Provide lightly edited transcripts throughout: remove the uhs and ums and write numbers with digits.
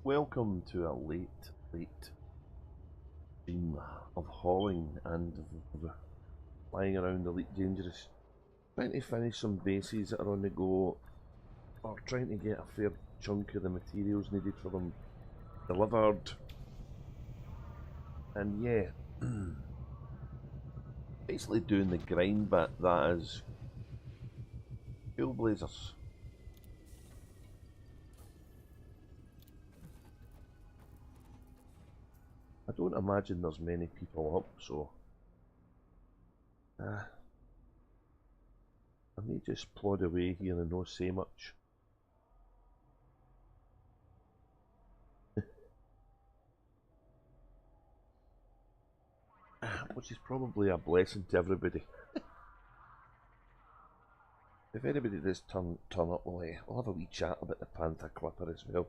Welcome to a late stream of hauling and flying around the Elite Dangerous, trying to finish some bases that are on the go, or trying to get a fair chunk of the materials needed for them delivered. And yeah, basically doing the grind bit, that is. Trailblazers. I don't imagine there's many people up, so I may just plod away here and not say much. Which is probably a blessing to everybody. If anybody does turn up, we'll have a wee chat about the Panther Clipper as well.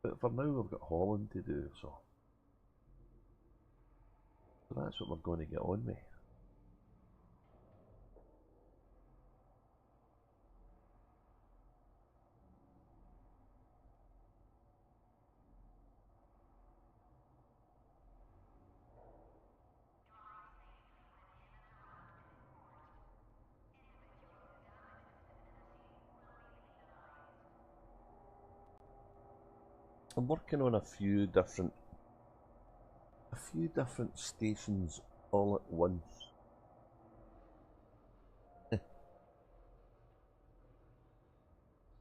But for now we've got hauling to do, so that's what we're going to get on with. I'm working on a few different stations all at once. But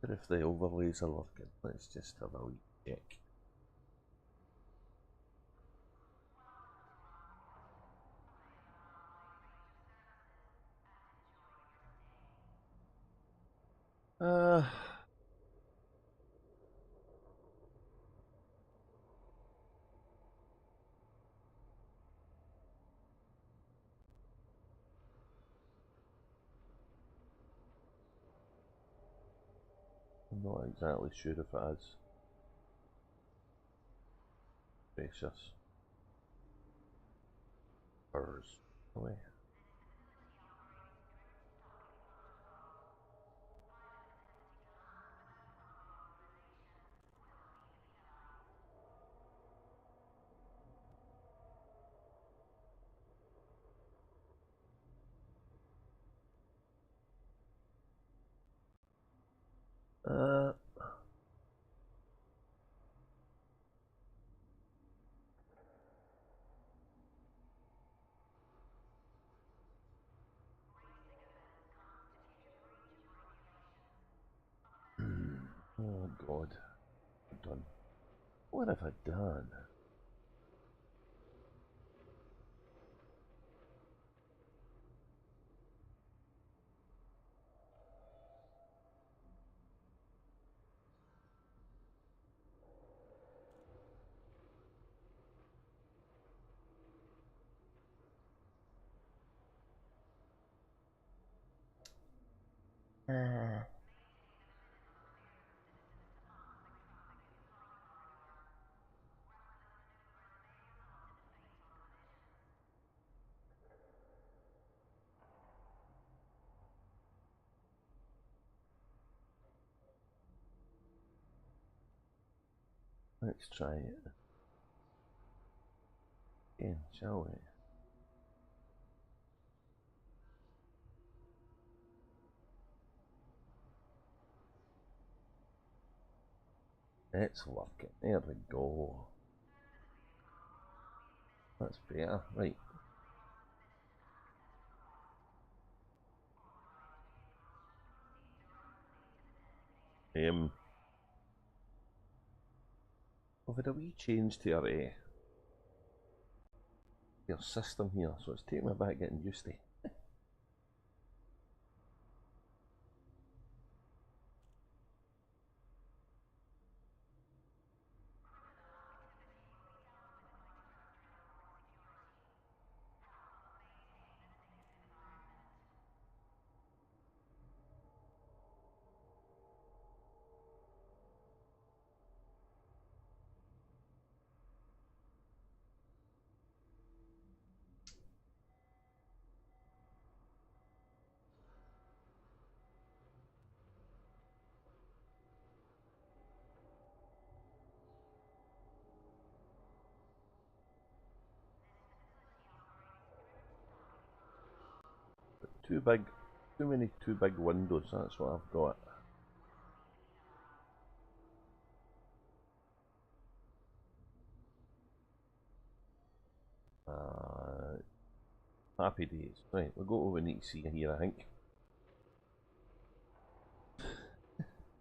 if the overlays are working, let's just have a wee check. I'm not exactly sure if it is. Precious. Hers. Away. Oh God, I've done. What have I done? Let's try it again, shall we? It's working. There we go. That's better. Right. We've had a wee change to our system here, so it's taking me back getting used to. too many too big windows, that's what I've got. Happy days. Right, we'll go over and need to see here, I think.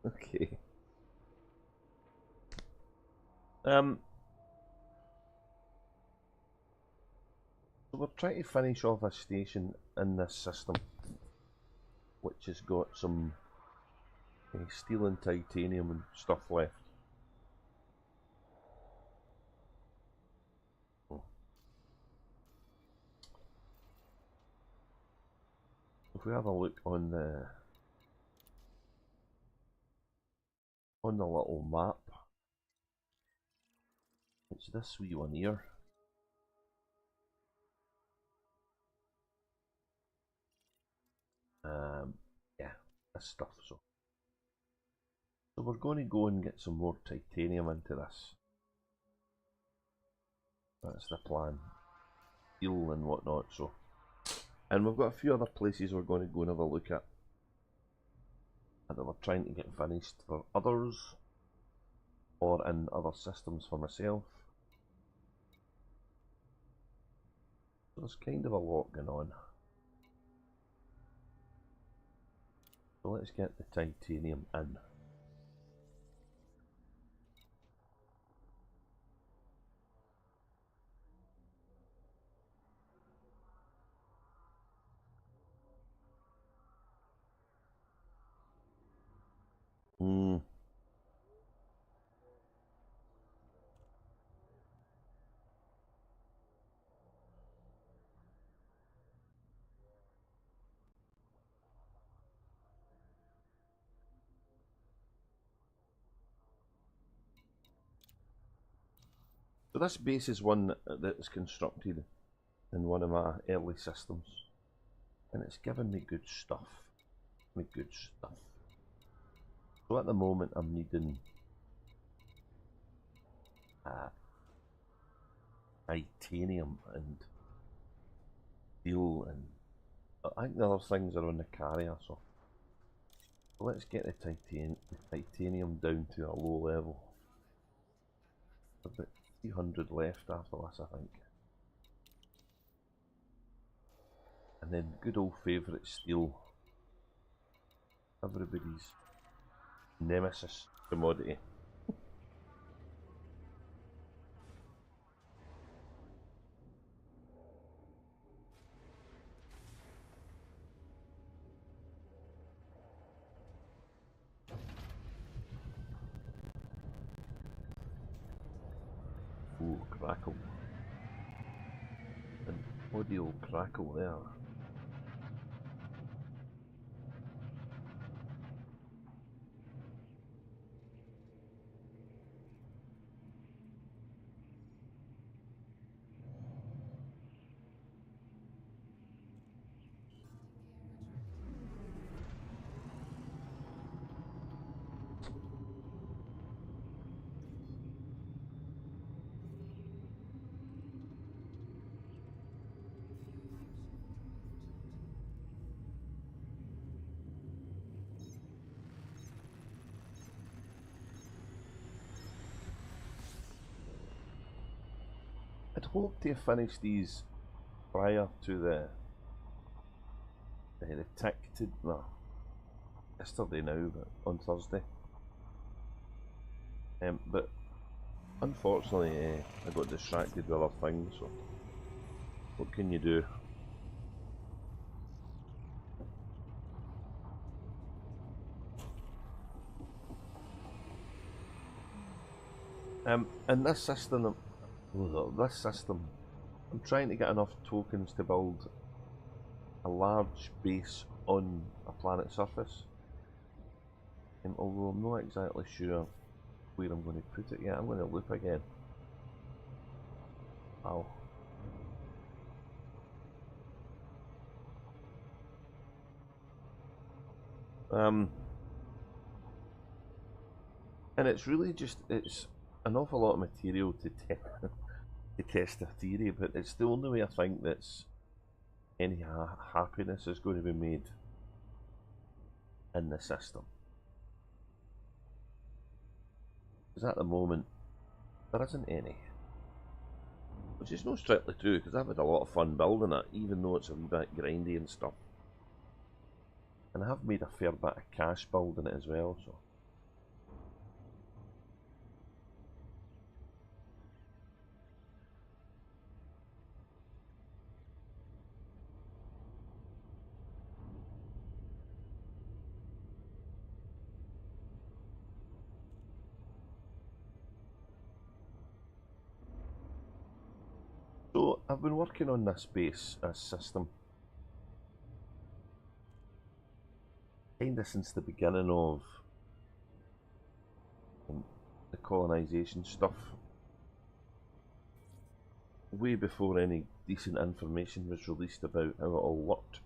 Okay. So we're trying to finish off a station in this system, which has got some steel and titanium and stuff left. If we have a look on the little map, it's this wee one here. Yeah, this stuff. So we're going to go and get some more titanium into this. That's the plan. Steel and whatnot. So, and we've got a few other places we're going to go and have a look at that we're trying to get finished for others, or in other systems for myself. So there's kind of a lot going on. So let's get the titanium in. So this base is one that's constructed in one of my early systems, and it's given me good stuff. So at the moment I'm needing titanium and steel, and I think the other things are on the carrier. So let's get the titanium down to a low level. About 300 left after this, I think. And then good old favourite steel. Everybody's nemesis commodity. Ooh, crackle. An audio crackle there. I'd hoped to finish these prior to the tick well, yesterday now, but on Thursday. But unfortunately, I got distracted with other things. So what can you do? In this system, I'm trying to get enough tokens to build a large base on a planet's surface. Although I'm not exactly sure where I'm going to put it yet. I'm going to loop again. Wow. And it's really just, it's an awful lot of material to test a theory, but it's the only way I think that's any happiness is going to be made in the system. Because at the moment, there isn't any. Which is not strictly true, because I've had a lot of fun building it, even though it's a wee bit grindy and stuff. And I have made a fair bit of cash building it as well, so. So, I've been working on this base, this system, kinda since the beginning of the colonisation stuff. Way before any decent information was released about how it all worked.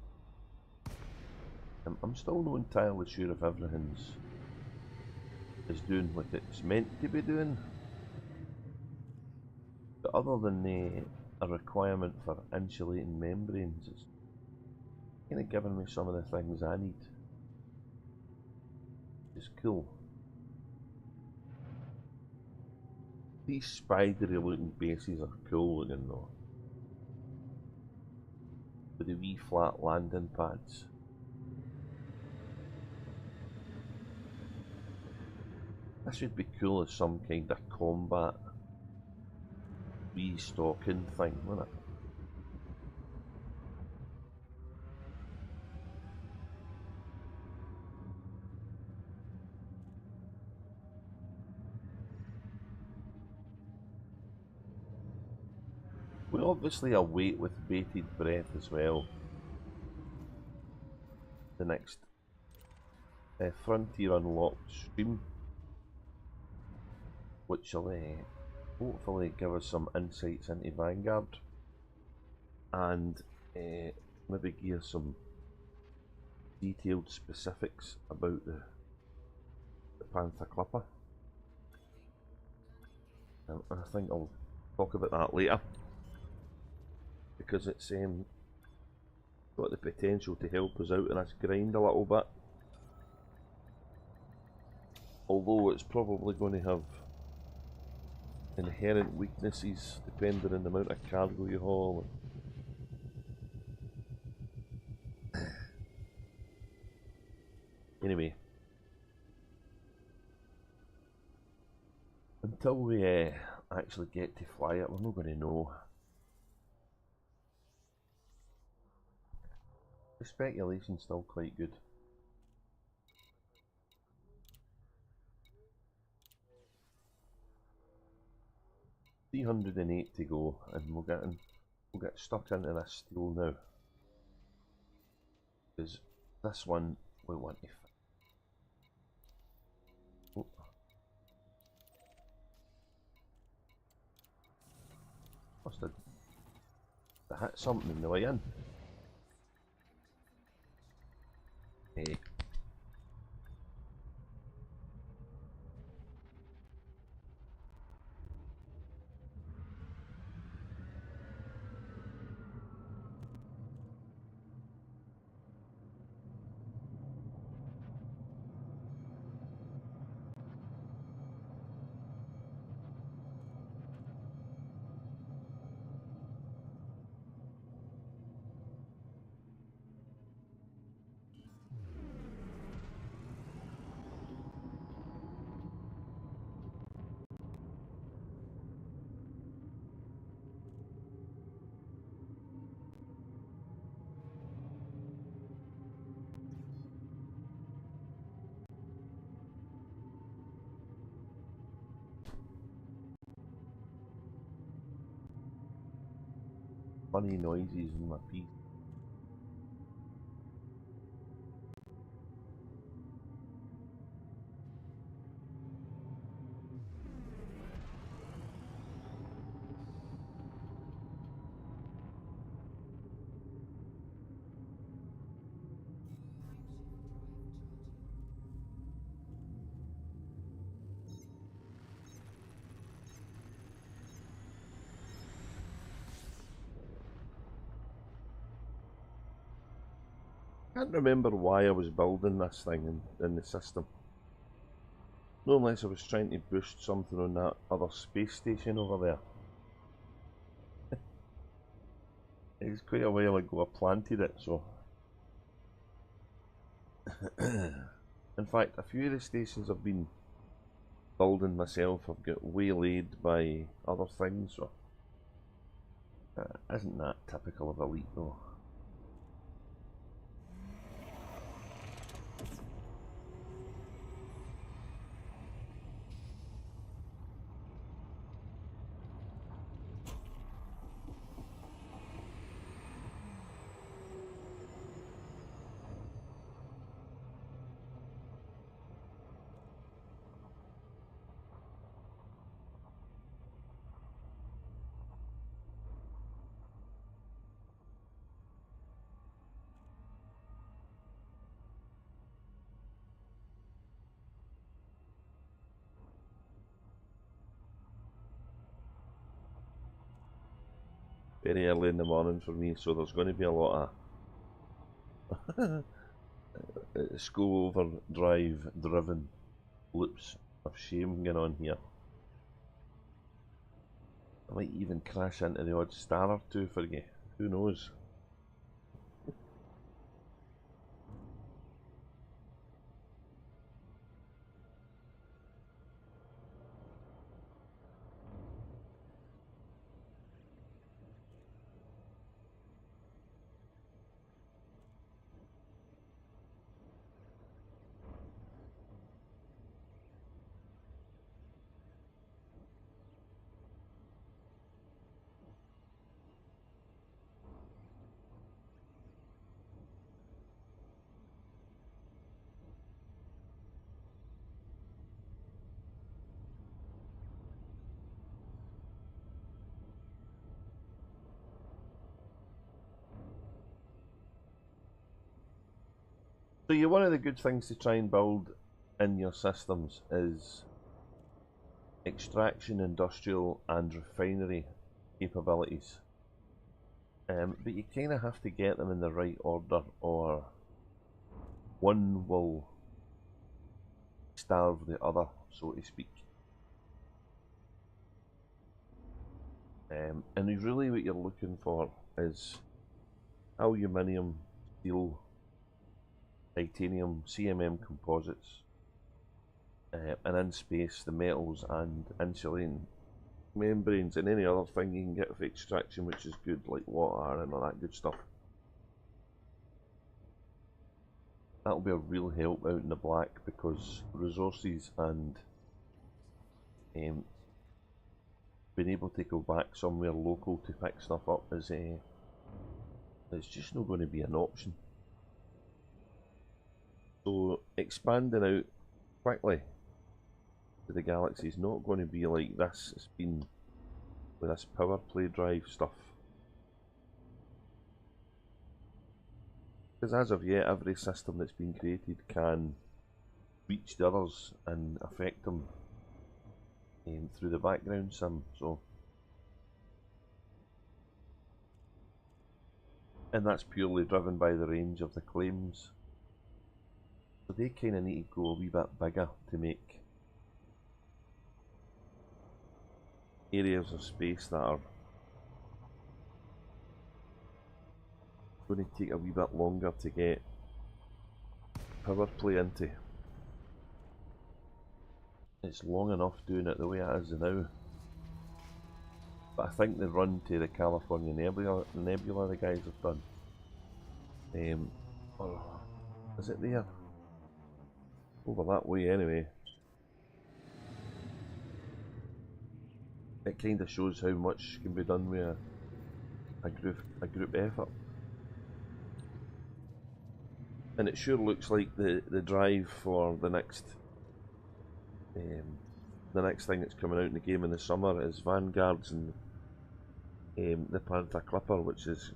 I'm still not entirely sure if everything's is doing what it's meant to be doing. But other than a requirement for insulating membranes, it's kind of giving me some of the things I need. It's cool. These spidery looking bases are cool looking though. With the wee flat landing pads. This would be cool as some kind of combat restocking thing, wouldn't it? We obviously await with bated breath as well the next Frontier Unlocked stream, which will hopefully give us some insights into Vanguard and maybe give some detailed specifics about the Panther Clipper. I think I'll talk about that later, because it's got the potential to help us out in this grind a little bit. Although it's probably going to have inherent weaknesses depending on the amount of cargo you haul. Anyway, until we actually get to fly it, we're not going to know. The speculation's still quite good. $308 to go, and we'll get stuck into this steel now. Because this one we want to fit. Oh. Must have hit something in the way in. Hey. Funny noises in my piece. Can't remember why I was building this thing in the system. No, unless I was trying to boost something on that other space station over there. It's quite a while ago I planted it, so... In fact, a few of the stations I've been building myself have got waylaid by other things, so... isn't that typical of Elite, though? Very early in the morning for me, so there's going to be a lot of school overdrive driven loops of shame going on here. I might even crash into the odd star or two for you, who knows? So one of the good things to try and build in your systems is extraction, industrial and refinery capabilities. But you kind of have to get them in the right order, or one will starve the other, so to speak. And really what you're looking for is aluminium, steel, titanium, CMM composites, and in space the metals and insulating membranes and any other thing you can get for extraction which is good, like water and all that good stuff. That'll be a real help out in the black, because resources and being able to go back somewhere local to pick stuff up is it's just not going to be an option. So expanding out quickly to the galaxy is not going to be like this. It's been with this power play drive stuff. Because as of yet, every system that's been created can reach the others and affect them through the background sim. And that's purely driven by the range of the claims. So they kind of need to go a wee bit bigger to make areas of space that are going to take a wee bit longer to get power play into. It's long enough doing it the way it is now. But I think the run to the California Nebula the guys have done. Or is it there? Over that way anyway. It kind of shows how much can be done with a group effort. And it sure looks like the drive for the next thing that's coming out in the game in the summer is Vanguards and the Panther Clipper, which is,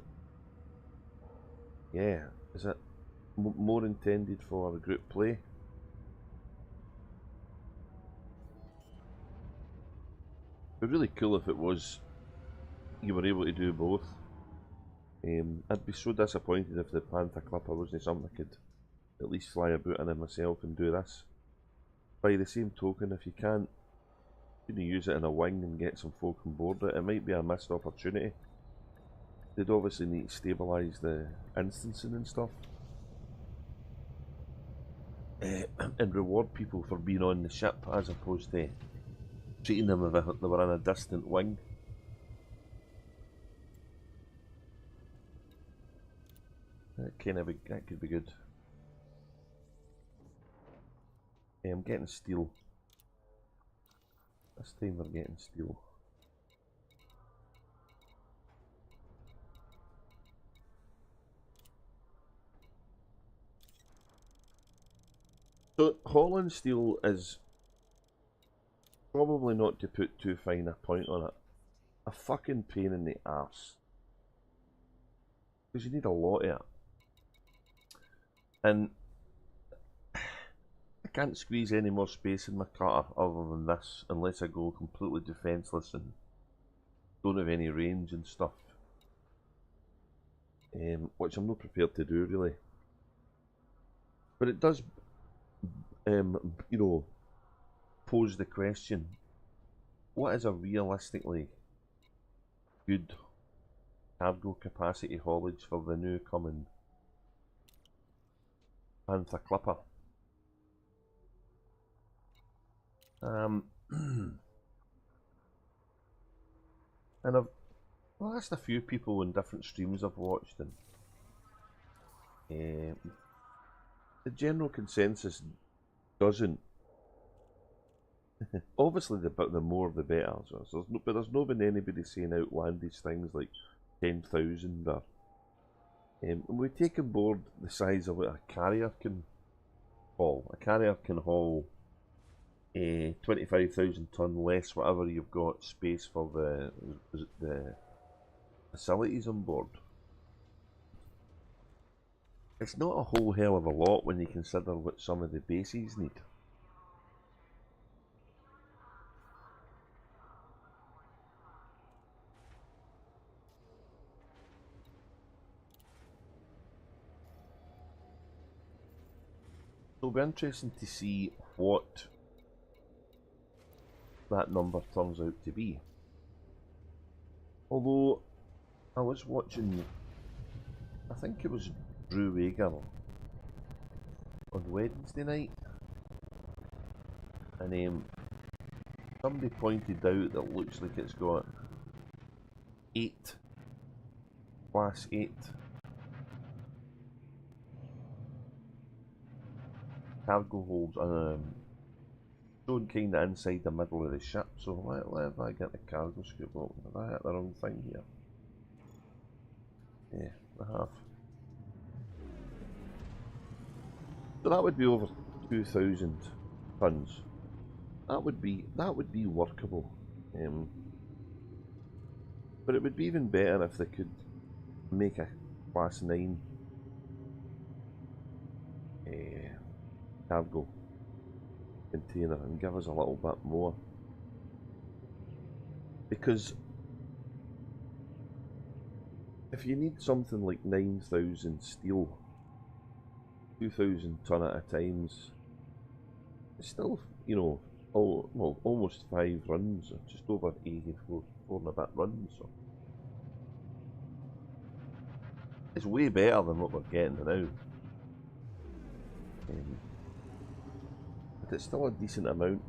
yeah, is it more intended for group play? It'd be really cool if it was, you were able to do both. I'd be so disappointed if the Panther Clipper wasn't something I could at least fly about in it myself and do this. By the same token, if you can't use it in a wing and get some folk on board it, it might be a missed opportunity. They'd obviously need to stabilise the instancing and stuff. And reward people for being on the ship as opposed to treating them as if they were in a distant wing. That could be good. I'm getting steel. This time we're getting steel. So Holland steel is probably, not to put too fine a point on it, a fucking pain in the arse. Because you need a lot of it. And I can't squeeze any more space in my cutter other than this unless I go completely defenceless and don't have any range and stuff. Which I'm not prepared to do really. But it does, you know, pose the question, what is a realistically good cargo capacity haulage for the new coming Panther Clipper? And I've asked a few people in different streams I've watched, and the general consensus doesn't. Obviously, the more the better. So there's not been anybody saying outlandish things like 10,000 or. And we take on board the size of what a carrier can haul. A carrier can haul 25,000 ton less, whatever you've got space for the facilities on board. It's not a whole hell of a lot when you consider what some of the bases need. It'll be interesting to see what that number turns out to be. Although, I was watching, I think it was Drew Wager on Wednesday night, and somebody pointed out that it looks like it's got 8 class 8 cargo holds, shown kind of inside the middle of the ship. So let I get the cargo scoop open. Have I hit the wrong thing here? Yeah, I have. So that would be over 2,000 tons. That would be workable. But it would be even better if they could make a class 9 cargo container and give us a little bit more, because if you need something like 9,000 steel, 2,000 ton at a time, it's still, you know, almost 5 runs, or just over 84 and a bit runs. So it's way better than what we're getting now. But it's still a decent amount.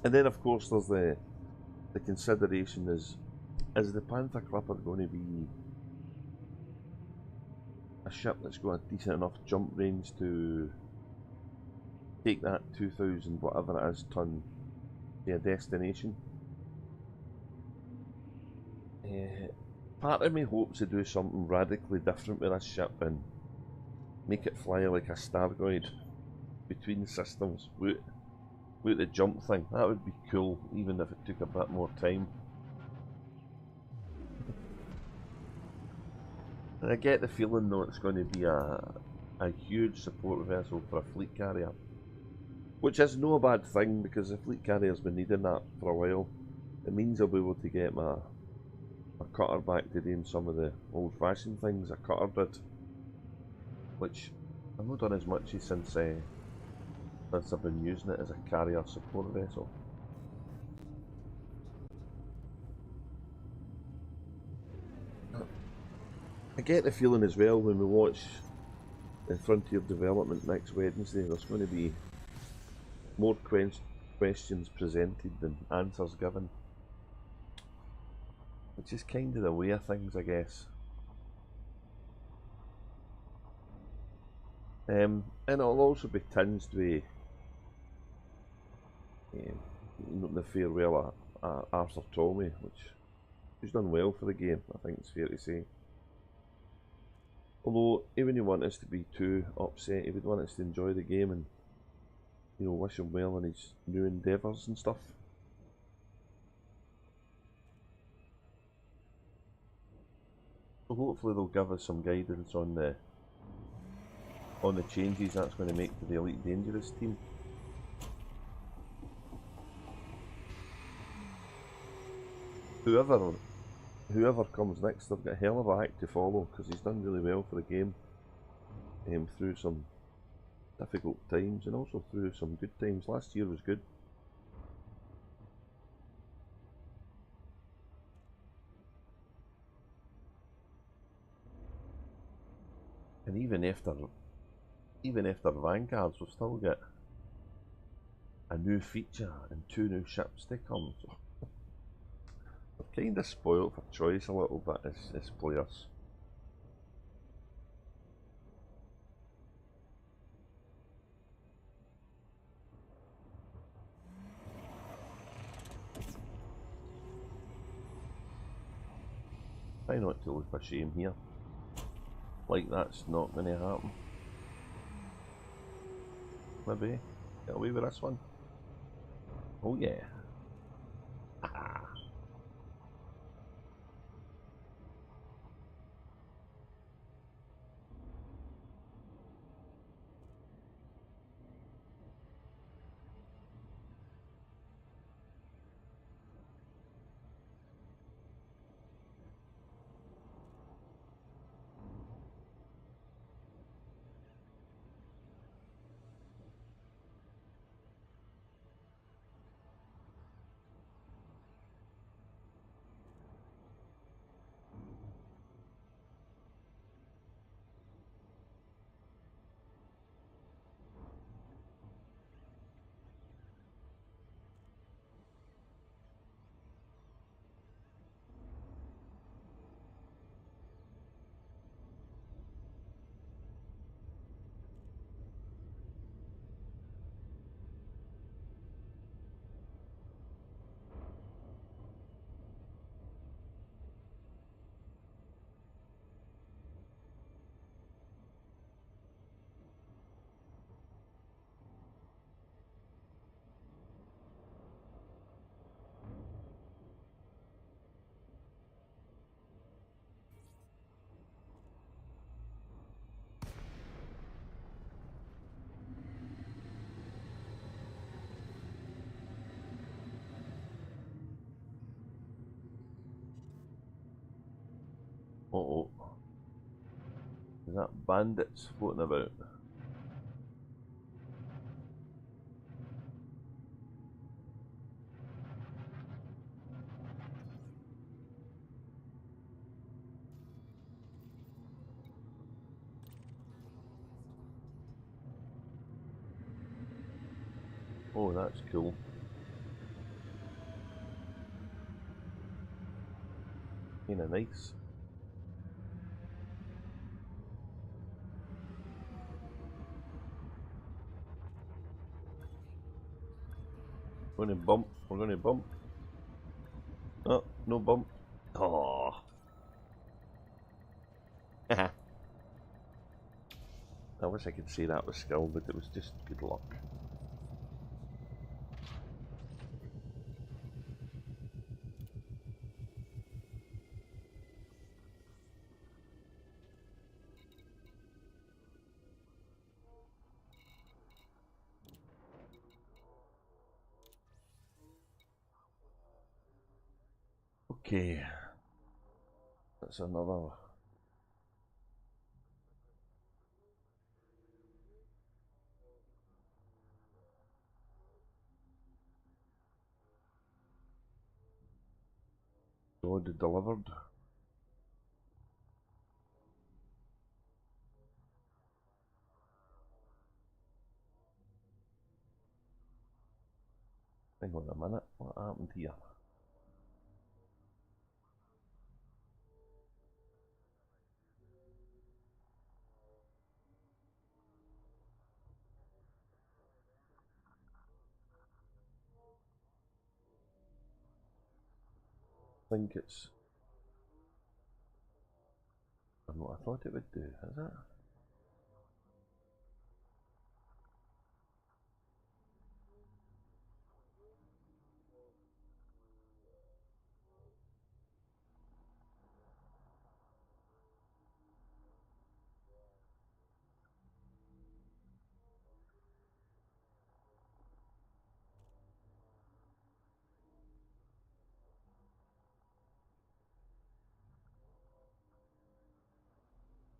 And then of course there's the consideration is the Panther Clipper going to be a ship that's got a decent enough jump range to take that 2,000 whatever it is ton to a destination? Part of me hopes to do something radically different with this ship and make it fly like a Stargoid between systems with the jump thing. That would be cool, even if it took a bit more time. And I get the feeling though it's going to be a huge support vessel for a fleet carrier, which is no bad thing because the fleet carrier's been needing that for a while. It means I'll be able to get my I cut her back to doing some of the old-fashioned things I cut her did, which I've not done as much since I've been using it as a carrier support vessel. I get the feeling as well when we watch the Frontier Development next Wednesday, there's going to be more questions presented than answers given, which is kind of the way of things, I guess. And it'll also be tinged with the farewell of Arthur Tommy, which he's done well for the game, I think it's fair to say. Although he wouldn't want us to be too upset, he would want us to enjoy the game and, you know, wish him well in his new endeavours and stuff. So hopefully they'll give us some guidance on the changes that's going to make to the Elite Dangerous team. Whoever comes next, they've got a hell of a act to follow, because he's done really well for the game, through some difficult times and also through some good times. Last year was good. And even after Vanguards, we've still got a new feature and 2 new ships to come. So we're kind of spoiled for choice a little bit as players. Try not to look a shame here. Like that's not going to happen. Maybe get away with this one. Oh yeah. Ah. Uh-oh. Is that bandits floating about? Oh, that's cool. Kinda nice. We're gonna bump. We're gonna bump. Oh, no bump. Oh. I wish I could say that was skill, but it was just good luck. Okay. That's another. God delivered. Hang on a minute, what happened here? I think it's what I thought it would do, is it?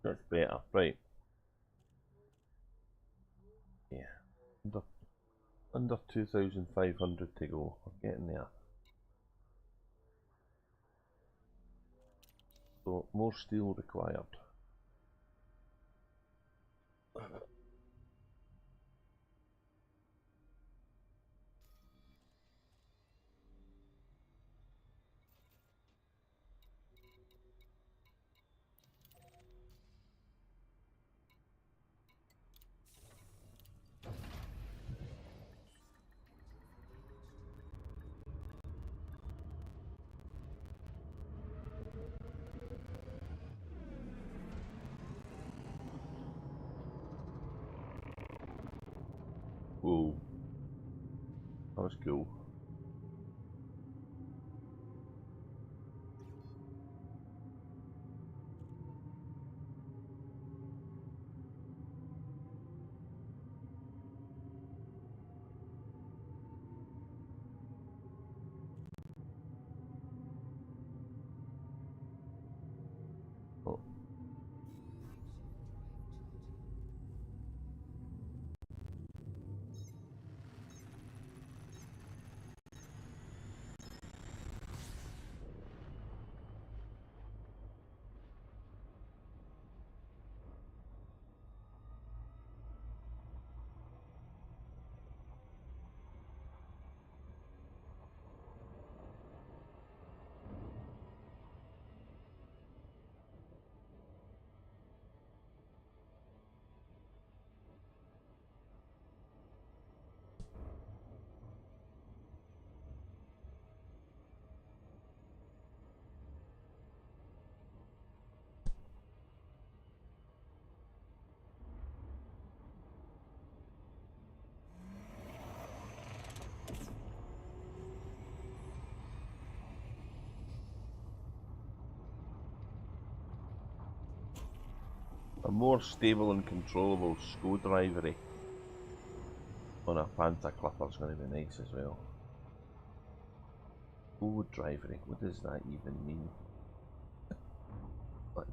That's better, right. Yeah. Under 2,500 to go. We're getting there. So more steel required. Whoa. That was cool. Oh. A more stable and controllable co-drivery on a Panther Clipper is going to be nice as well. Co-drivery, what does that even mean? What?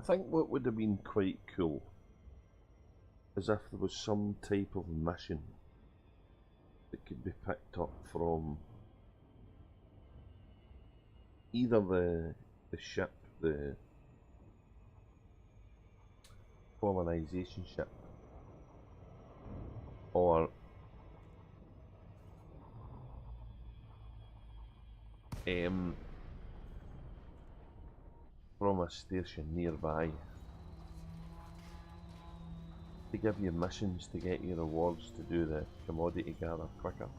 I think what would have been quite cool is if there was some type of mission that could be picked up from either the ship, the colonization ship, or from a station nearby, to give you missions to get you rewards to do the commodity gather quicker.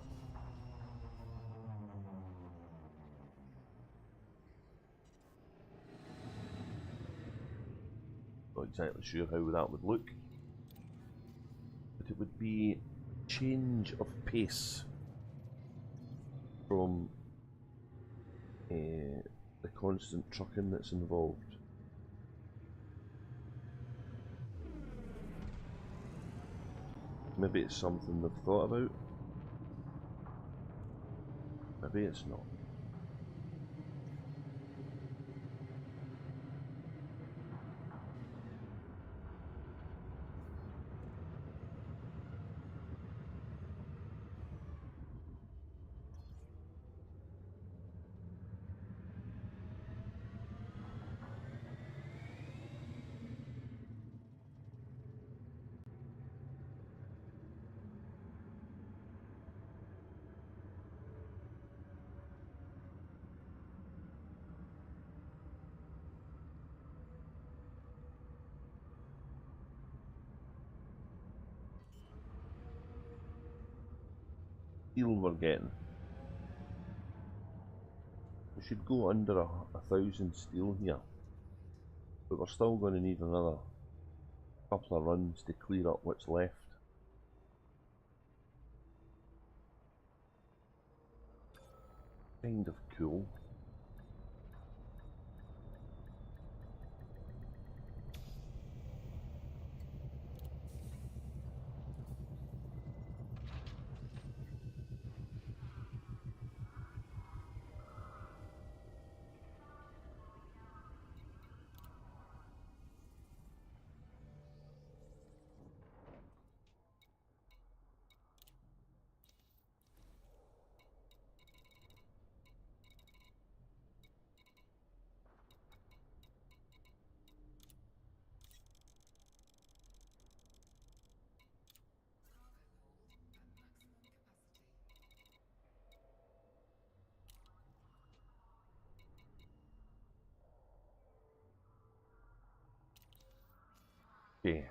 Not exactly sure how that would look, but it would be change of pace from the constant trucking that's involved. Maybe it's something they've thought about, maybe it's not. Steel we're getting. We should go under 1,000 steel here, but we're still going to need another couple of runs to clear up what's left. Kind of cool. Okay.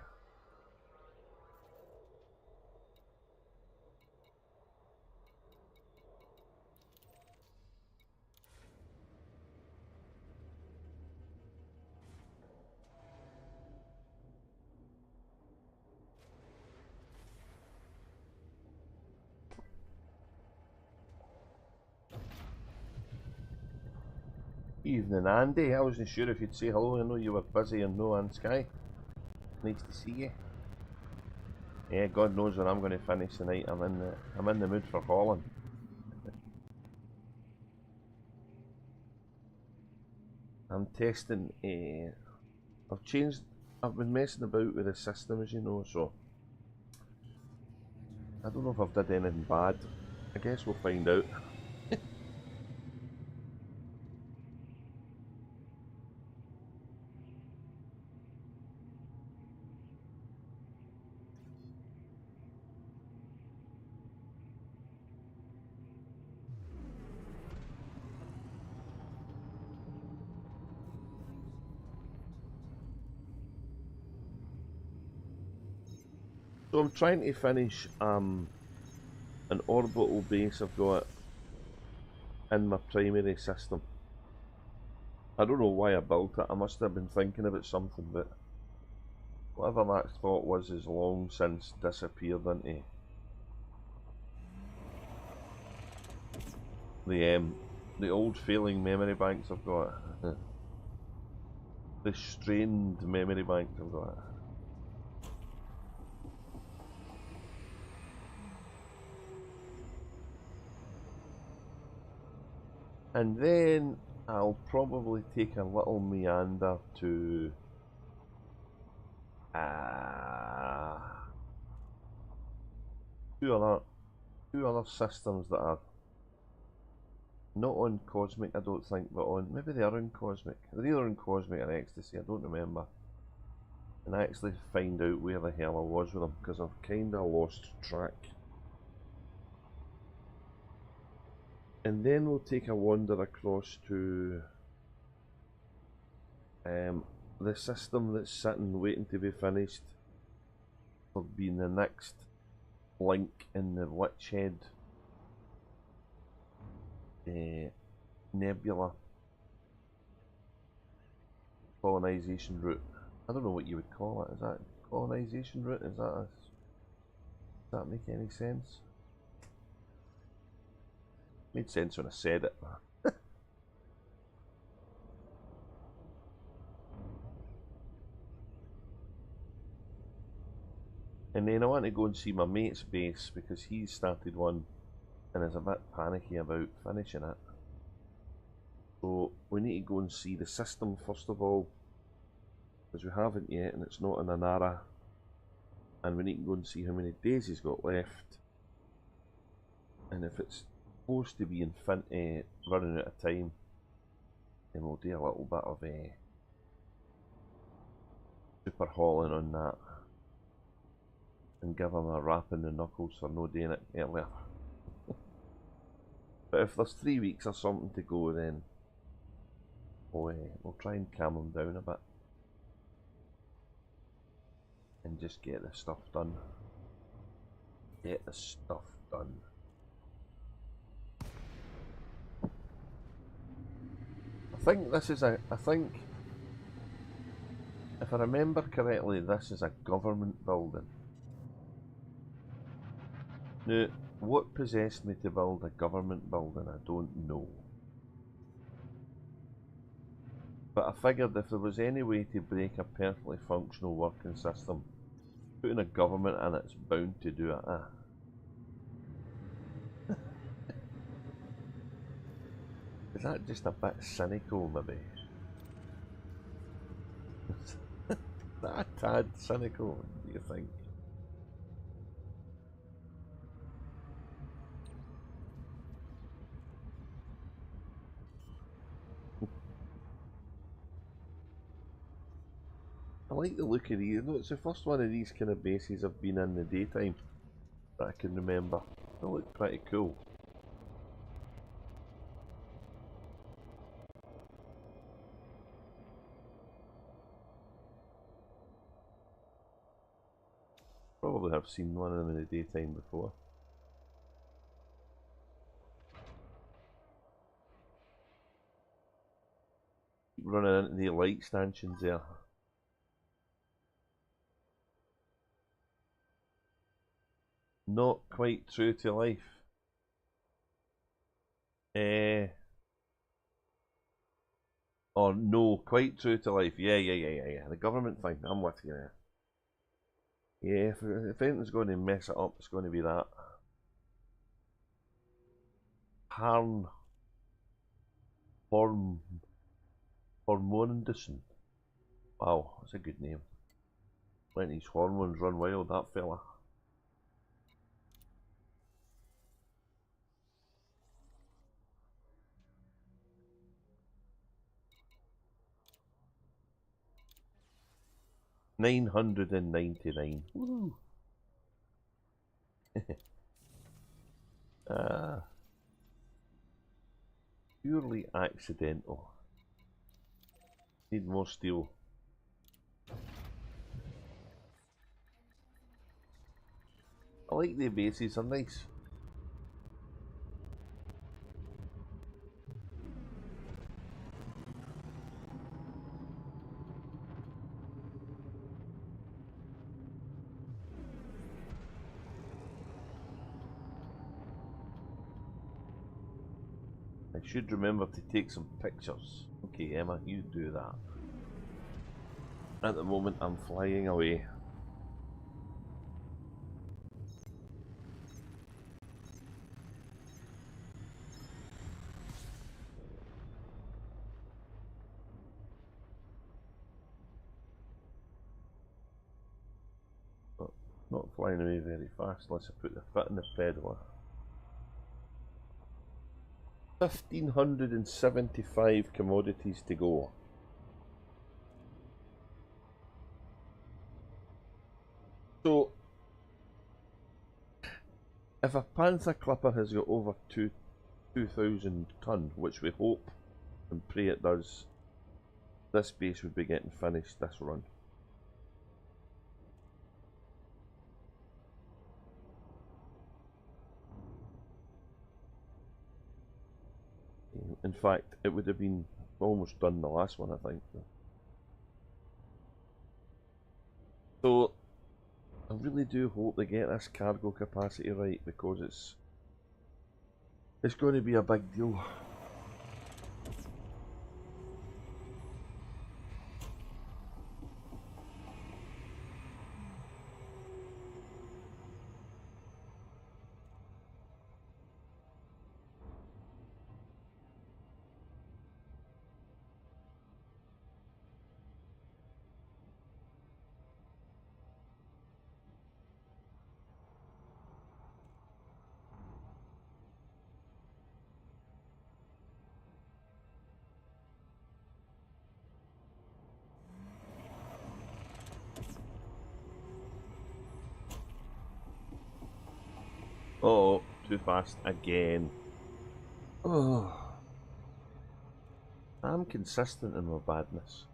Evening, Andy. I wasn't sure if you'd say hello. I know you were busy in No Man's Sky. Nice to see you. Yeah, God knows when I'm going to finish tonight. I'm in the mood for hauling. I'm testing. I've been messing about with the system, as you know. So I don't know if I've done anything bad. I guess we'll find out. So I'm trying to finish an orbital base I've got in my primary system. I don't know why I built it. I must have been thinking about something, but whatever that thought was has long since disappeared into the old failing memory banks I've got. The strained memory banks I've got. And then I'll probably take a little meander to Two other systems that are not on Cosmic, I don't think, but on, maybe they are on Cosmic. They're either on Cosmic or Ecstasy, I don't remember. And I actually find out where the hell I was with them, because I've kinda lost track. And then we'll take a wander across to the system that's sitting waiting to be finished for being the next link in the Witch-Head Nebula colonization route. I don't know what you would call it. Is that colonization route? Does that make any sense? Made sense when I said it. And then I want to go and see my mate's base because he's started one and is a bit panicky about finishing it. So we need to go and see the system first of all, because we haven't yet and it's not in an era. And we need to go and see how many days he's got left. And if it's supposed to be running out of time, then we'll do a little bit of super hauling on that. And give him a rap in the knuckles for no doing it earlier. But if there's 3 weeks or something to go, then we'll try and calm him down a bit. And just get the stuff done. Get the stuff done. I think, if I remember correctly, this is a government building. Now, what possessed me to build a government building, I don't know. But I figured if there was any way to break a perfectly functional working system, putting a government in it's bound to do it. Is that just a bit cynical, maybe? Is that a tad cynical, do you think? I like the look of these. No, it's the first one of these kind of bases I've been in the daytime that I can remember. They look pretty cool. Probably have seen one of them in the daytime before. Keep running into the light stanchions there. Not quite true to life. Or no, quite true to life. Yeah. The government thing, I'm with you there. Yeah, if anything's going to mess it up, it's going to be that. Hormondussen. Wow, that's a good name. Letting his hormones run wild, that fella. $999. Woo! Purely accidental. Need more steel. I like the bases, they're nice. I should remember to take some pictures. Okay, Emma, you do that. At the moment, I'm flying away. Not flying away very fast unless I put the foot in the pedal. 1,575 commodities to go. So, if a Panther Clipper has got over 2,000 ton, which we hope and pray it does, this base would be getting finished this run. In fact, it would have been almost done the last one, I think. So, I really do hope they get this cargo capacity right, because it's going to be a big deal. Oh, too fast again. Oh, I'm consistent in my badness.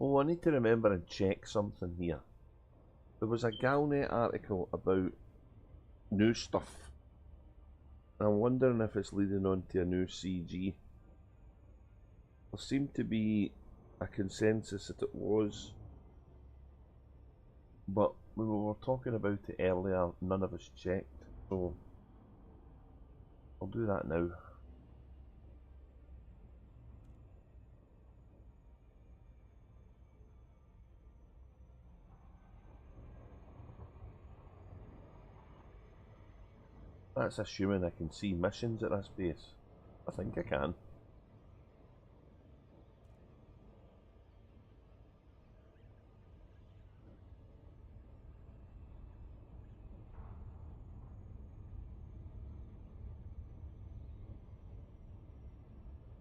Oh, I need to remember and check something here. There was a Galnet article about new stuff. I'm wondering if it's leading on to a new CG. There seemed to be a consensus that it was, but we were talking about it earlier, none of us checked, so I'll do that now. That's assuming I can see missions at this base. I think I can.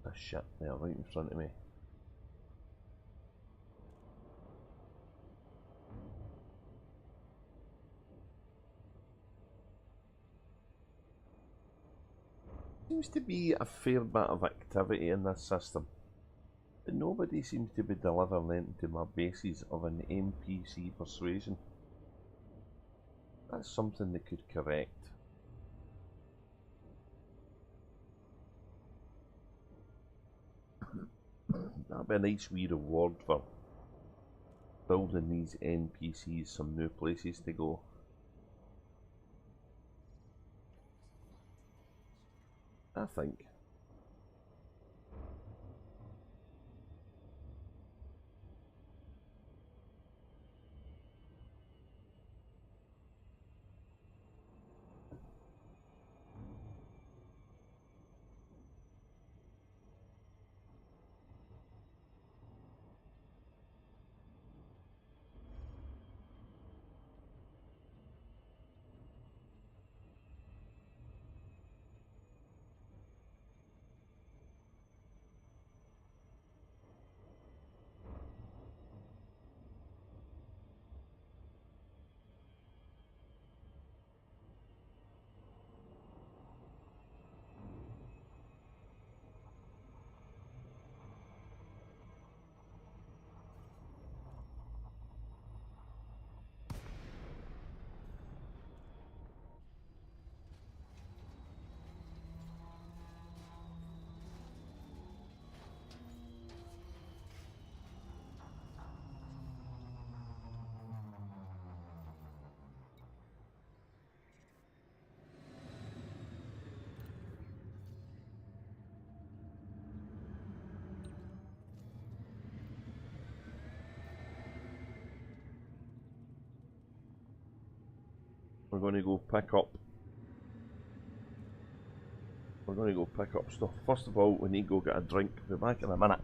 Ah shit, there, right in front of me. Seems to be a fair bit of activity in this system, but nobody seems to be delivering into my bases of an NPC persuasion. That's something they could correct. That'd be a nice wee reward for building these NPCs some new places to go. I think. We're going to go pick up. We're going to go pick up stuff. First of all, we need to go get a drink. Be back in a minute.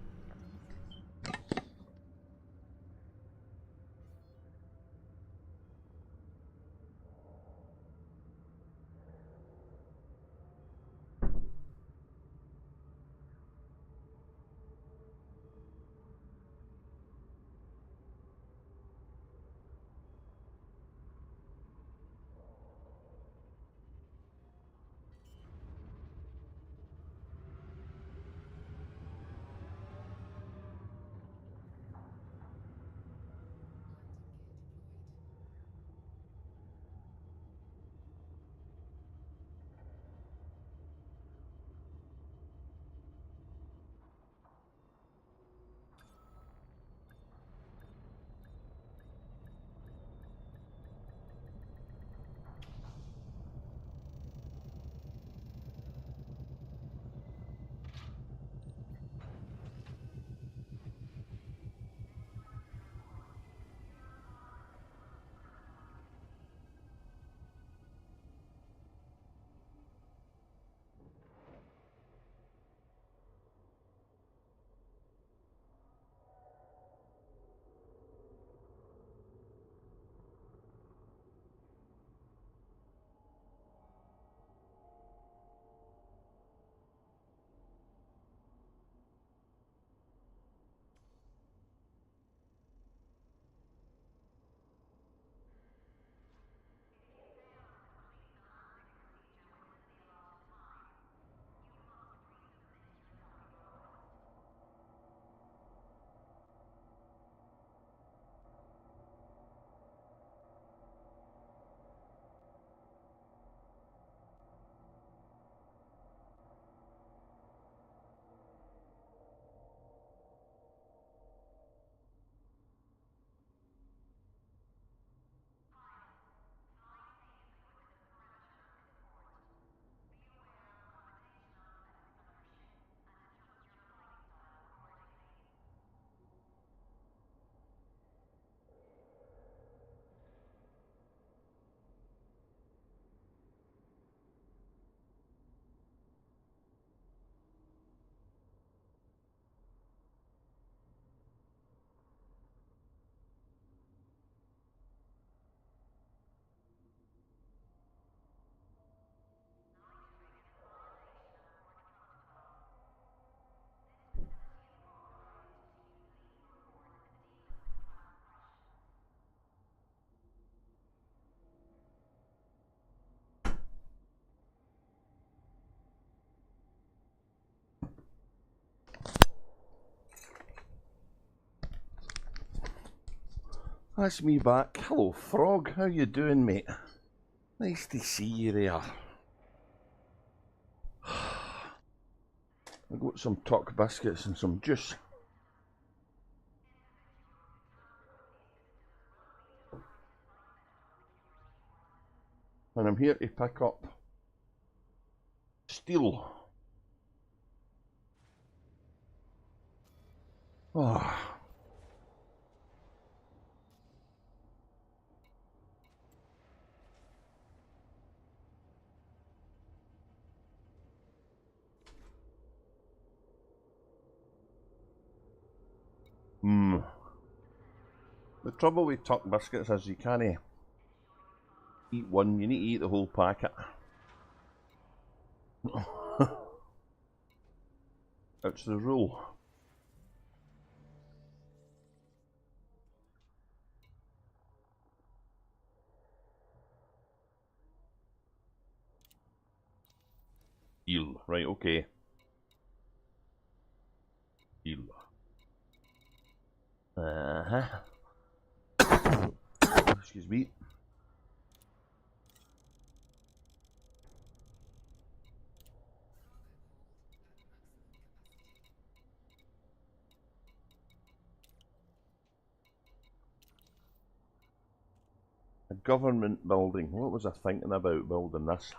That's me back. Hello, Frog. How you doing, mate? Nice to see you there. I got some tuck biscuits and some juice. And I'm here to pick up steel. Oh. The trouble with tuck biscuits is you can't eat one, you need to eat the whole packet. It's the rule. Eel, right, okay. Eel. Excuse me. A government building. What was I thinking about building this?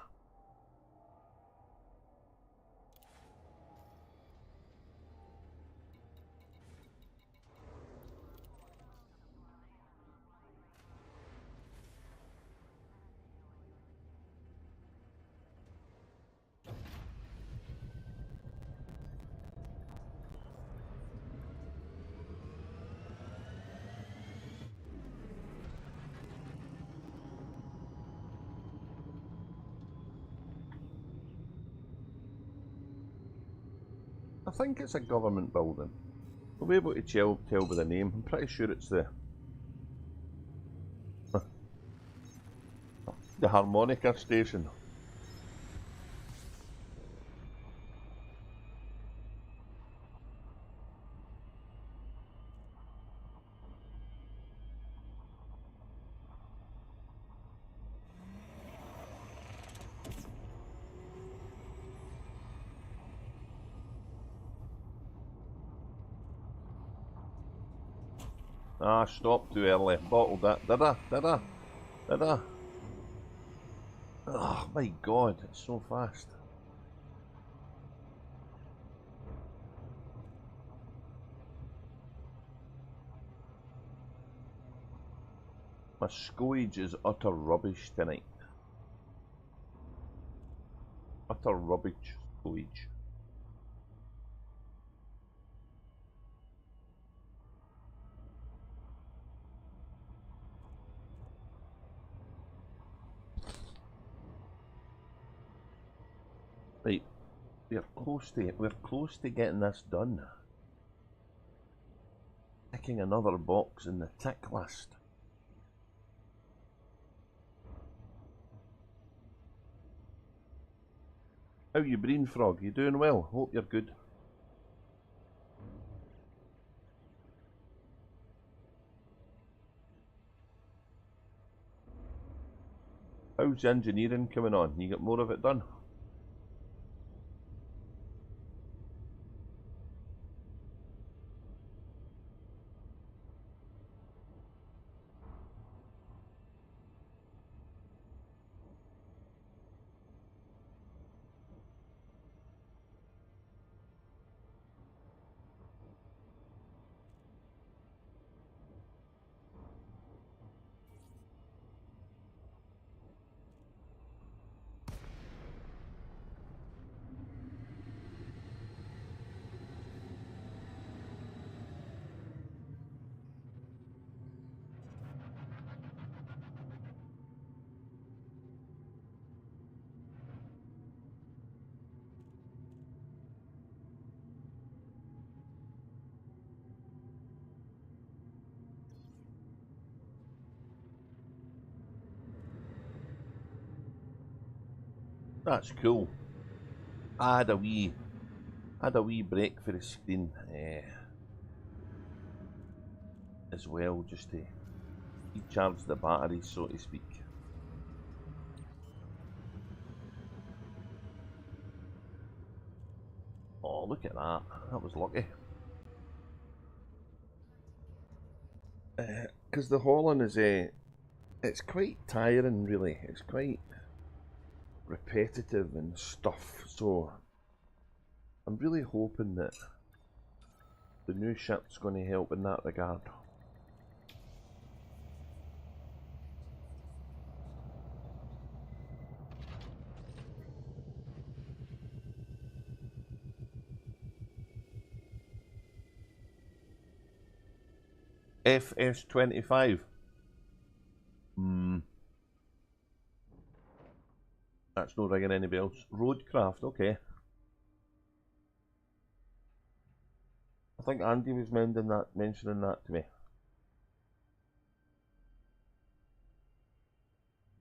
think it's a government building. We'll be able to tell by the name. I'm pretty sure it's the harmonica station. Ah, stopped too early. Bottled that. Did I? Did I? Did I? Oh my god, it's so fast. My scoage is utter rubbish tonight. Utter rubbish scoage. Right, we're close to getting this done. Ticking another box in the tick list. How you Breen Frog? You doing well? Hope you're good. How's the engineering coming on? You got more of it done? That's cool. I had a wee break for the screen as well, just to recharge the batteries, so to speak. Oh, look at that. That was lucky. Because the hauling is it's quite tiring, really. It's quite repetitive and stuff, so I'm really hoping that the new ship's going to help in that regard. FS25. That's not ringing any bells. Roadcraft, okay. I think Andy was mentioning that to me.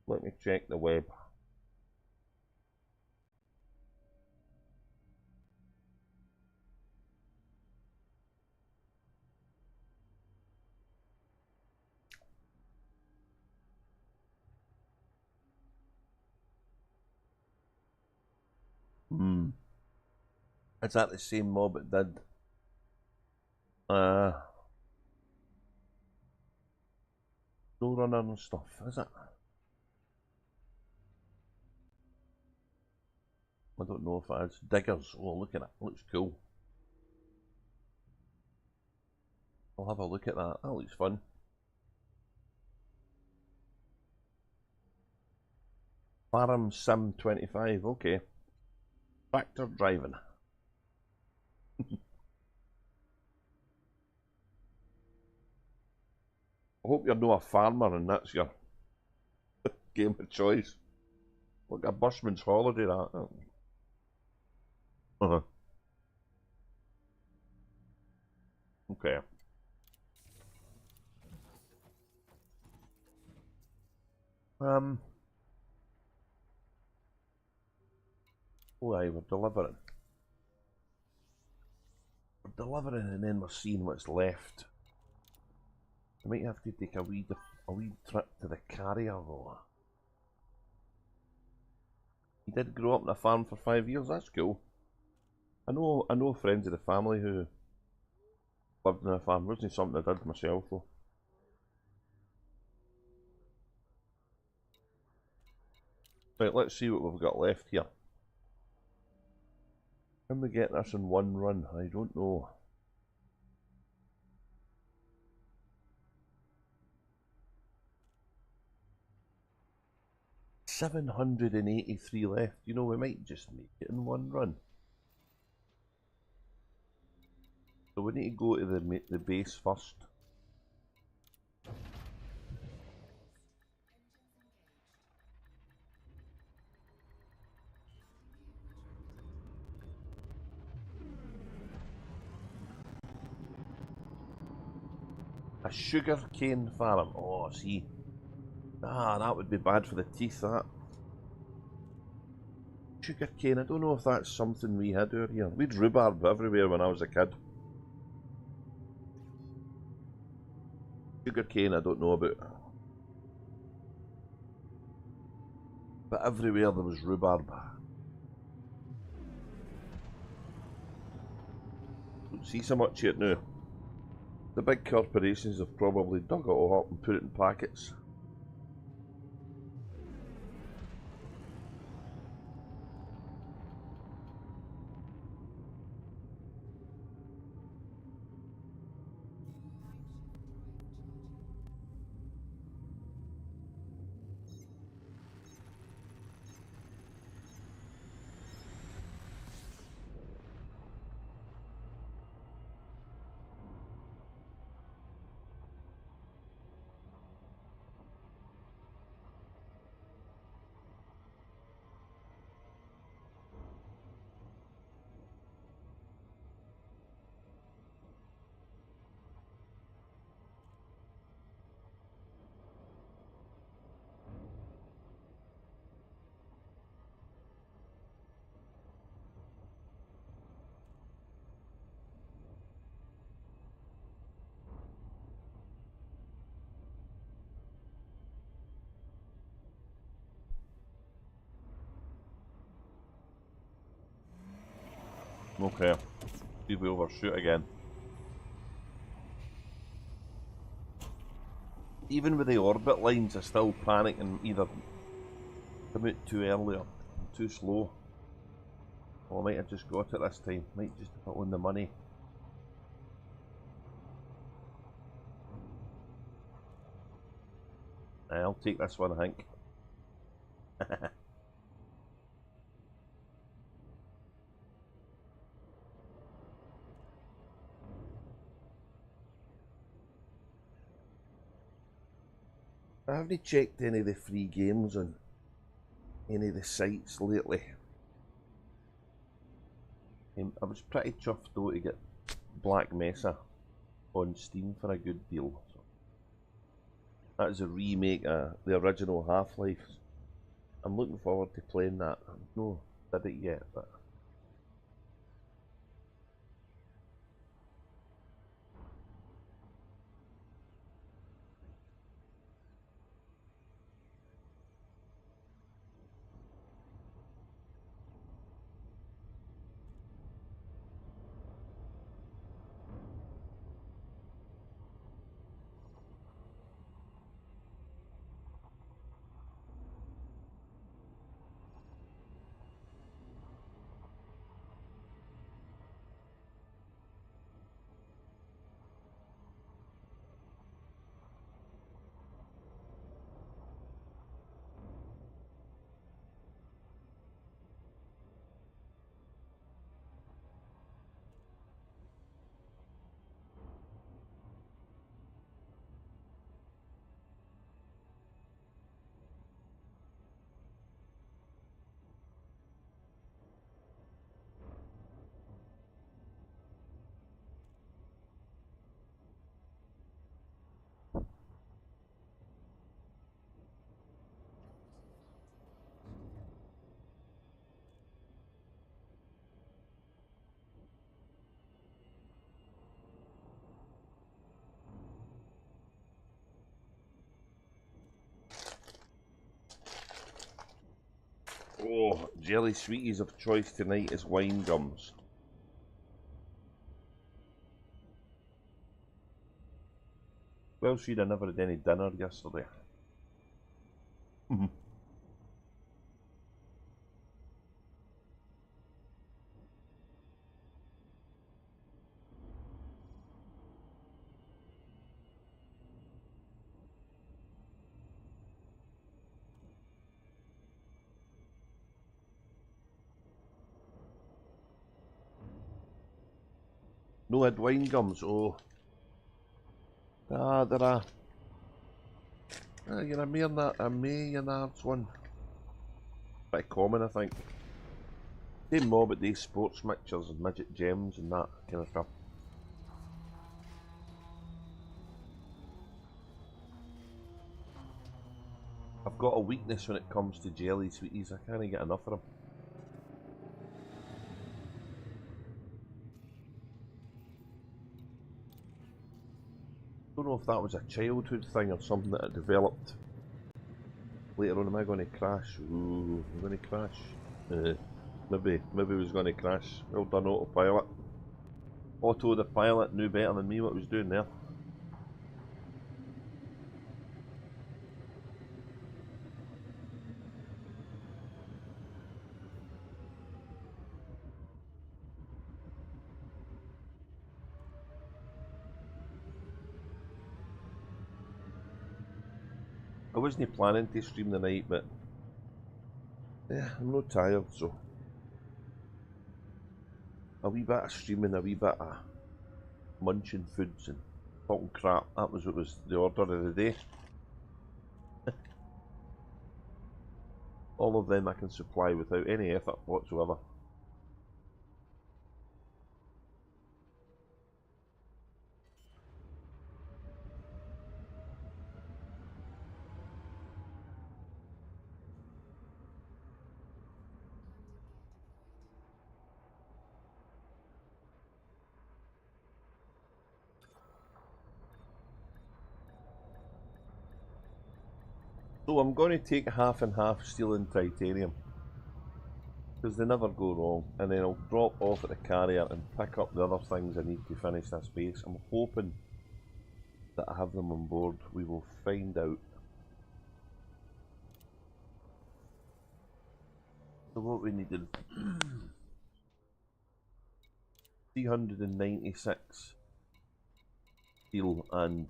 Let me check the web. Is that the same mob it did? No runner and stuff, is it? I don't know if it is. Diggers. Oh, look at it. Looks cool. I'll have a look at that. That looks fun. Farm Sim 25. Okay. Tractor driving. I hope you're not a farmer and that's your game of choice. Like a bushman's holiday, that. Okay. Oh, aye, we're delivering. We're delivering and then we're seeing what's left. I might have to take a wee trip to the carrier though. He did grow up on a farm for 5 years, that's cool. I know friends of the family who lived on a farm. Wasn't something I did myself though. Right, let's see what we've got left here. Can we get this in one run? I don't know. $783 left. You know, we might just make it in one run. So we need to go to the base first. A sugar cane farm. Oh, see. Ah, that would be bad for the teeth, that. Sugar cane, I don't know if that's something we had out here. We'd rhubarb everywhere when I was a kid. Sugar cane, I don't know about. But everywhere there was rhubarb. Don't see so much yet now. The big corporations have probably dug it all up and put it in packets. Okay, see if we overshoot again. Even with the orbit lines, I still panic and either come out too early or too slow. Or I might have just got it this time. Might just put on the money. I'll take this one, I think. I haven't checked any of the free games on any of the sites lately. I was pretty chuffed though to get Black Mesa on Steam for a good deal. So that is a remake of the original Half-Life. I'm looking forward to playing that. I don't know did it yet, but jelly sweeties of choice tonight is wine gums. Well, she'd have never had any dinner yesterday. No had wine gums, oh. Ah, they're you're a Maynard's one. Pretty common, I think. Same mob at these sports mixtures and midget gems and that kind of stuff. I've got a weakness when it comes to jelly sweeties. I can't get enough of them. Don't know if that was a childhood thing or something that I developed later on. Am I going to crash? Ooh, I'm going to crash. Maybe it was going to crash. Well done, autopilot. Auto the pilot knew better than me what it was doing there. I wasn't planning to stream tonight, but yeah, I'm not tired, so a wee bit of streaming, a wee bit of munching foods and talking crap. That was what was the order of the day. All of them I can supply without any effort whatsoever. So I'm going to take half and half steel and titanium, because they never go wrong, and then I'll drop off at the carrier and pick up the other things I need to finish this base. I'm hoping that I have them on board. We will find out. So what we needed 396 steel and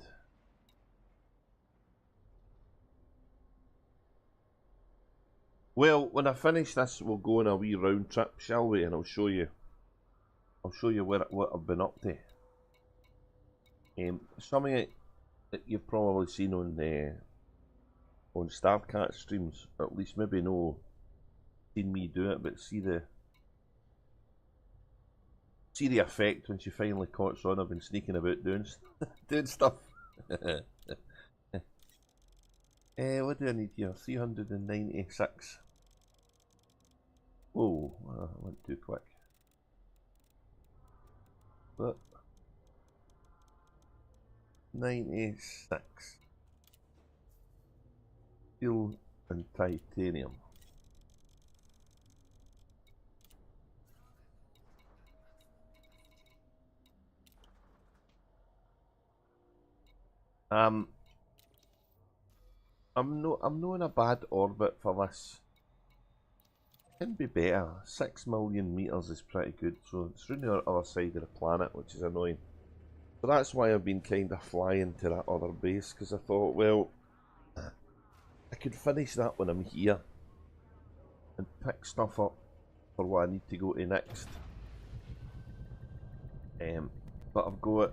well, when I finish this, we'll go on a wee round trip, shall we? And I'll show you what I've been up to. Something that you've probably seen on StarCat streams, or at least maybe no seen me do it, but see the effect when she finally caught on. I've been sneaking about doing stuff. What do I need here? 396. Whoa, I went too quick. But 96 steel and titanium. I'm not in a bad orbit for this. Can be better. 6 million meters is pretty good, so it's round the other side of the planet, which is annoying. So that's why I've been kind of flying to that other base, because I thought, well, I could finish that when I'm here and pick stuff up for what I need to go to next. But I've got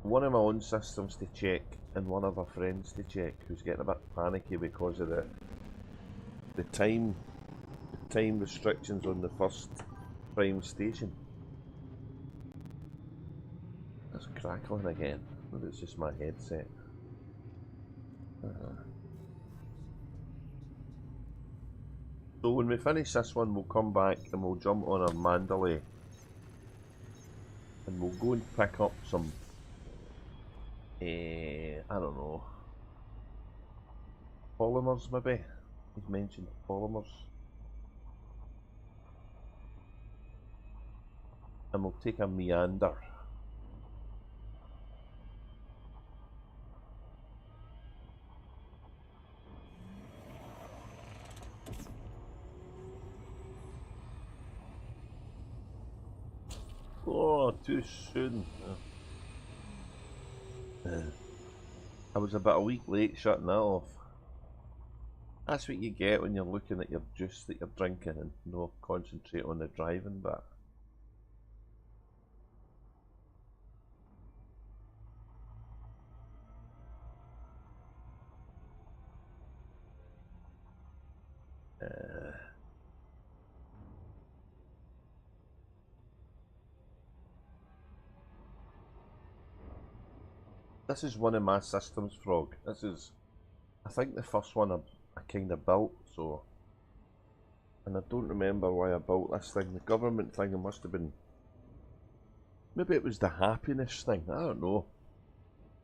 one of my own systems to check and one of our friends to check, who's getting a bit panicky because of the time restrictions on the first prime station. That's crackling again. Maybe it's just my headset. So when we finish this one, we'll come back and we'll jump on our Mandalay and we'll go and pick up some I don't know, polymers maybe. He's mentioned polymers. and we'll take a meander. Oh, too soon. I was about a week late shutting that off. That's what you get when you're looking at your juice that you're drinking and no concentrate on the driving bit. This is one of my systems, Frog. This is, I think, the first one I kind of built, so... And I don't remember why I built this thing. The government thing, it must have been... Maybe it was the happiness thing, I don't know.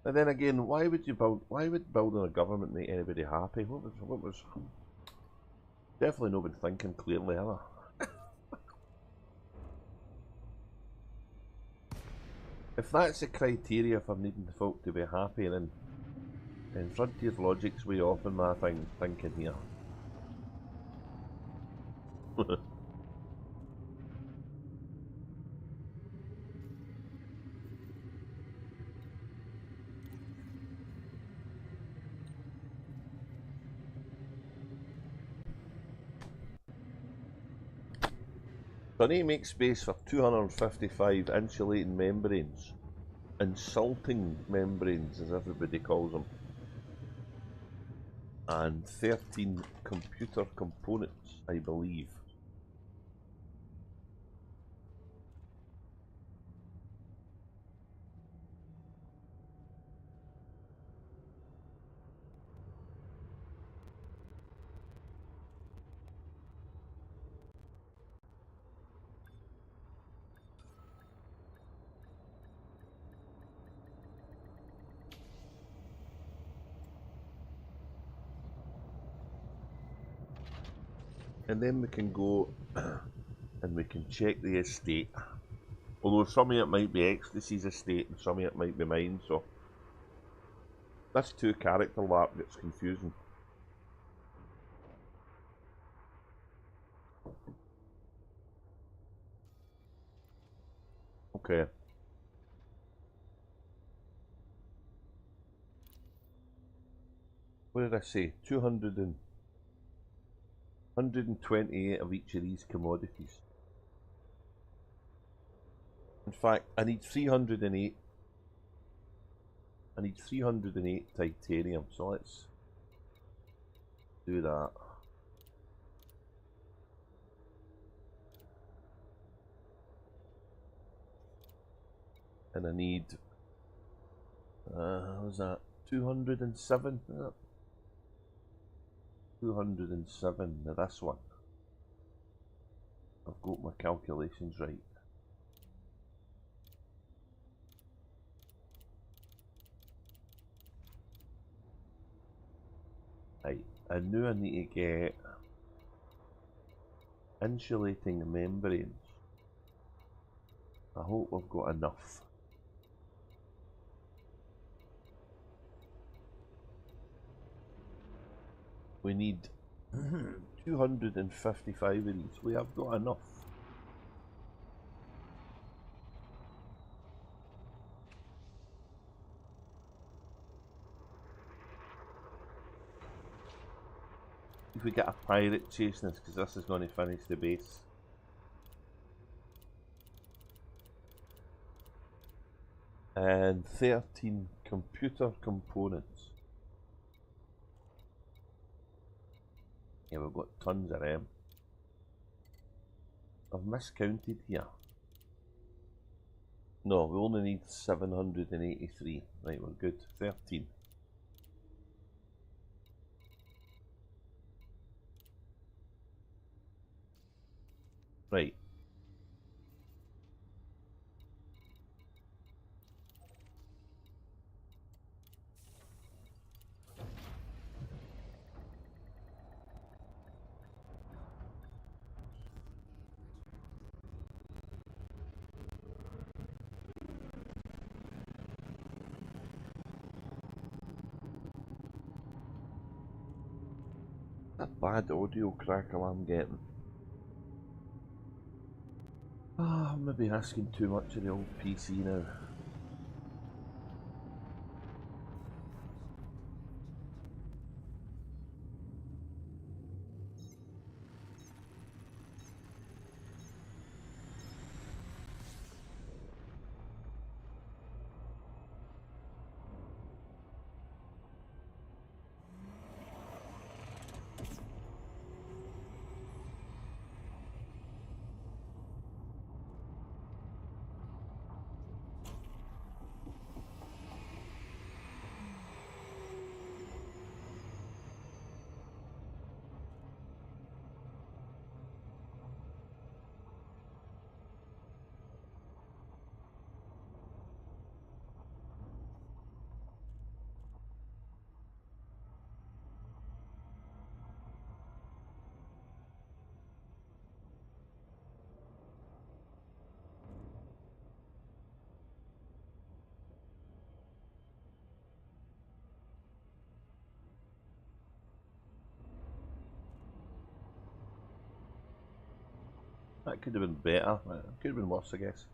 And then again, why would building a government make anybody happy? What was... Definitely not been thinking clearly, have I? If that's the criteria for needing the folk to be happy, then Frontier's logic's way off in my thinking here. So I need to make space for 255 insulating membranes. Insulting membranes, as everybody calls them. And 13 computer components, I believe. And then we can go and we can check the estate. Although some of it might be Ecstasy's estate and some of it might be mine, so this two character lap gets confusing. Okay. What did I say? 128 of each of these commodities. In fact, I need 308. I need 308 titanium, so let's do that. And I need, what was that? 207? 207, now this one. I've got my calculations right. Right, I knew I need to get insulating membranes. I hope I've got enough. We need 255 of these. We have got enough. If we get a pirate chasing us, because this is going to finish the base. And 13 computer components. Yeah, we've got tons of them. I've miscounted here. No, we only need 783. Right, we're good. 13. Right. That bad audio crackle I'm getting. Ah, I'm maybe asking too much of the old PC now. That could have been better. It could have been worse, I guess.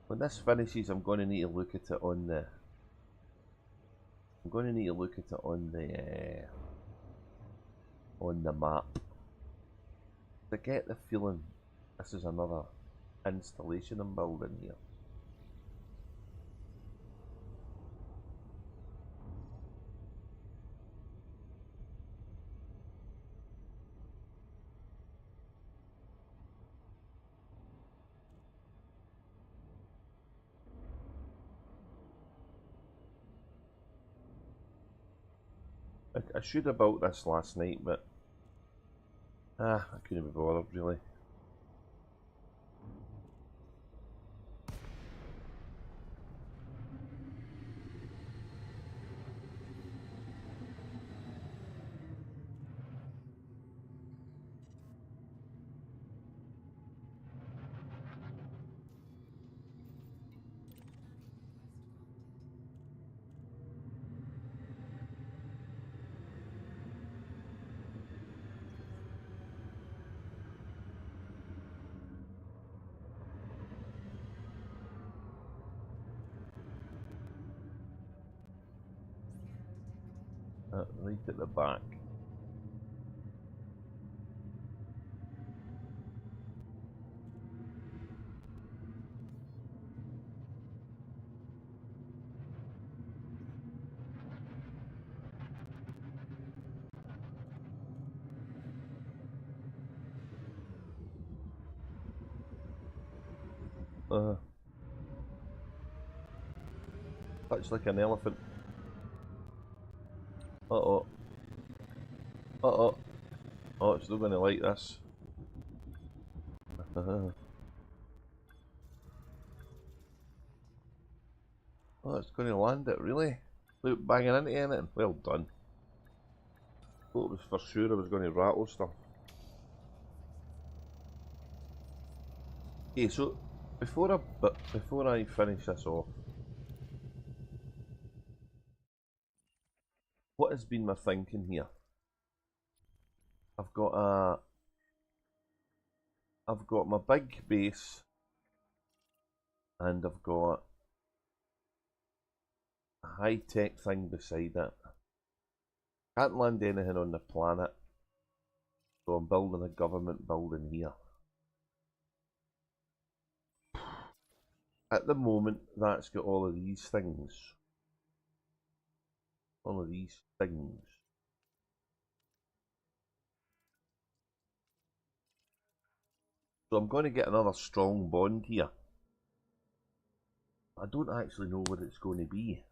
When this finishes, I'm going to need to look at it on the. I'm going to need to look at it on the map. To get the feeling this is another installation I'm building here. I should have built this last night, but I couldn't be bothered really. Right at the back. Looks like an elephant. Uh-oh. Uh-oh. Oh, it's still going to like this. Oh, it's going to land it, really? Look, banging into anything. Well done. Thought it was for sure I was going to rattle stuff. Okay, so before I finish this off, what has been my thinking here? I've got my big base, and I've got a high-tech thing beside it. Can't land anything on the planet, so I'm building a government building here. At the moment, that's got all of these things. All of these things. So I'm going to get another strong bond here. I don't actually know what it's going to be.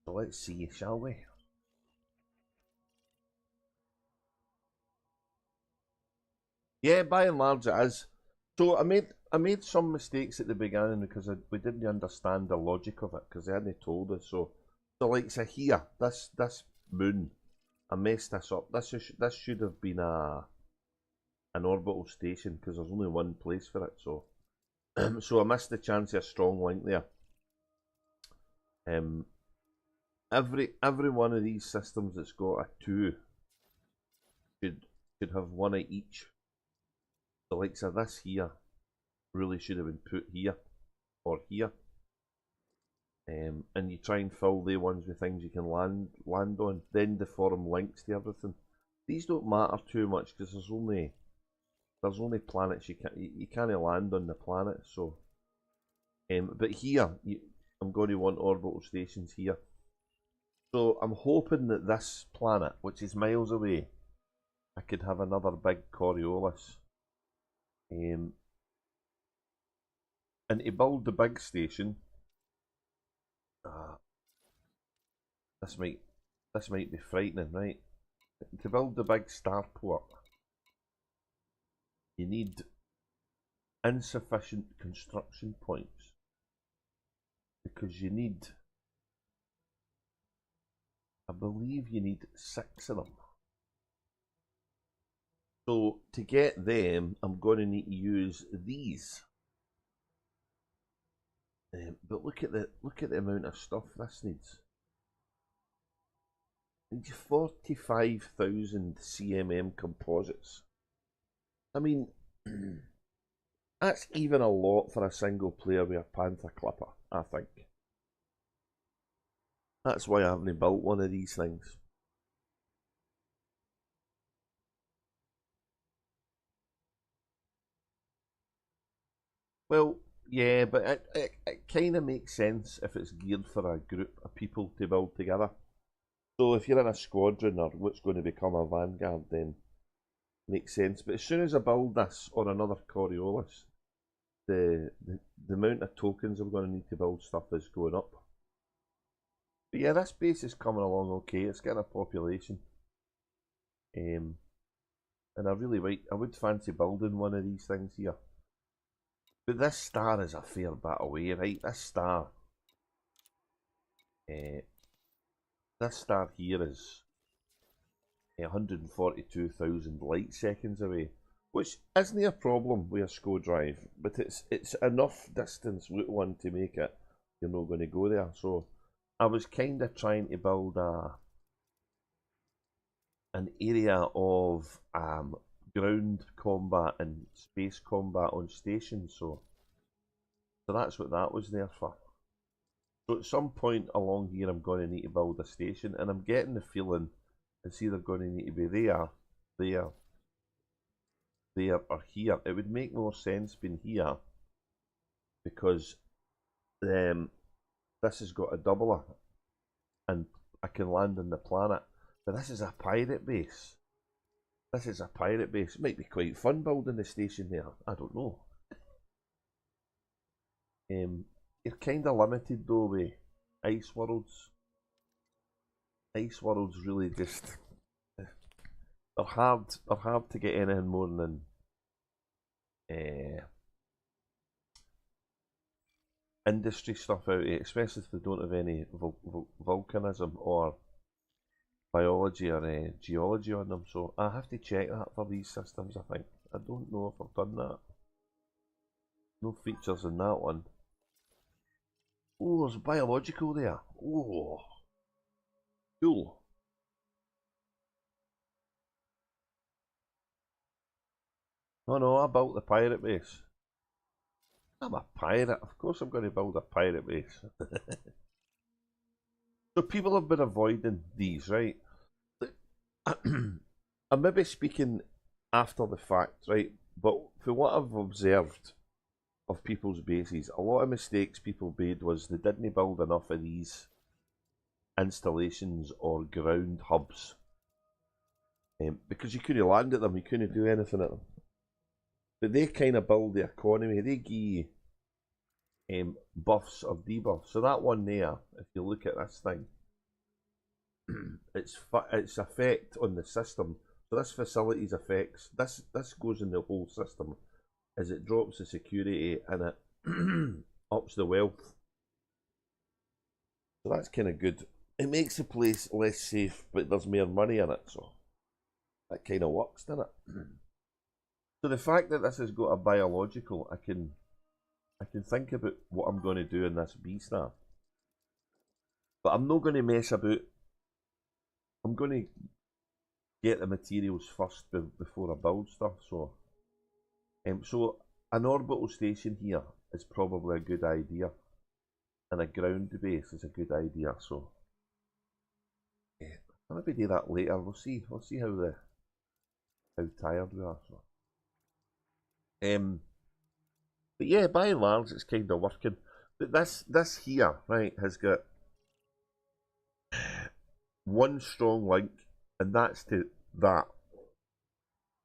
So let's see, shall we? Yeah, by and large it is. So I made some mistakes at the beginning because we didn't understand the logic of it because they hadn't told us. So like here, this moon, I messed this up. This should have been an orbital station because there's only one place for it. So so I missed the chance of a strong link there. Every one of these systems that's got a 2 should have one of each. The likes of this here really should have been put here or here. And you try and fill the ones with things you can land on, then they form links to everything. These don't matter too much because there's only planets you can't land on the planet. So, but here I'm going to want orbital stations here. So I'm hoping that this planet, which is miles away, I could have another big Coriolis. And to build the big station, this might be frightening, right? To build the big starport, you need insufficient construction points because you need, I believe you need 6 of them. So to get them, I'm going to need to use these. But look at the amount of stuff this needs. It needs 45,000 CMM composites. I mean, that's even a lot for a single player with a Panther Clipper, I think. That's why I haven't built one of these things. Well, yeah, but it kind of makes sense if it's geared for a group of people to build together. So if you're in a squadron or what's going to become a vanguard, then it makes sense. But as soon as I build this on another Coriolis, the amount of tokens I'm going to need to build stuff is going up. But yeah, this base is coming along okay. It's getting a population. And I would fancy building one of these things here. But this star is a fair bit away, right? This star here is 142,000 light seconds away, which isn't a problem with a SCO drive, but it's enough distance Route 1 to make it you're not going to go there. So I was kind of trying to build an area of ground combat and space combat on stations, so that's what that was there for. So at some point along here I'm going to need to build a station, and I'm getting the feeling it's either going to need to be there, or here. It would make more sense being here because this has got a doubler and I can land on the planet. But this is a pirate base. It might be quite fun building the station there. I don't know. You're kind of limited though with ice worlds. Ice worlds really just they're hard to get anything more than industry stuff out of it, especially if they don't have any volcanism or biology or geology on them. So I have to check that for these systems, I think. I don't know if I've done that. No features in that one. Oh, there's biological there. Oh, cool. No, I built the pirate base. I'm a pirate. Of course I'm going to build a pirate base. So people have been avoiding these, right? I'm maybe speaking after the fact, right? But for what I've observed of people's bases, a lot of mistakes people made was they didn't build enough of these installations or ground hubs. Because you couldn't land at them, you couldn't do anything at them. But they kind of build the economy. They give you buffs or debuffs. So that one there, if you look at this thing, its effect on the system. So this facility's effects, this goes in the whole system, as it drops the security and it ups the wealth. So that's kind of good. it makes the place less safe, but there's more money in it, so that kind of works, doesn't it? So the fact that this has got a biological, I can think about what I'm going to do in this beast now. But I'm not going to mess about. I'm going to get the materials first before I build stuff. So an orbital station here is probably a good idea, and a ground base is a good idea. So I'll maybe do that later. We'll see. We'll see how tired we are. So but yeah, by and large, it's kind of working. But this here, right, has got one strong link, and that's to that.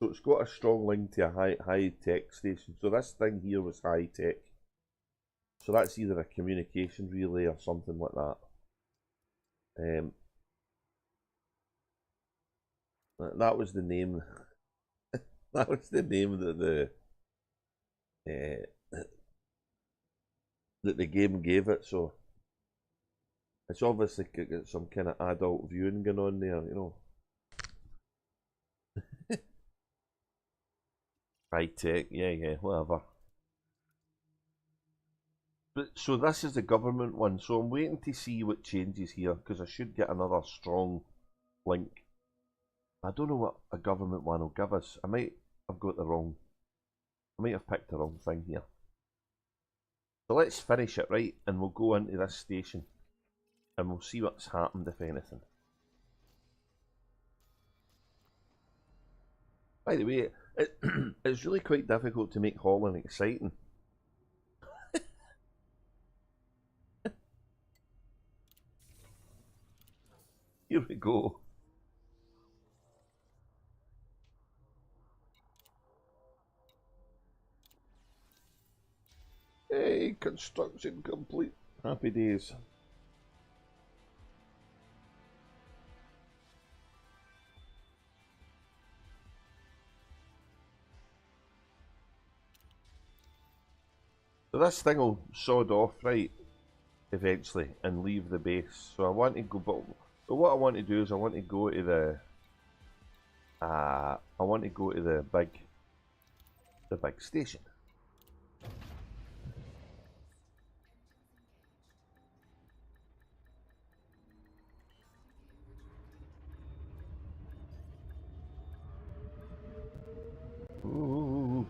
So it's got a strong link to a high tech station. So this thing here was high tech. So that's either a communication relay or something like that. That was the name. That was the name that the game gave it. So it's obviously got some kind of adult viewing going on there, you know. High tech, yeah, whatever. But so this is the government one. So I'm waiting to see what changes here, because I should get another strong link. I don't know what a government one will give us. I might have picked the wrong thing here. So let's finish it, right, and we'll go into this station and we'll see what's happened, if anything. By the way, it's really quite difficult to make hauling exciting. Here we go. Hey, construction complete. Happy days. So this thing will sod off, right, eventually, and leave the base. So I want to go, but what I want to do is I want to go to the big station. Ooh.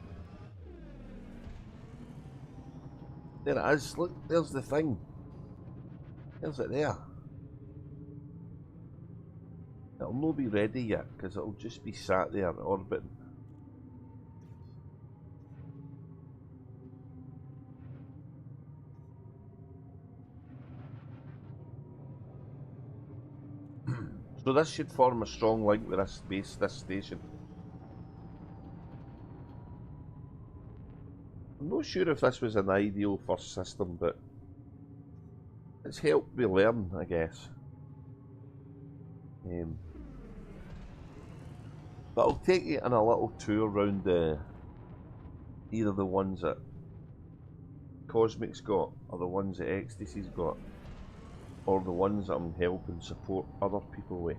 There it is. Look, there's the thing. There's it there. It'll not be ready yet, because it'll just be sat there orbiting. So this should form a strong link with this base, this station. I'm not sure if this was an ideal first system, but it's helped me learn, I guess. But I'll take you on a little tour around either the ones that Cosmic's got, or the ones that Ecstasy's got, or the ones that I'm helping support other people with.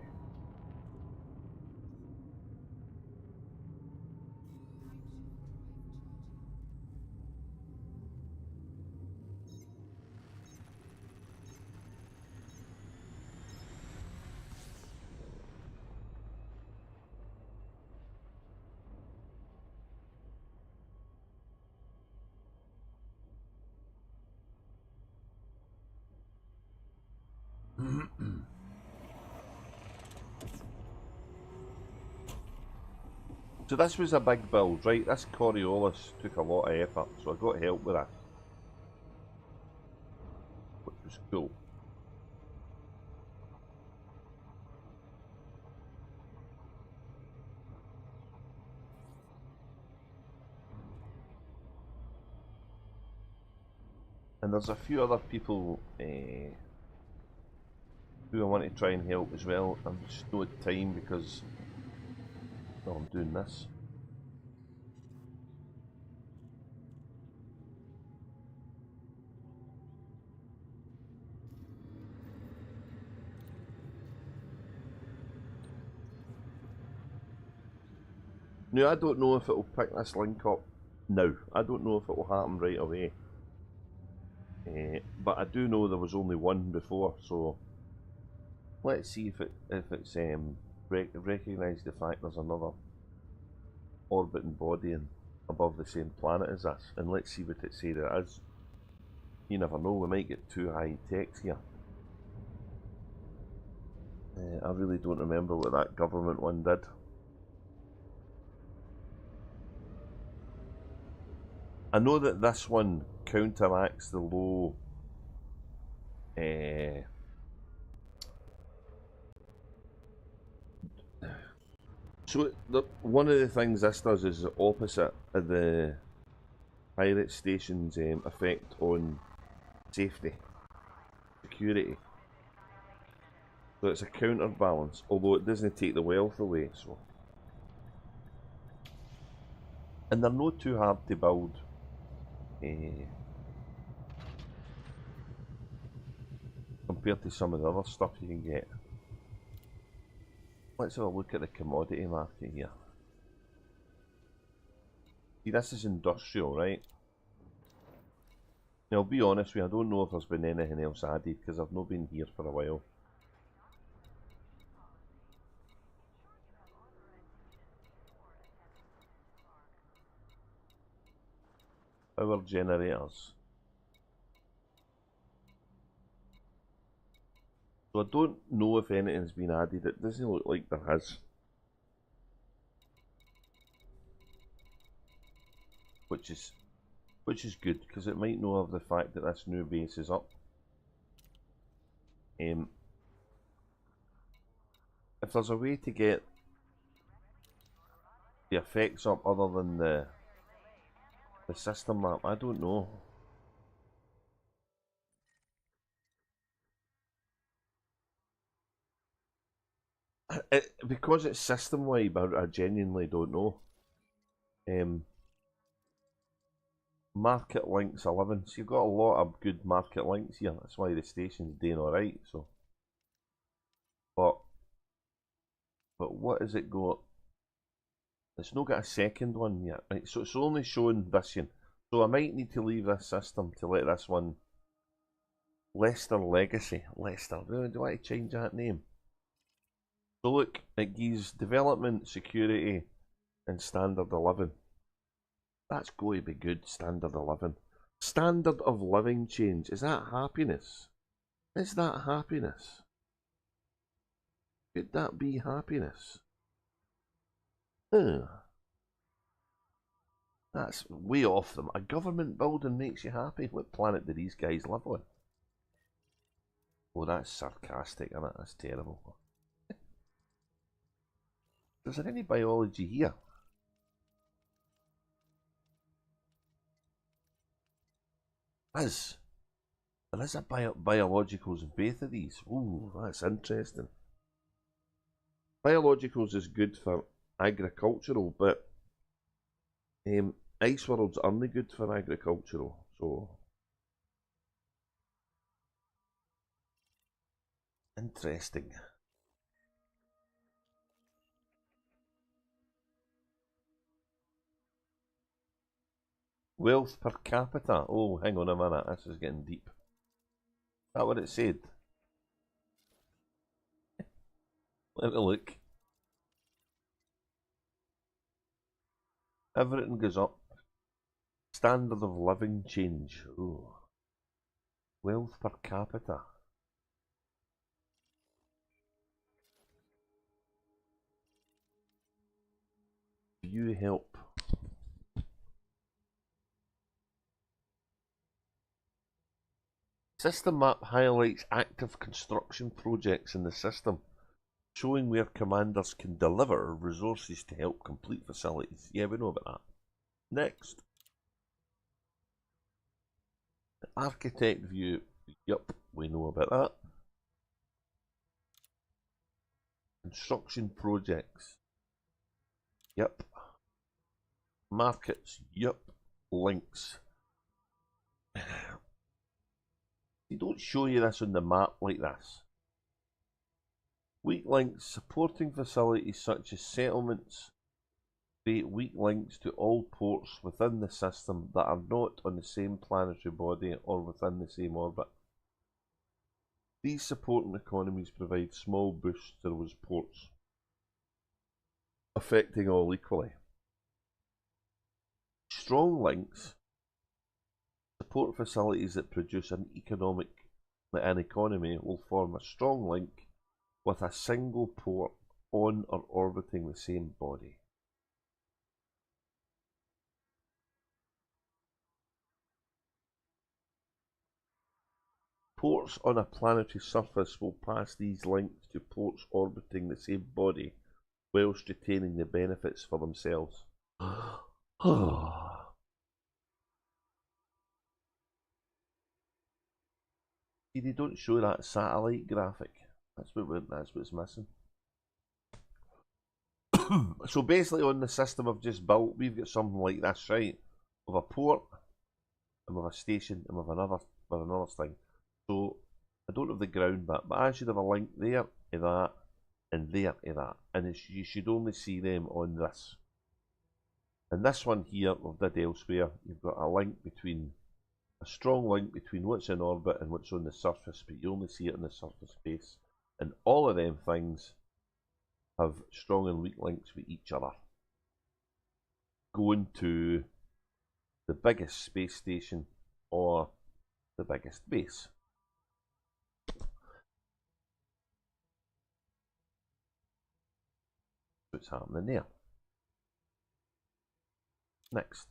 So this was a big build, right? This Coriolis took a lot of effort, so I got help with that, which was cool. And there's a few other people who I want to try and help as well. I'm just not at time because I'm doing this. Now, I don't know if it will pick this link up now. I don't know if it will happen right away. But I do know there was only one before, so let's see if it's recognised the fact there's another orbiting body above the same planet as us, and let's see what it says there is. You never know, we might get too high techs here. I really don't remember what that government one did. I know that this one counteracts the low so one of the things this does is the opposite of the pirate station's effect on safety, security. So it's a counterbalance, although it doesn't take the wealth away. So, and they're not too hard to build. Compared to some of the other stuff you can get. Let's have a look at the commodity market here. See, this is industrial, right? Now, I'll be honest with you, I don't know if there's been anything else added because I've not been here for a while. Power generators. So I don't know if anything's been added. It doesn't look like there has. Which is good, because it might know of the fact that this new base is up. If there's a way to get the effects up other than the system map, I don't know. Because it's system wide, I genuinely don't know. Market links 11, so you've got a lot of good market links here. That's why the station's doing alright. So, but what has it got? It's not got a second one yet, right? So it's only showing this one. So I might need to leave this system to let this one. Leicester Legacy. Leicester. Do I want to change that name? So look, it gives development, security, and standard 11. That's going to be good, standard 11. Standard of living change. Is that happiness? Is that happiness? Could that be happiness? That's way off them. A government building makes you happy. What planet do these guys live on? Oh, that's sarcastic, isn't it? That's terrible. Is there any biology here? There is a biologicals in both of these. Ooh, that's interesting. Biologicals is good for agricultural, but Ice World's only good for agricultural, so interesting. Wealth per capita. Oh, hang on a minute, this is getting deep. Is that what it said? Let me look. Everything goes up. Standard of living change. Ooh. Wealth per capita. View help. System map highlights active construction projects in the system, showing where commanders can deliver resources to help complete facilities. Yeah, we know about that. Next. The architect view. Yup, we know about that. Construction projects. Yup. Markets. Yup. Links. They don't show you this on the map like this. Weak links supporting facilities such as settlements, create weak links to all ports within the system that are not on the same planetary body or within the same orbit. These supporting economies provide small boosts to those ports, affecting all equally. Strong links support facilities that produce an economy will form a strong link with a single port on or orbiting the same body. Ports on a planetary surface will pass these links to ports orbiting the same body, whilst retaining the benefits for themselves. See, they don't show that satellite graphic. That's what's missing. So basically on the system I've just built, we've got something like this, right? With a port, and with a station, and with another thing. So I don't have the ground bit, but I should have a link there to that, and there to that. And you should only see them on this. And this one here, we've did elsewhere, you've got a strong link between what's in orbit and what's on the surface, but you only see it in the surface space. And all of them things have strong and weak links with each other, going to the biggest space station or the biggest base. What's happening there? Next.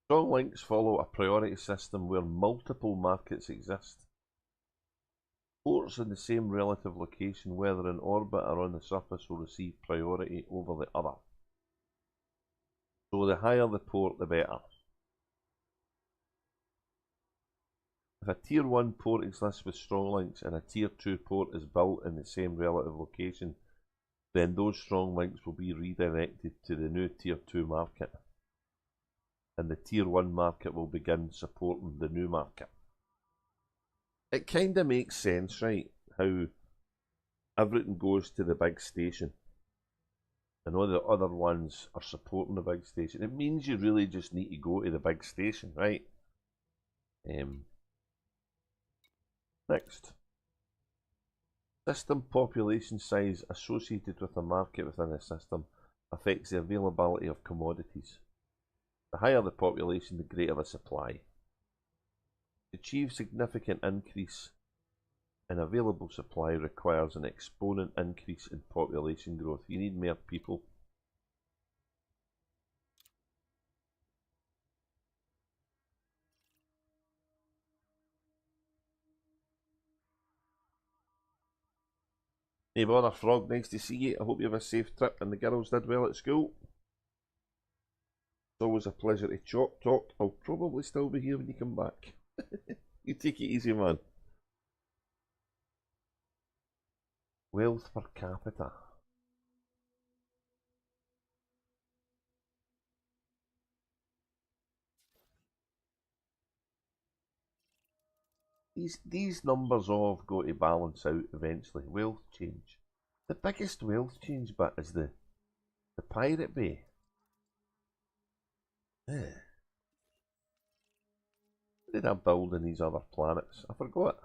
Strong links follow a priority system where multiple markets exist. Ports in the same relative location, whether in orbit or on the surface, will receive priority over the other. So the higher the port, the better. If a Tier 1 port exists with strong links and a Tier 2 port is built in the same relative location, then those strong links will be redirected to the new Tier 2 market. And the Tier 1 market will begin supporting the new market. It kind of makes sense, right? How everything goes to the big station and all the other ones are supporting the big station. It means you really just need to go to the big station, right? Next. System population size associated with a market within a system affects the availability of commodities. The higher the population, the greater the supply. To achieve significant increase in available supply requires an exponent increase in population growth. You need more people. Hey bother, Frog, nice to see you. I hope you have a safe trip and the girls did well at school. It's always a pleasure to talk. I'll probably still be here when you come back. You take it easy, man. Wealth per capita. These numbers all have got to balance out eventually. Wealth change. The biggest wealth change bit is the Pirate Bay. What did I build in these other planets? I forgot.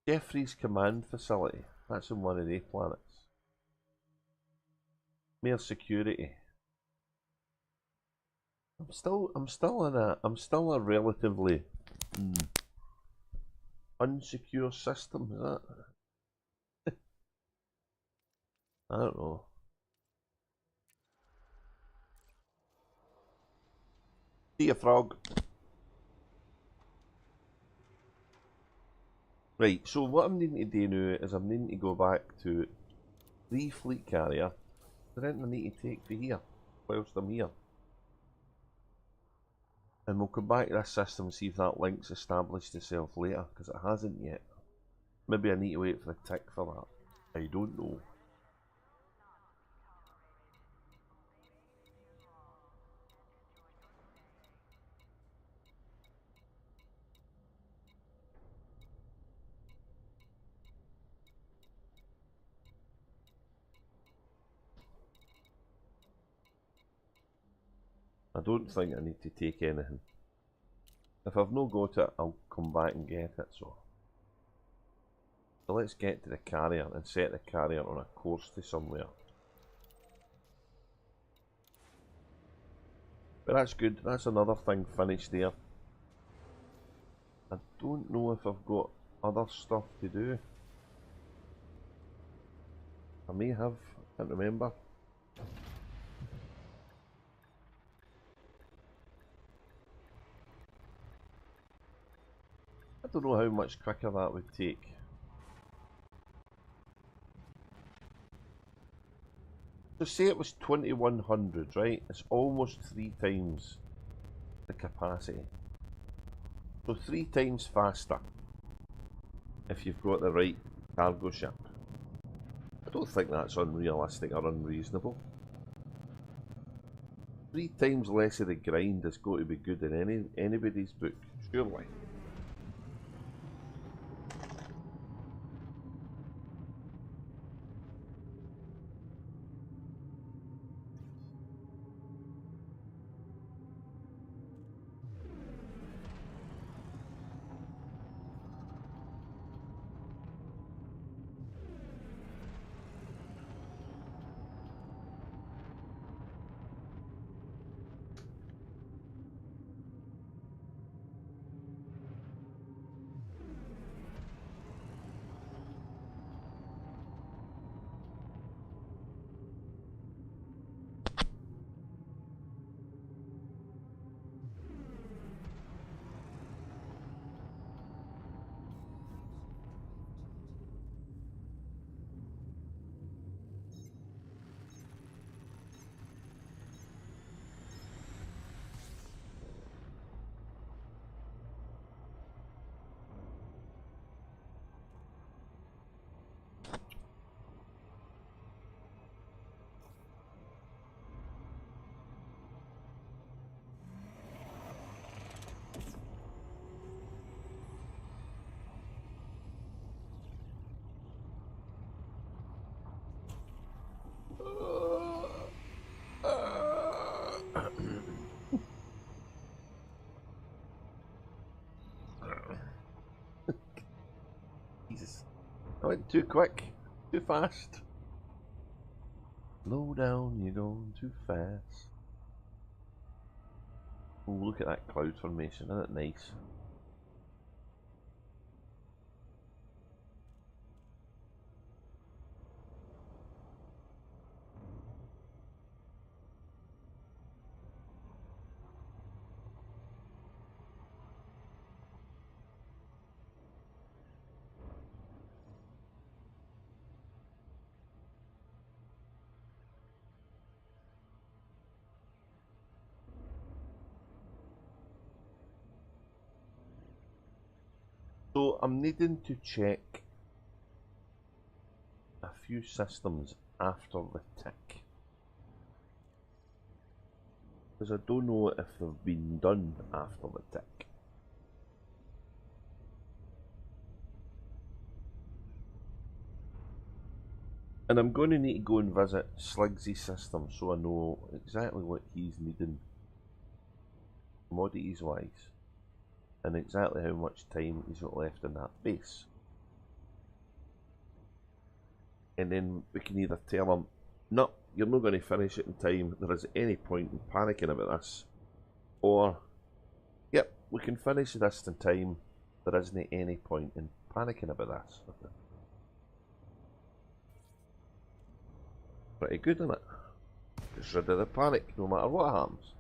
Jeffrey's command facility. That's in one of the planets. More security. I'm still a relatively unsecure system, is that? I don't know. See ya, Frog. Right, so what I'm needing to do now is I'm needing to go back to the fleet carrier. There's anything I need to take for here whilst I'm here. And we'll come back to this system and see if that link's established itself later, because it hasn't yet. Maybe I need to wait for the tick for that. I don't know. I don't think I need to take anything. If I've no got it, I'll come back and get it, so let's get to the carrier and set the carrier on a course to somewhere. But that's good, that's another thing finished there. I don't know if I've got other stuff to do. I may have, I can't remember. I don't know how much quicker that would take. So say it was 2100, right? It's almost 3 times the capacity. So 3 times faster if you've got the right cargo ship. I don't think that's unrealistic or unreasonable. 3 times less of the grind has got to be good in anybody's book, surely. Jesus. I went too quick, too fast. Slow down, you're going too fast. Oh, look at that cloud formation, isn't it nice? So I'm needing to check a few systems after the tick, because I don't know if they've been done after the tick. And I'm going to need to go and visit Sligsy's system so I know exactly what he's needing commodities wise and exactly how much time he's got left in that base. And then we can either tell him, no, you're not going to finish it in time, there isn't any point in panicking about this, or, yep, we can finish this in time, there isn't any point in panicking about this. Pretty good, isn't it? Gets rid of the panic no matter what happens.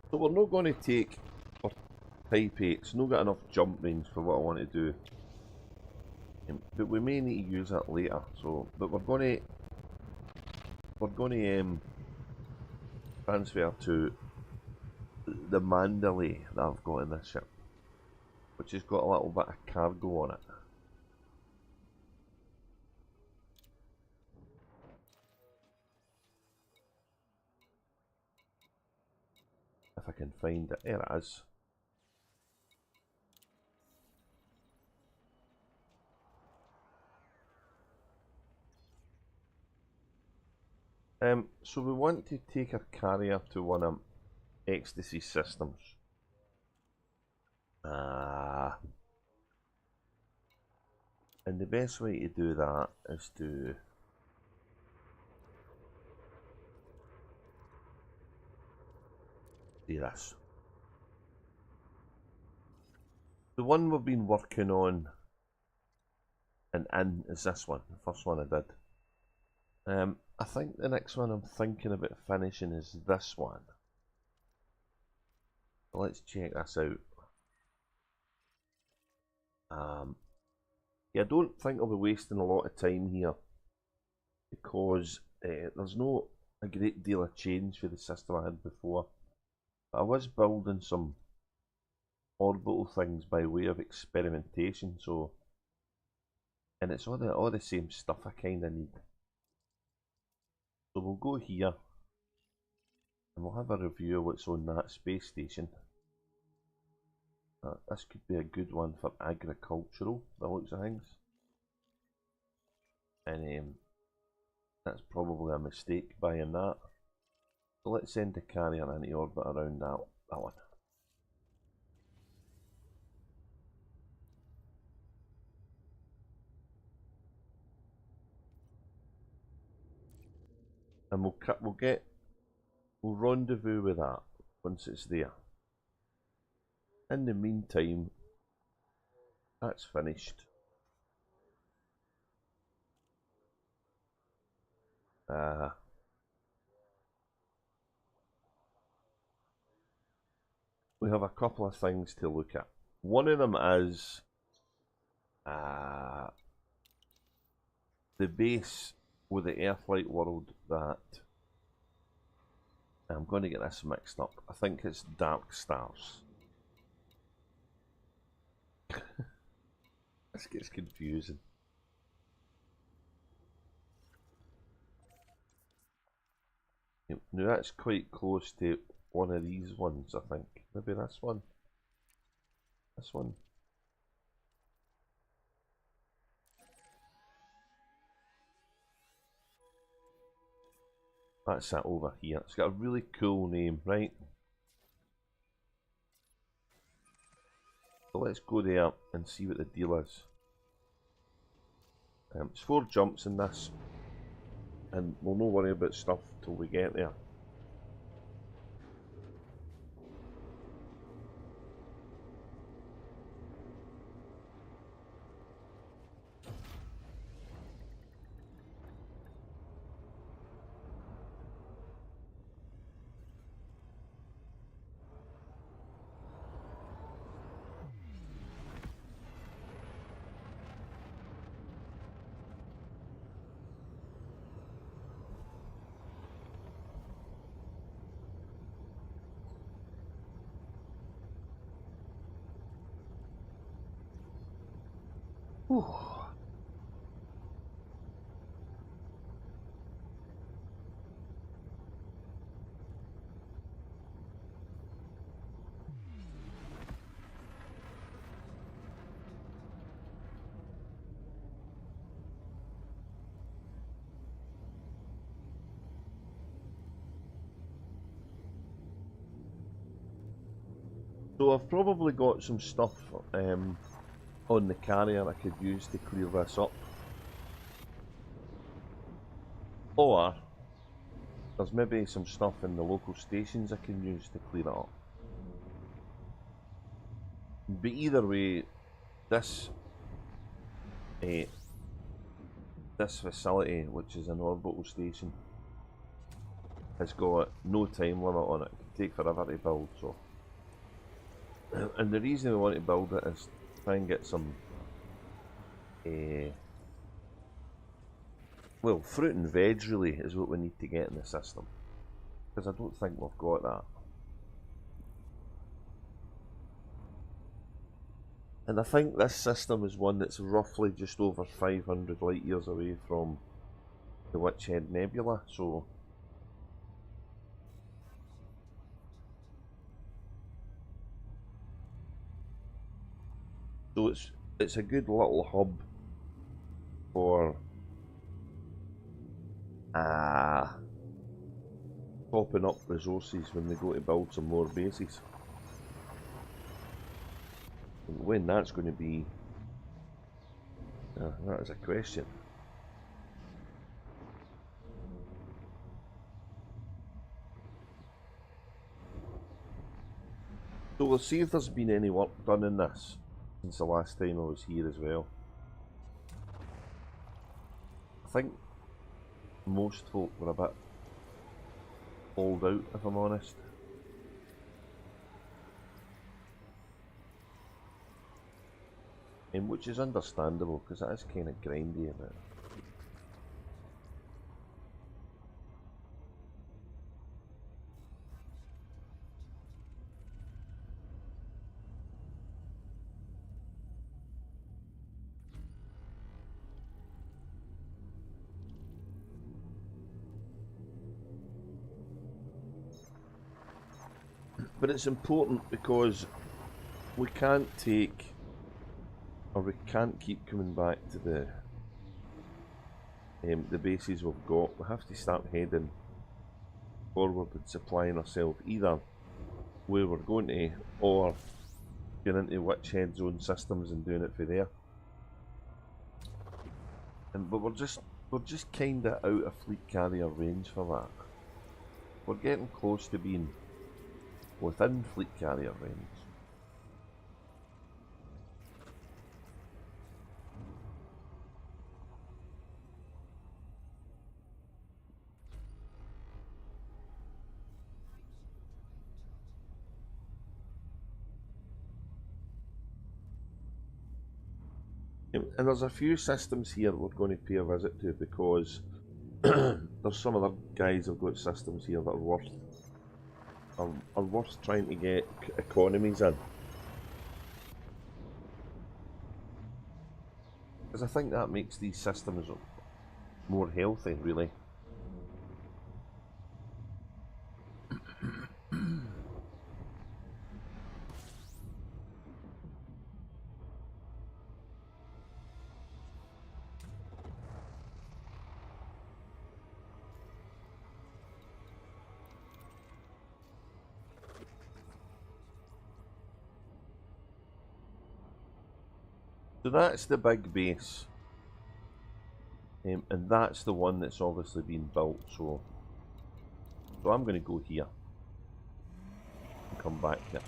So we're not going to take our Type 8, it's not got enough jump range for what I want to do. But we may need to use that later, so, but we're going to transfer to the Mandalay that I've got in this ship, which has got a little bit of cargo on it. If I can find it, there it is. So we want to take our carrier to one of Ecstasy systems. And the best way to do that is to do this. The one we've been working on and is this one, the first one I did. I think the next one I'm thinking about finishing is this one. Let's check this out. Yeah, I don't think I'll be wasting a lot of time here because there's not a great deal of change for the system I had before. But I was building some orbital things by way of experimentation, so and it's all the same stuff I kind of need. So we'll go here and we'll have a review of what's on that space station. This could be a good one for agricultural, the looks of things. And that's probably a mistake buying that. So let's send the carrier into orbit around that one. And we'll rendezvous with that once it's there. In the meantime, that's finished. We have a couple of things to look at. One of them is the base with the Earthlight world that I'm going to get this mixed up. I think it's Darkstars. This gets confusing. Now that's quite close to one of these ones, I think. Maybe this one. This one. That's that over here. It's got a really cool name, right? So let's go there and see what the deal is. It's 4 jumps in this, and we'll not worry about stuff till we get there. Whew. So I've probably got some stuff on the carrier I could use to clear this up. Or there's maybe some stuff in the local stations I can use to clear it up. But either way, this facility, which is an orbital station, has got no time limit on it. It can take forever to build. So, and the reason we want to build it is to try and get some, well, fruit and veg really is what we need to get in the system, because I don't think we've got that. And I think this system is one that's roughly just over 500 light years away from the Witch-Head Nebula, so it's a good little hub for topping up resources when they go to build some more bases. And when that's going to be, that is a question. So we'll see if there's been any work done in this since the last time I was here as well. I think most folk were a bit hauled out, if I'm honest. Which is understandable, because it is kind of grindy a bit. But it's important because we can't take, or we can't keep coming back to the bases we've got. We have to start heading forward and supplying ourselves either where we're going to, or getting into Witch-Head's own systems and doing it for there. But we're just kind of out of fleet carrier range for that. We're getting close to being within fleet carrier range. And there's a few systems here we're going to pay a visit to, because there's some other guys who've got systems here that are worth trying to get economies in. Because I think that makes these systems more healthy, really. So that's the big base, and that's the one that's obviously been built. So I'm going to go here and come back here,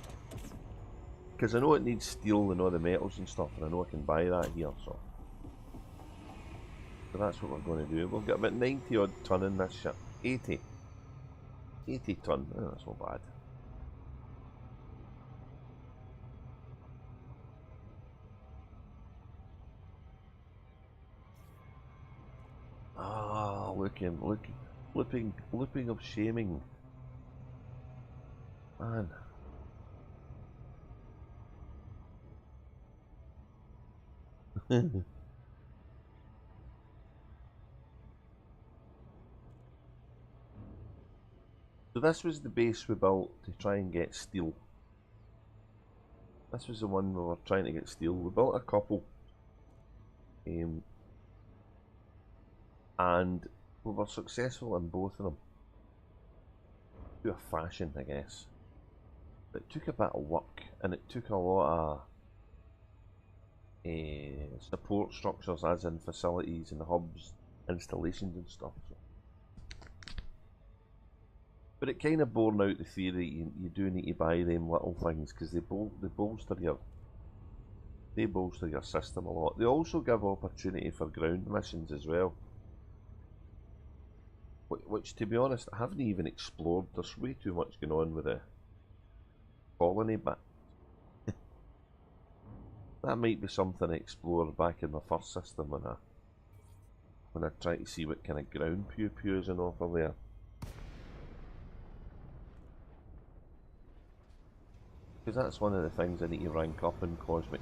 because I know it needs steel and all the metals and stuff, and I know I can buy that here. So that's what we're going to do. We'll get about 90 odd ton in this ship. 80 ton. Oh, that's not bad. Ah, looping of shaming. Man. So this was the base we built to try and get steel. This was the one we were trying to get steel. We built a couple. And we were successful in both of them. To a fashion, I guess. But it took a bit of work, and it took a lot of support structures, as in facilities and hubs, installations and stuff. So. But it kind of borne out the theory you do need to buy them little things, because they bolster your system a lot. They also give opportunity for ground missions as well. Which, to be honest, I haven't even explored. There's way too much going on with the colony, but that might be something I explore back in the first system when I try to see what kind of ground pew is on offer there. Because that's one of the things I need to rank up in Cosmic.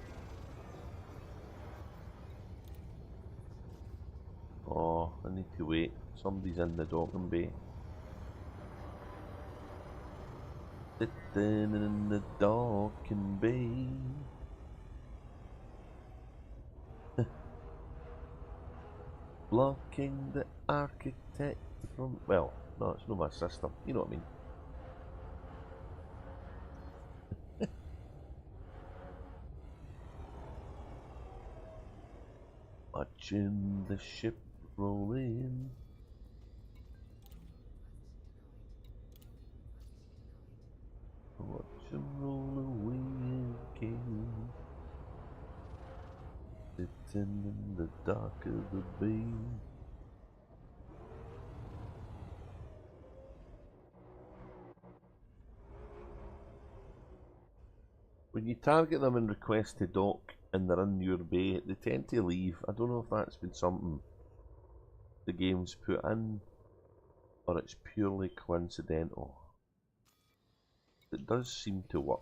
Oh, I need to wait. Somebody's in the docking bay. Sitting in the docking bay. Blocking the architect from... Well, no, it's not my system. You know what I mean. Watching the ship roll in. Watch them roll away again. Sitting in the dark of the bay. When you target them and request to dock and they're in your bay, they tend to leave. I don't know if that's been something the game's put in or it's purely coincidental. It does seem to work.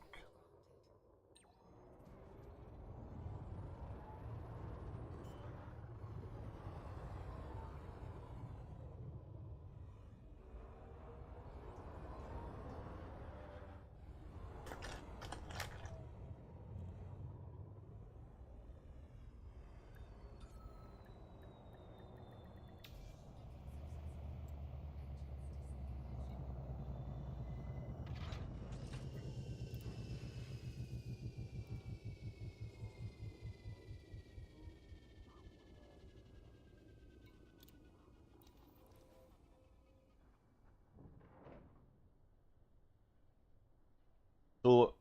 So,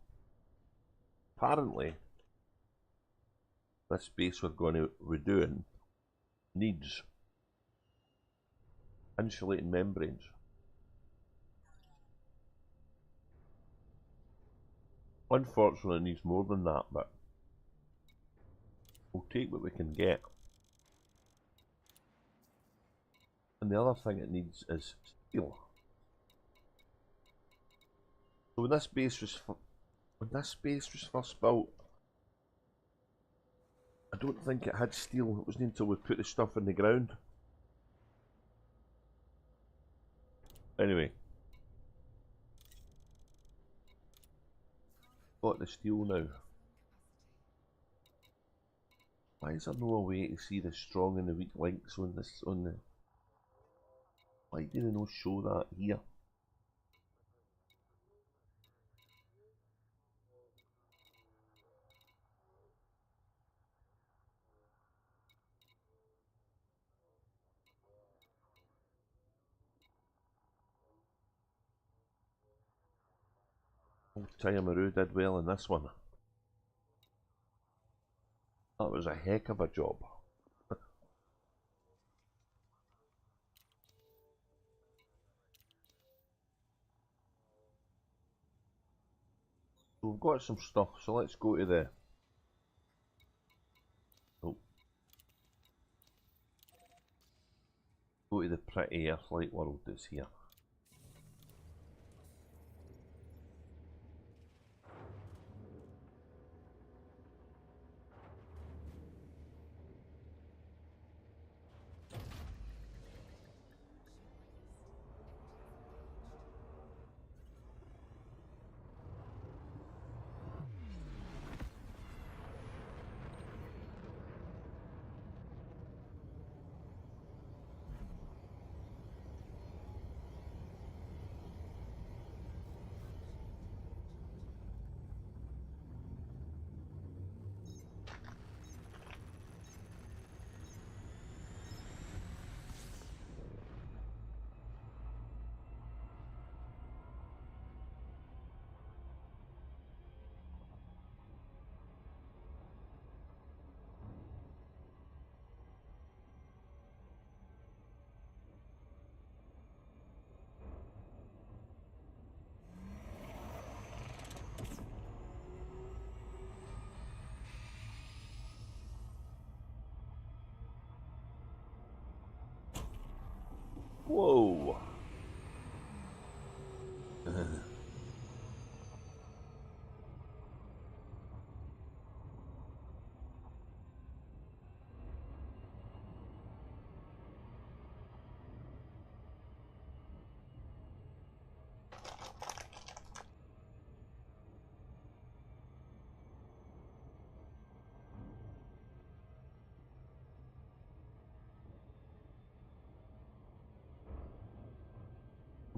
apparently, this base we're going to redoing needs insulating membranes. Unfortunately, it needs more than that, but we'll take what we can get. And the other thing it needs is steel. So when this base was first built, I don't think it had steel. It wasn't until we put the stuff in the ground. Anyway, got the steel now. Why is there no way to see the strong and the weak links on this why do they not show that here? Old Tiamaroo did well in this one. That was a heck of a job. So we've got some stuff, so let's go to the... Oh. Go to the pretty Earth-like world that's here.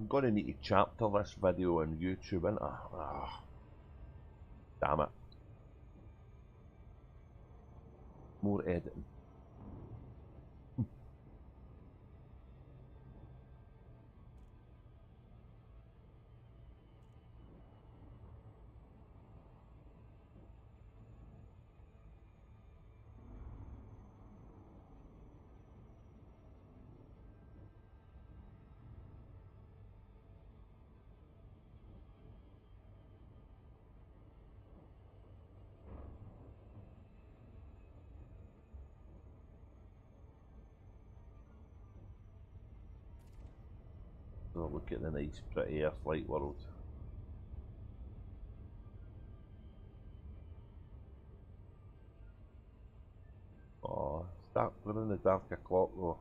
I'm going to need to chapter this video on YouTube, ain't I? Ah, damn it. More editing. So look at the nice pretty Earth-like world. Oh, it's dark, we're in the dark o'clock though.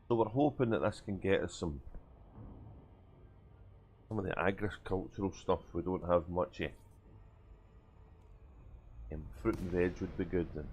So we're hoping that this can get us some of the agricultural stuff we don't have much of. Fruit and veg would be good then.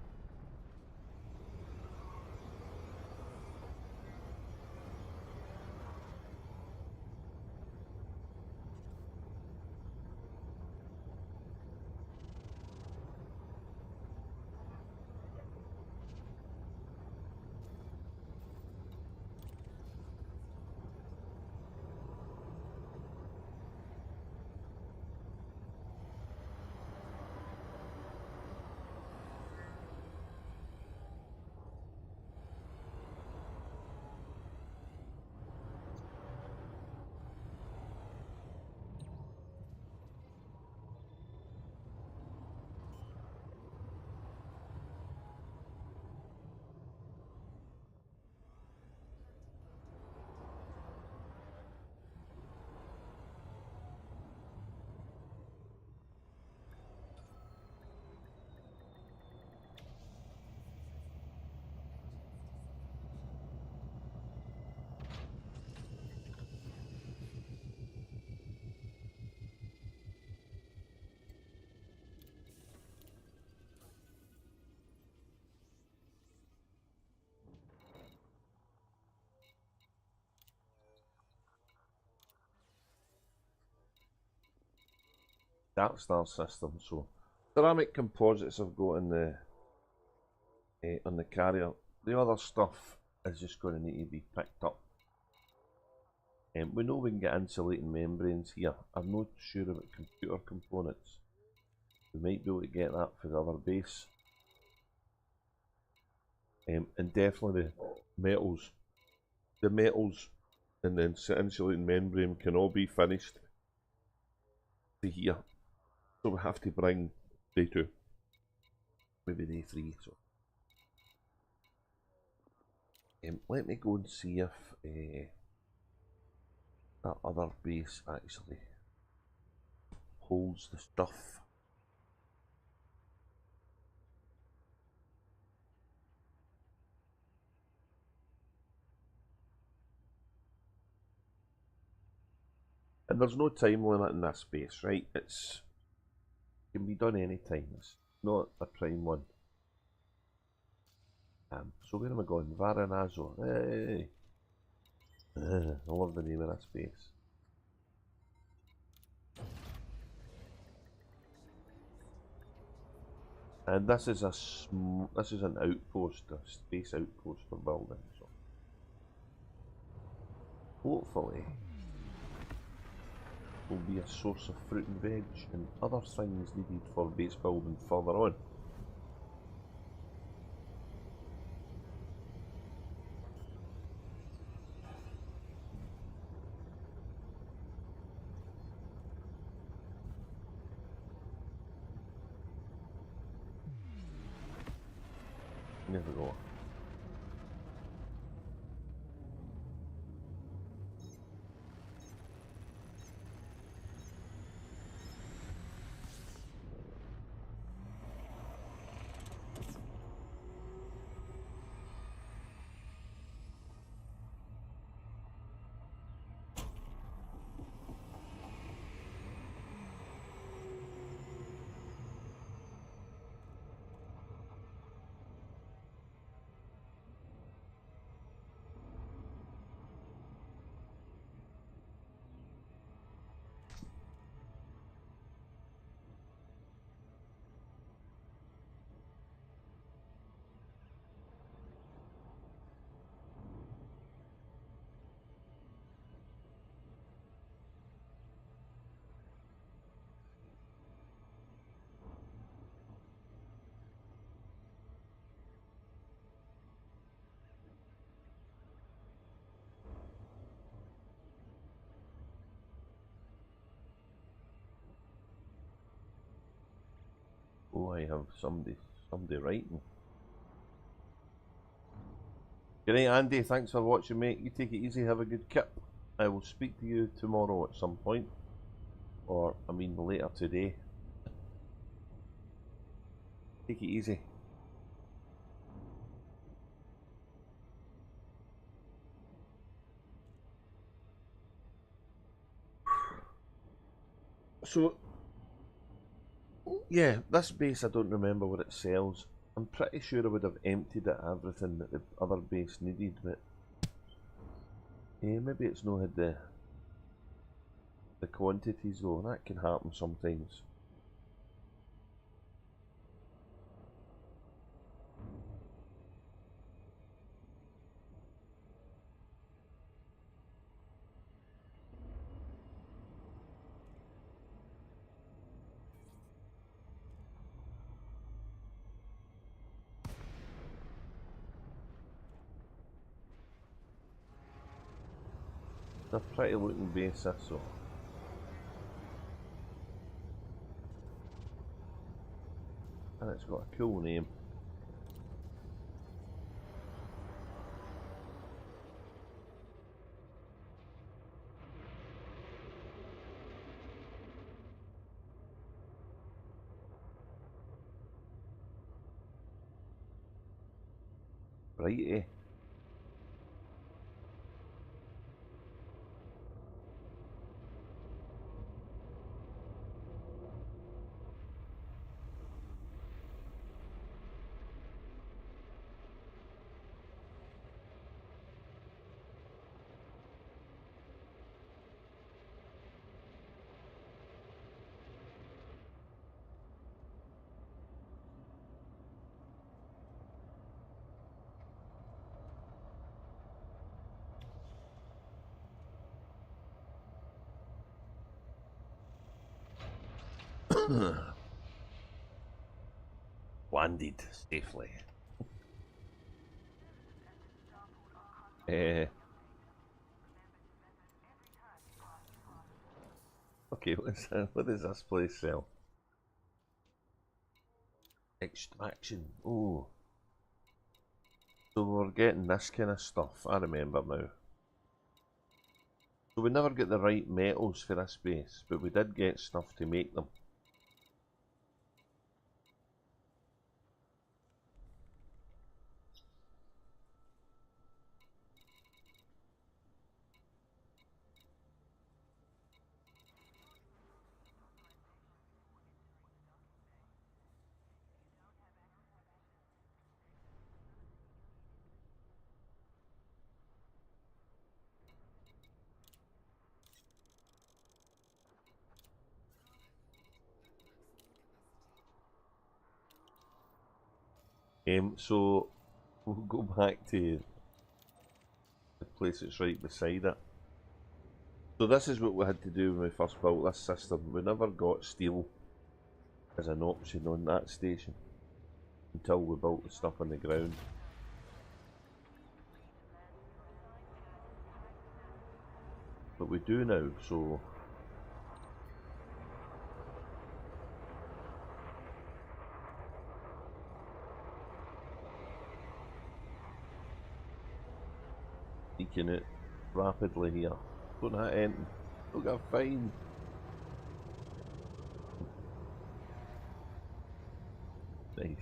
Darkstars system, so ceramic composites I've got in the on the carrier. The other stuff is just going to need to be picked up. We know we can get insulating membranes here. I'm not sure about computer components. We might be able to get that for the other base. And definitely the metals. The metals and the insulating membrane can all be finished to here. So we have to bring day 2. Maybe day 3. So let me go and see if that other base actually holds the stuff. And there's no time limit in this base, right? It can be done any time. It's not a prime one. So where am I going? Varanazzo. Hey! I love the name of this base. And this is an outpost, a space outpost for building. So hopefully will be a source of fruit and veg and other things needed for base building further on. Never go. Oh, I have somebody writing. Good night, Andy. Thanks for watching, mate. You take it easy. Have a good kip. I will speak to you tomorrow at some point. Or, I mean, later today. Take it easy. So, yeah, this base I don't remember what it sells. I'm pretty sure I would have emptied it everything that the other base needed, but maybe it's not had the quantities though. That can happen sometimes. It's a pretty looking base, this, so. And it's got a cool name. Righty. Landed safely. Okay, what does this place sell? Extraction. Oh. So we're getting this kind of stuff. I remember now. So we never get the right metals for this base, but we did get stuff to make them. So we'll go back to the place that's right beside it. So this is what we had to do when we first built this system. We never got steel as an option on that station until we built the stuff on the ground. But we do now, so eking it rapidly here. Don't hit anything. Look, I'm fine. Nice.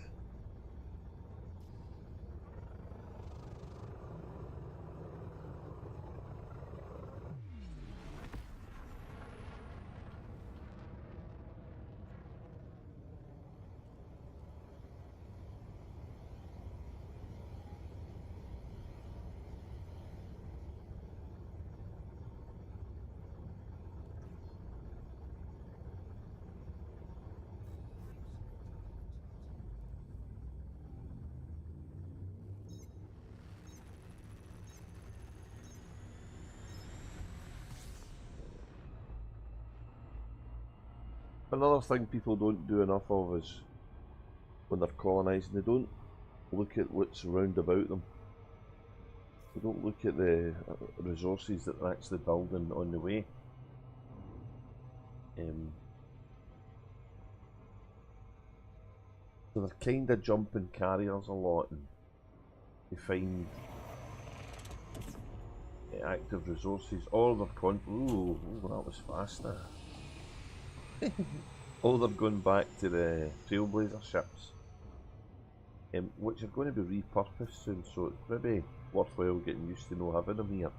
Another thing people don't do enough of is when they're colonising, they don't look at what's round about them. They don't look at the resources that they're actually building on the way. So they're kind of jumping carriers a lot, and they find active resources. All their ooh, that was fast there. All they're going back to the Trailblazer ships, which are going to be repurposed soon, so it's maybe worthwhile getting used to not having them here.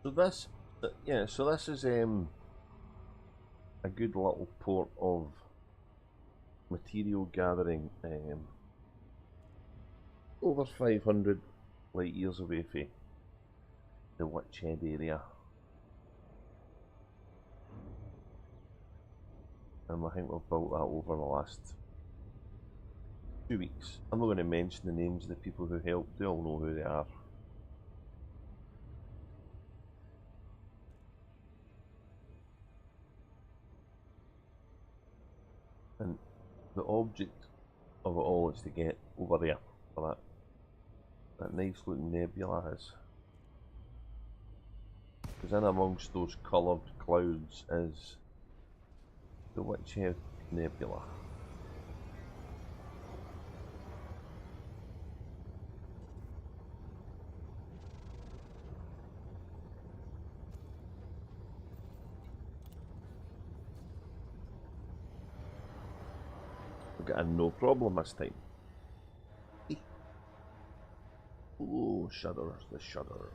So this, yeah, so this is a good little port of material gathering, over 500 light years away from the Witch-Head area, and I think we've built that over the last 2 weeks. I'm not going to mention the names of the people who helped; they all know who they are. And the object of it all is to get over there for that nice looking nebula is. Because in amongst those coloured clouds is the Witch-Head Nebula. We've got a no problem this time. Oh, shudders, the shudder.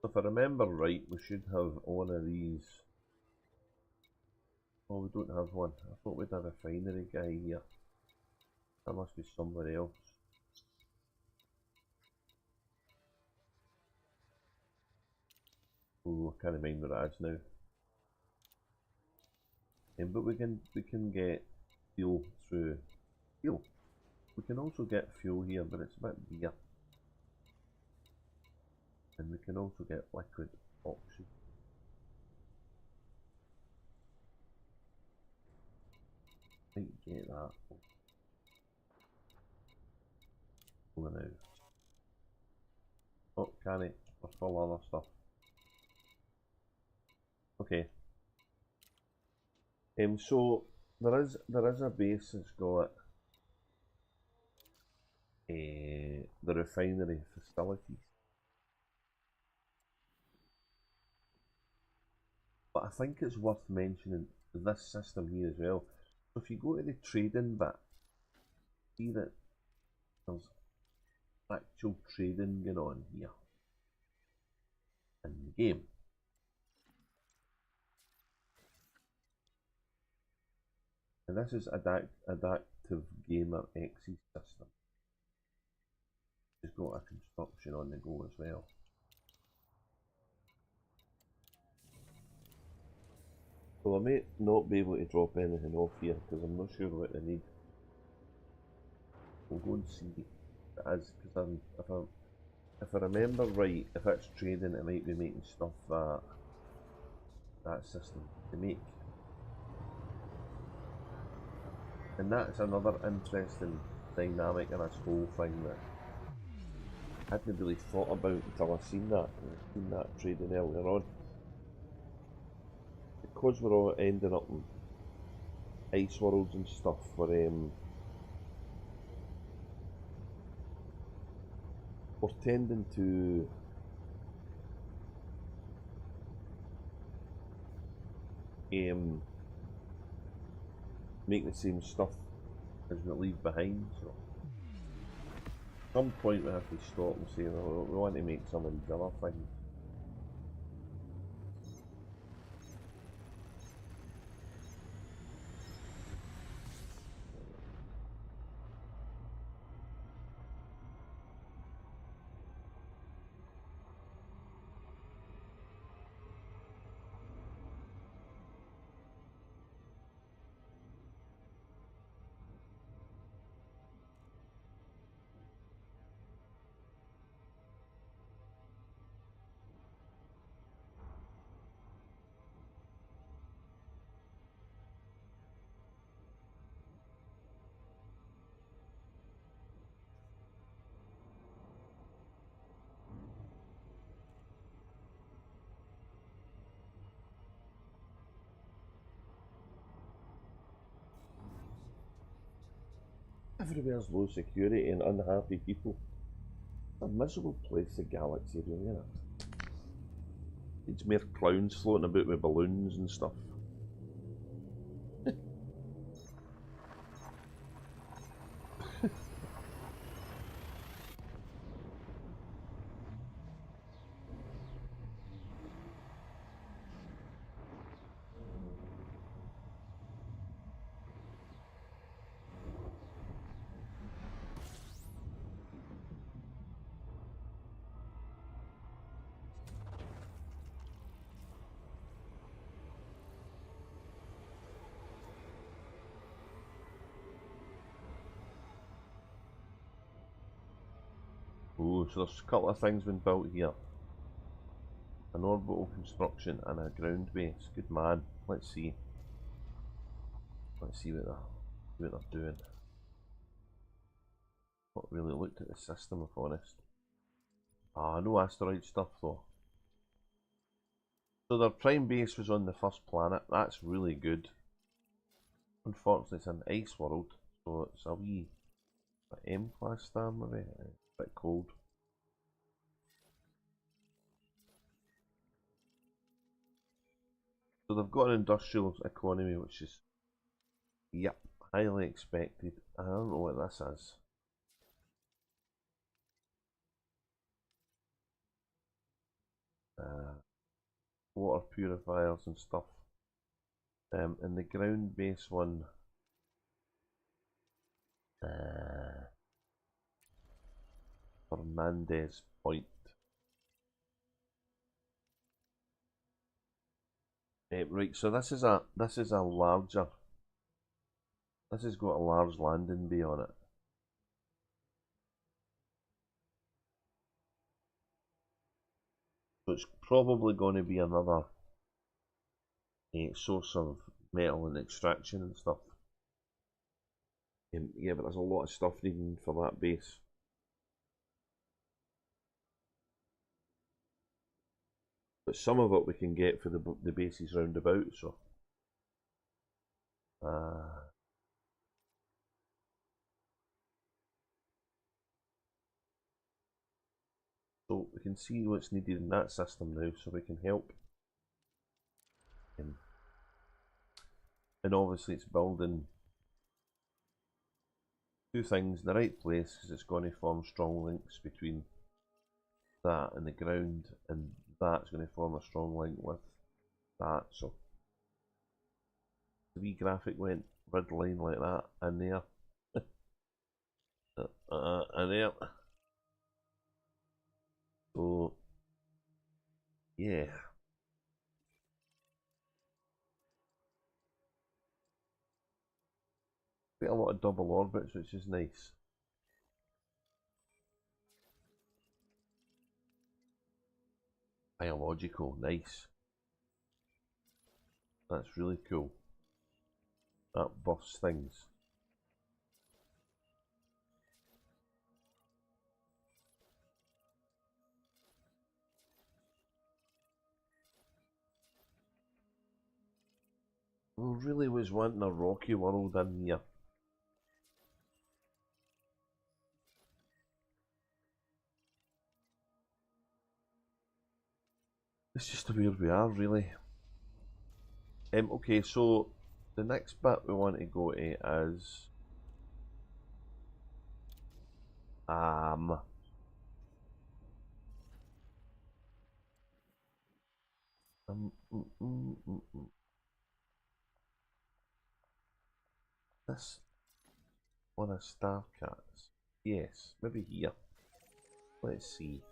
If I remember right, we should have one of these. Oh, we don't have one. I thought we'd have a refinery guy here. That must be somewhere else. Oh, I can't remember what it is now. But we can get fuel through fuel. We can also get fuel here, but it's a bit dear. And we can also get liquid oxygen. Might get that. Oh, now. Oh, can it? For full other stuff. Okay. So there is a base that's got the refinery facilities. But I think it's worth mentioning this system here as well. So if you go to the trading bit, see that there's actual trading going on here in the game. And this is Adaptive Gamer X's system. It's got a construction on the go as well. So I may not be able to drop anything off here because I'm not sure what they need. We'll go and see if it is, because if I remember right, if it's trading, it might be making stuff that system to make. And that's another interesting dynamic in this whole thing that I hadn't really thought about until I seen that trading earlier on. The because we're all ending up in ice worlds and stuff, we're tending to make the same stuff as we leave behind. So at some point we have to stop and say, well, we want to make some of these other things. Everywhere's low security and unhappy people. It's a miserable place, the galaxy, really, isn't it? It's mere clowns floating about with balloons and stuff. Oh, so there's a couple of things been built here. An orbital construction and a ground base. Good man. Let's see. Let's see what they're doing. Not really looked at the system, if honest. Ah, no asteroid stuff though. So their prime base was on the first planet. That's really good. Unfortunately, it's an ice world, so it's a wee M-class star maybe. It's a bit cold. So they've got an industrial economy, which is, yep, highly expected. I don't know what this is. Water purifiers and stuff. And the ground base one, for Mandes Point. Right, so this is a larger. This has got a large landing bay on it. So it's probably going to be another source of metal and extraction and stuff. Yeah, but there's a lot of stuff needed for that base. But some of it we can get for the bases round about, so. So we can see what's needed in that system now, so we can help. And obviously it's building two things in the right place, because it's going to form strong links between that and the ground, and that's going to form a strong link with that. So the wee graphic went red line like that, and there, and there. So yeah. Quite a lot of double orbits, which is nice. Biological, nice. That's really cool. That buffs things. really was wanting a rocky world in here. It's just where we are, really. Okay, so the next bit we want to go to is this one of Starcats. Yes, maybe here. Let's see.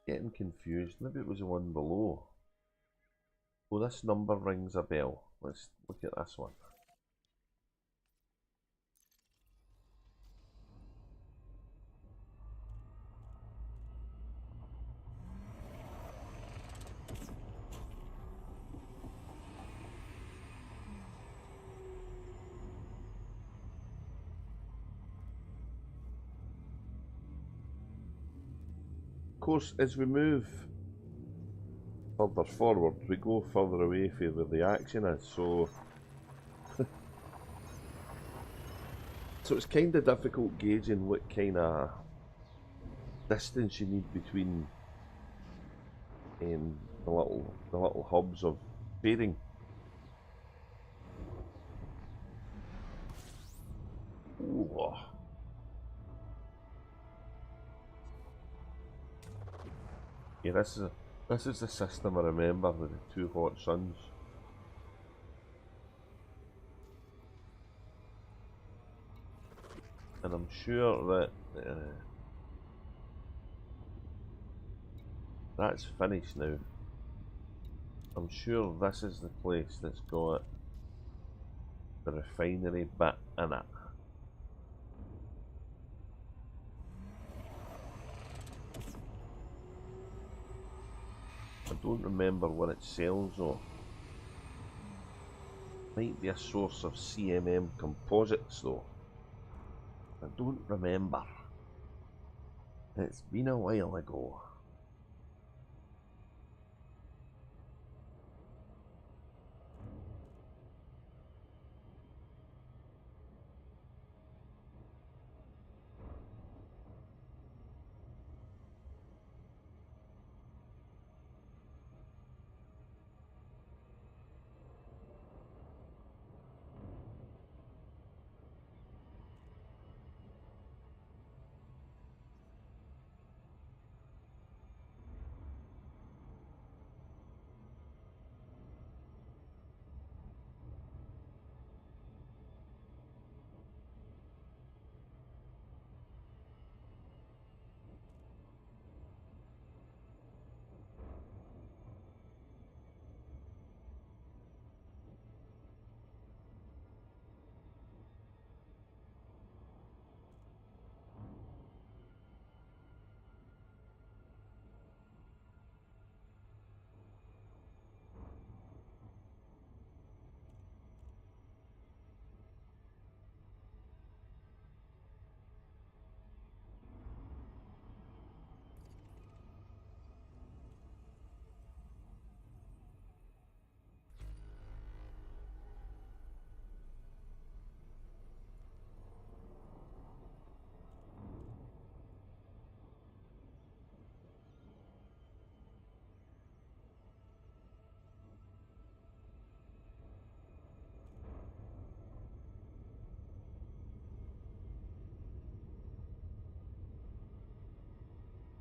Getting confused. Maybe it was the one below. Oh, this number rings a bell. Let's look at this one. Of course, as we move further forward, we go further away from where the action is, so so it's kind of difficult gauging what kind of distance you need between the little hubs of fading. Ooh. Yeah, this is the system I remember with the two hot suns. And I'm sure that that's finished now. I'm sure this is the place that's got the refinery bit in it. I don't remember what it sells though. Might be a source of CMM composites though. I don't remember. It's been a while ago.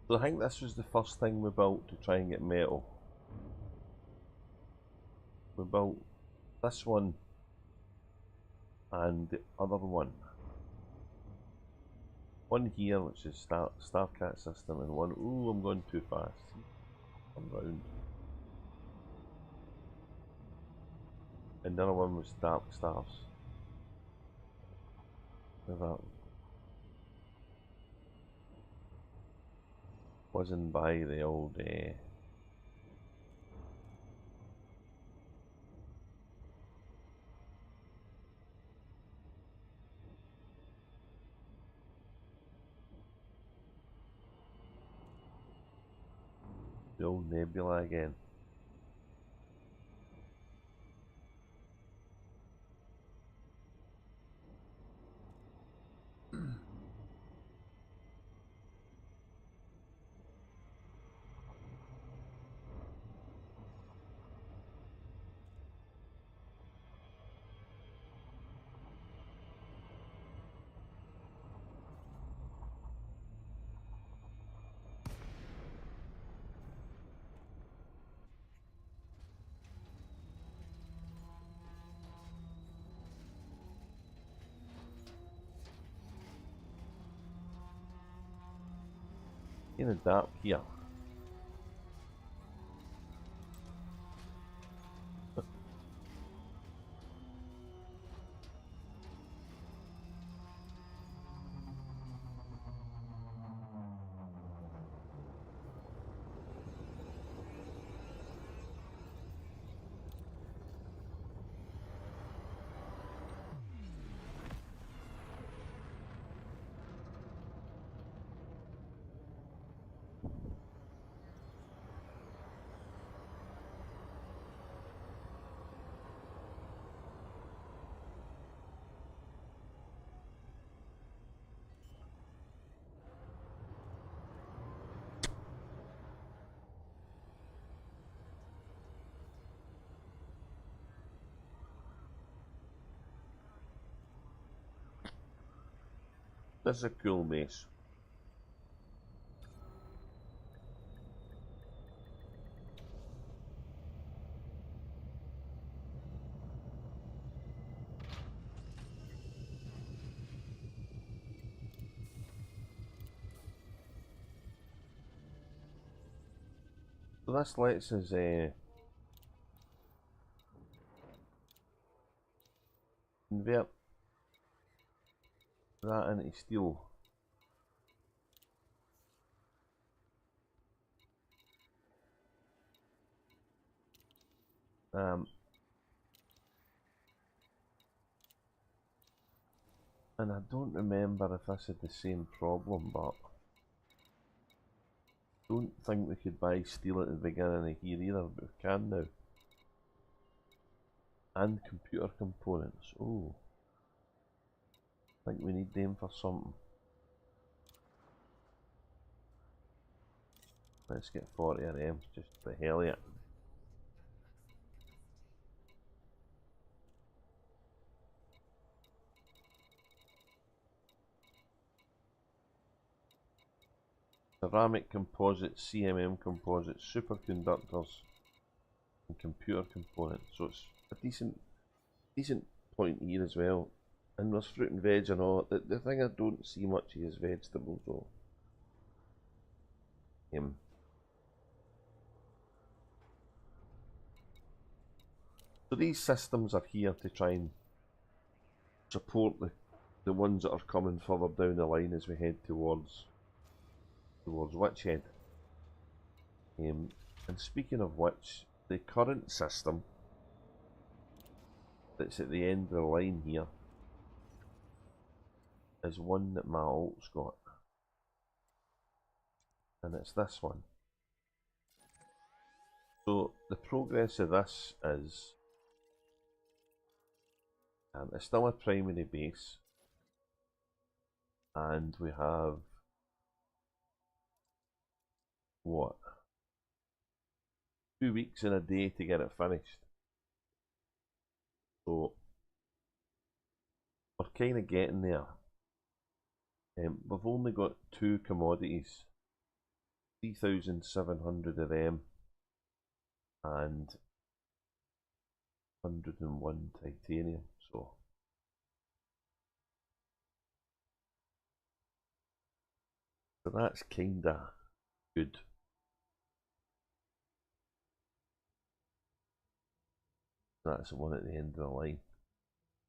So I think this was the first thing we built to try and get metal. We built this one and the other one. One here, which is Starcat system, and one, ooh, I'm going too fast. I'm round. And the other one was Darkstars. That wasn't by the old Nebula again. in the dark here. This is a cool base. So this lets us convert that into steel. And I don't remember if this had the same problem, but I don't think we could buy steel at the beginning of here either, but we can now. And computer components. Oh, I think we need them for something. Let's get 40 of them, just for the hell of it. Ceramic composites, CMM composites, superconductors, and computer components. So it's a decent point here as well. And there's fruit and veg and all. The thing I don't see much is vegetables though. So these systems are here to try and support the ones that are coming further down the line as we head towards Witch-Head. And speaking of which, the current system that's at the end of the line here is one that my alt's got, and it's this one. So the progress of this is it's still a primary base, and we have what, 2 weeks and a day to get it finished. So we're kind of getting there. We've only got 2 commodities, 3,700 of them, and 101 titanium. So that's kinda good. That's the one at the end of the line.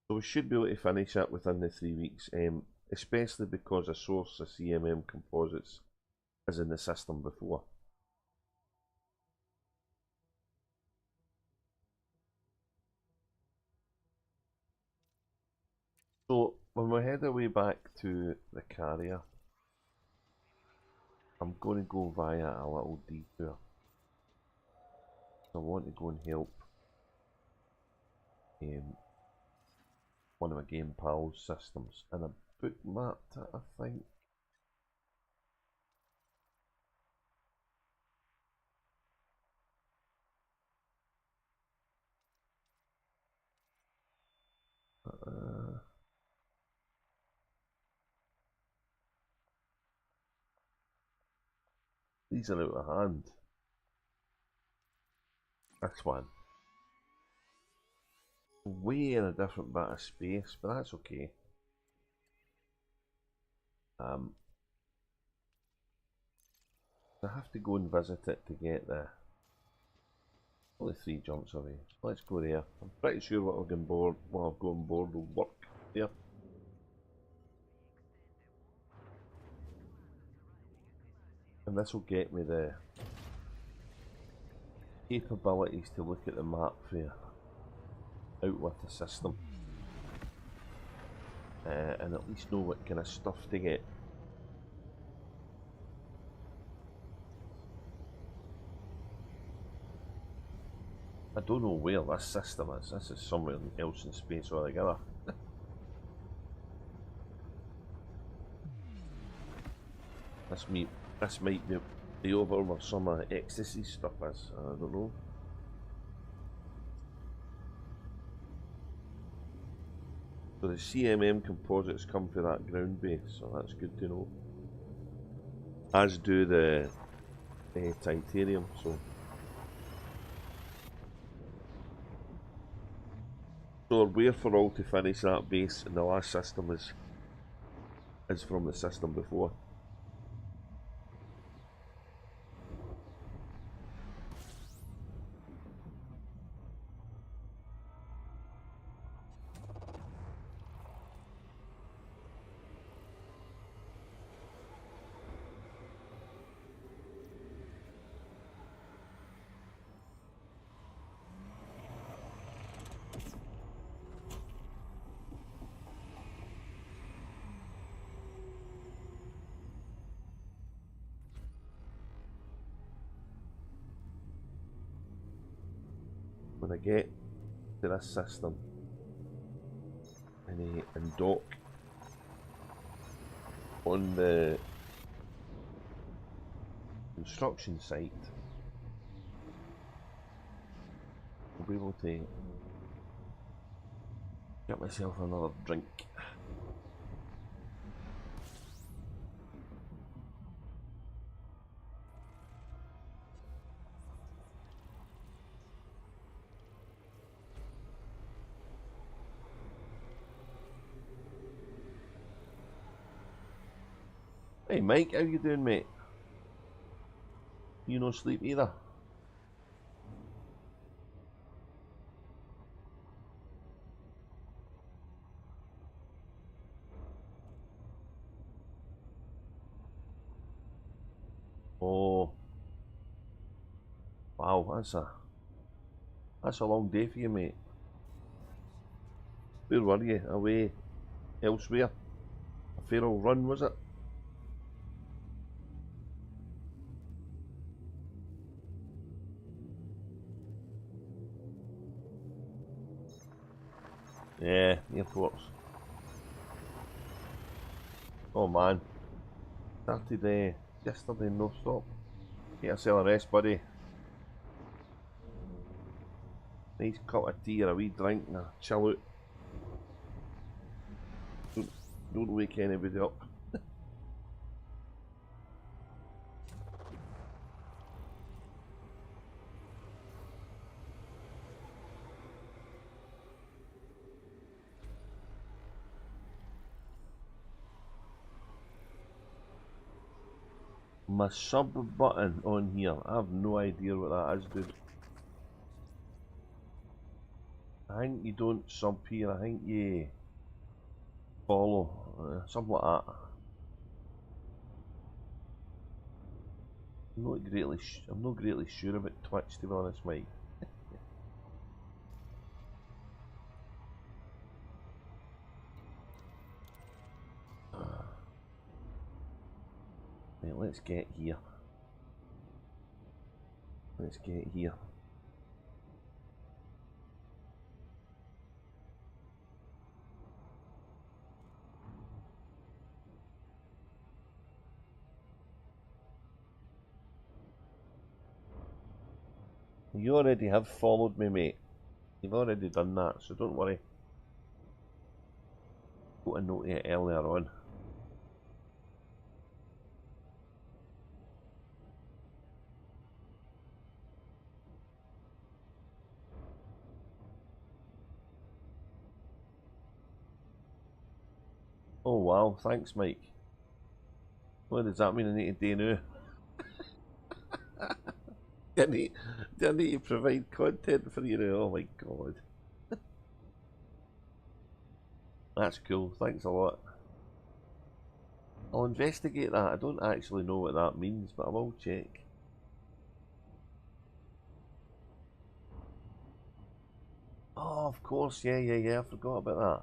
So we should be able to finish that within the 3 weeks, especially because a source of CMM composites is in the system before. So when we head our way back to the carrier, I'm going to go via a little detour. I want to go and help one of my game pals' systems, and I bookmarked it, I think. These are out of hand. This one. Way in a different bit of space, but that's okay. I have to go and visit it to get the... Only 3 jumps away. Let's go there. I'm pretty sure what I've got on board will work there. And this will get me the capabilities to look at the map for out with the system. And at least know what kind of stuff to get. I don't know where this system is. This is somewhere else in space altogether. This might be over where some ecstasy stuff is. I don't know. So the CMM composites come for that ground base, so that's good to know. As do the titanium. So we're waiting for all to finish that base, and the last system is from the system before. When I get to this system and dock on the construction site, I'll be able to get myself another drink. Hey Mike, how you doing, mate? You no sleep either? Oh, wow, that's a long day for you, mate. Where were you? Away elsewhere? A fair old run, was it? Yeah, airports. Oh man, started yesterday, no stop. Get yourself a rest, buddy. Nice cup of tea or a wee drink and a chill out. Don't wake anybody up. My sub button on here, I have no idea what that is, dude. I think you don't sub here, I think you follow, something like that. I'm not greatly sure about Twitch, to be honest, Mike. Right, let's get here. Let's get here. You already have followed me, mate. You've already done that, so don't worry. Got a note here earlier on. Oh wow, thanks Mike. What does that mean I need to do now? Do I need to provide content for you now? Oh my god. That's cool, thanks a lot. I'll investigate that. I don't actually know what that means, but I will check. Oh, of course, yeah, I forgot about that.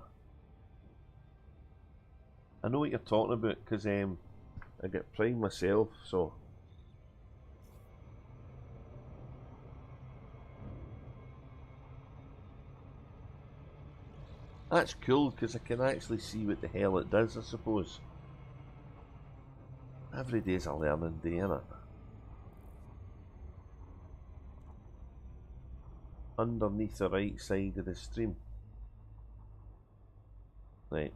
I know what you're talking about, because I get Prime myself, so... That's cool, because I can actually see what the hell it does, I suppose. Every day's a learning day, innit? Underneath the right side of the stream. Right.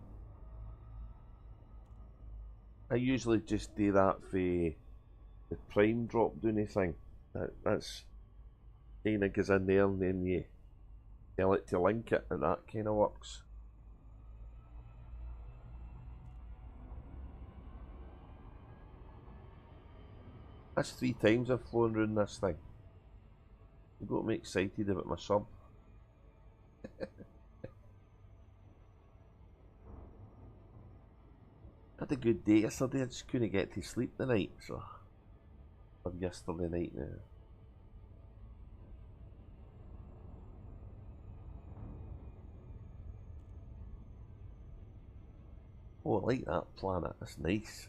I usually just do that for the Prime drop down thing. That's kind of goes in there and then you tell it to link it and that kind of works. That's 3 times I've flown around this thing. I've got me excited about my sub. I had a good day yesterday, I just couldn't get to sleep the night, so... Or yesterday night now. Oh, I like that planet, that's nice.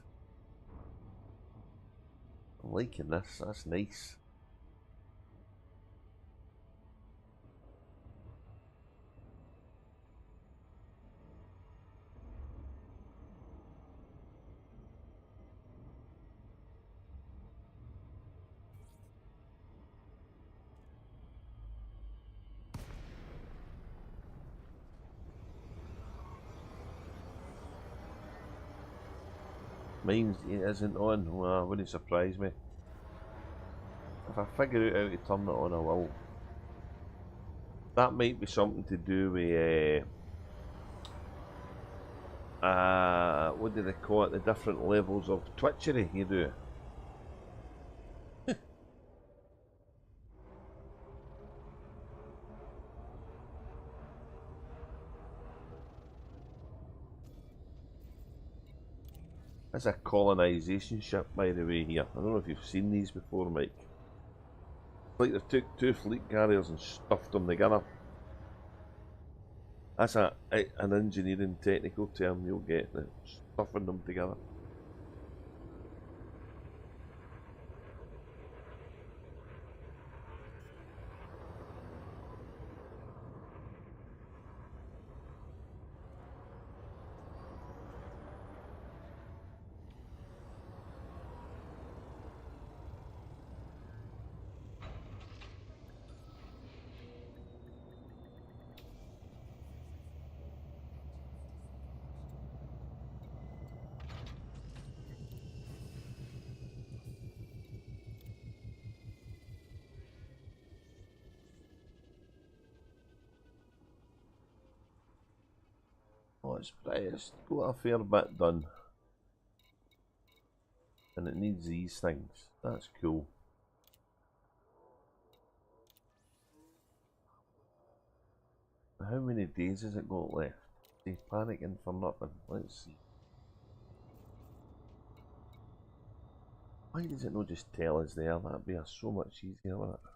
I'm liking this, that's nice. Mine isn't on, well, it wouldn't surprise me. If I figure out how to turn it on, I will. That might be something to do with, what do they call it, the different levels of twitchery you do. That's a colonisation ship, by the way, here. I don't know if you've seen these before, Mike. It's like they took 2 fleet carriers and stuffed them together. That's an engineering technical term you'll get, stuffing them together. Oh, it's got a fair bit done. And it needs these things. That's cool. How many days has it got left? They panicking for nothing. Let's see. Why does it not just tell us there? That'd be so much easier, wouldn't it?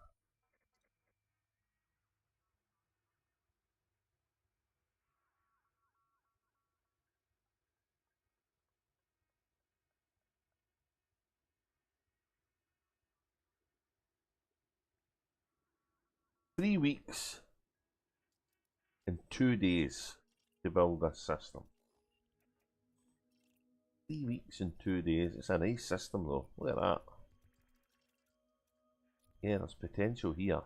Three weeks and 2 days to build this system. 3 weeks and 2 days. It's a nice system though. Look at that. Yeah, there's potential here.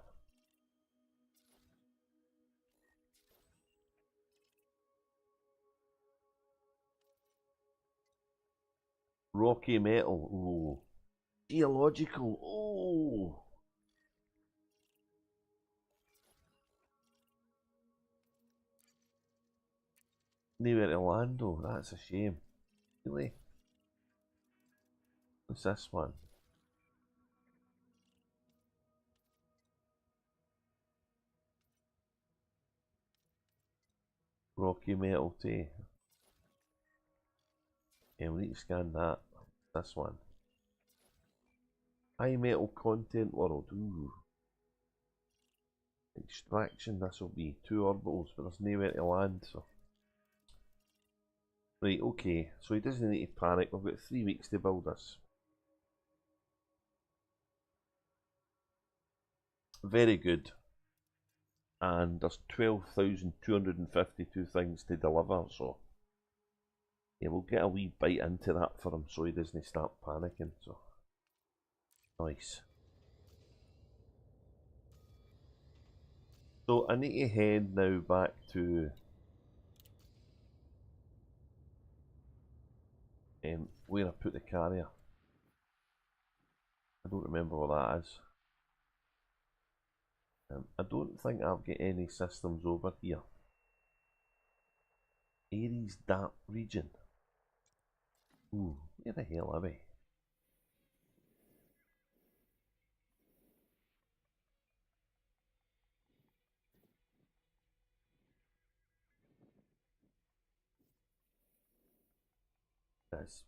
Rocky metal. Ooh. Geological. Oh. Nowhere to land though. That's a shame. Really? What's this one? Rocky metal too. Yeah, we need to scan that. This one. High metal content world. Ooh. Extraction, this will be 2 orbitals, but there's nowhere to land, so. Right, okay, so he doesn't need to panic. We've got 3 weeks to build this. Very good. And there's 12,252 things to deliver, so. Yeah, we'll get a wee bite into that for him so he doesn't start panicking, so. Nice. So I need to head now back to where I put the carrier. I don't remember what that is. I don't think I've got any systems over here. Aries Dark region. Ooh, where the hell are we?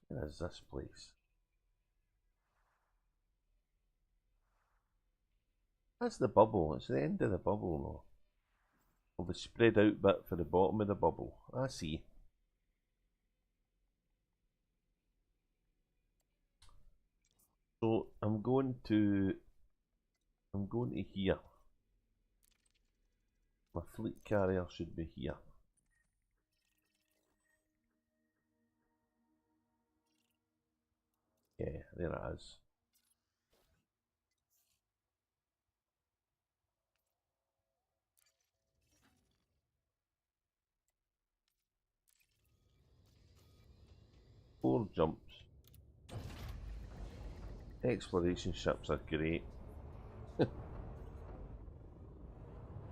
Where is this place? That's the bubble. It's the end of the bubble, though. Or the spread out bit for the bottom of the bubble. I see. So I'm going to here. My fleet carrier should be here. Yeah, there it is. Four jumps. Exploration ships are great.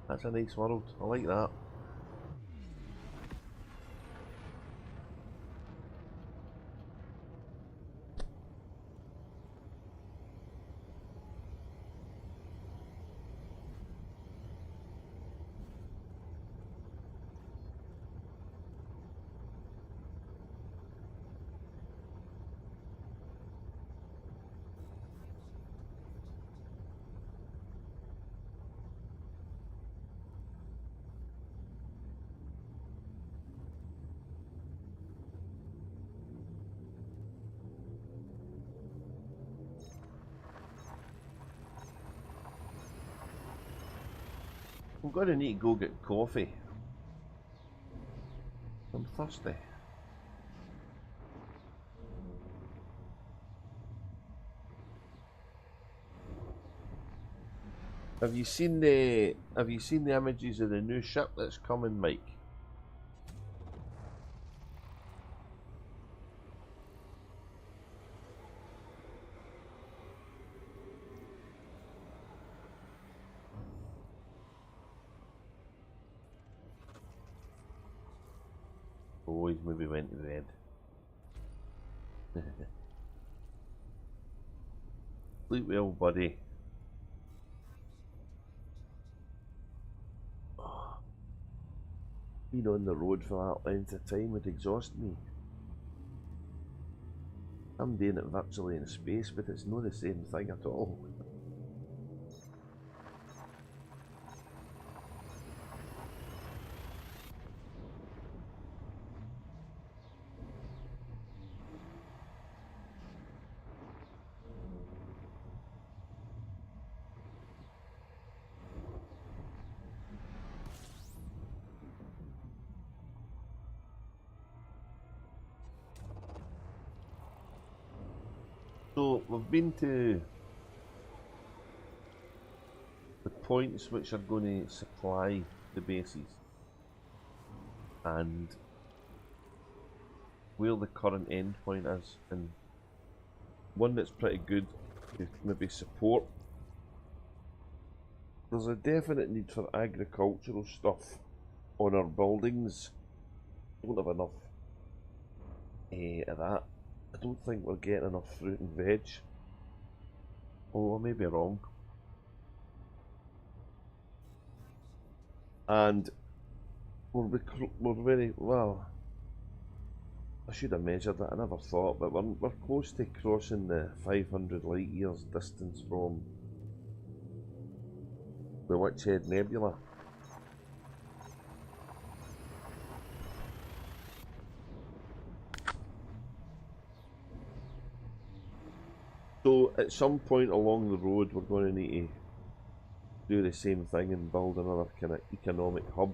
That's a nice world. I like that. I'm going to need to go get coffee. I'm thirsty. Have you seen the images of the new ship that's coming, Mike? Oh, he's maybe went to bed. Sleep well, buddy. Oh, being on the road for that length of time would exhaust me. I'm doing it virtually in space, but it's not the same thing at all. So we've been to the points which are going to supply the bases and where the current endpoint is, and one that's pretty good to maybe support. There's a definite need for agricultural stuff on our buildings. We don't have enough of that. I don't think we're getting enough fruit and veg. Oh, I may be wrong. And we're very, well, I should have measured that, I never thought, but we're close to crossing the 500 light years distance from the Witch-Head Nebula. So at some point along the road we're going to need to do the same thing and build another kind of economic hub.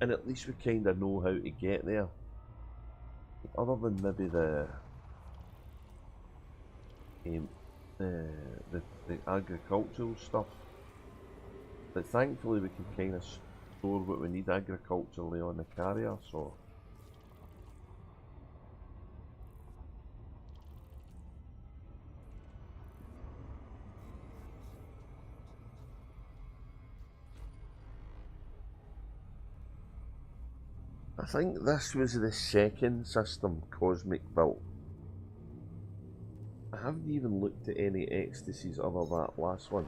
And at least we kind of know how to get there. Other than maybe the agricultural stuff. But thankfully we can kind of store what we need agriculturally on the carrier, so... I think this was the second system Cosmic built. I haven't even looked at any ecstasies other than that last one.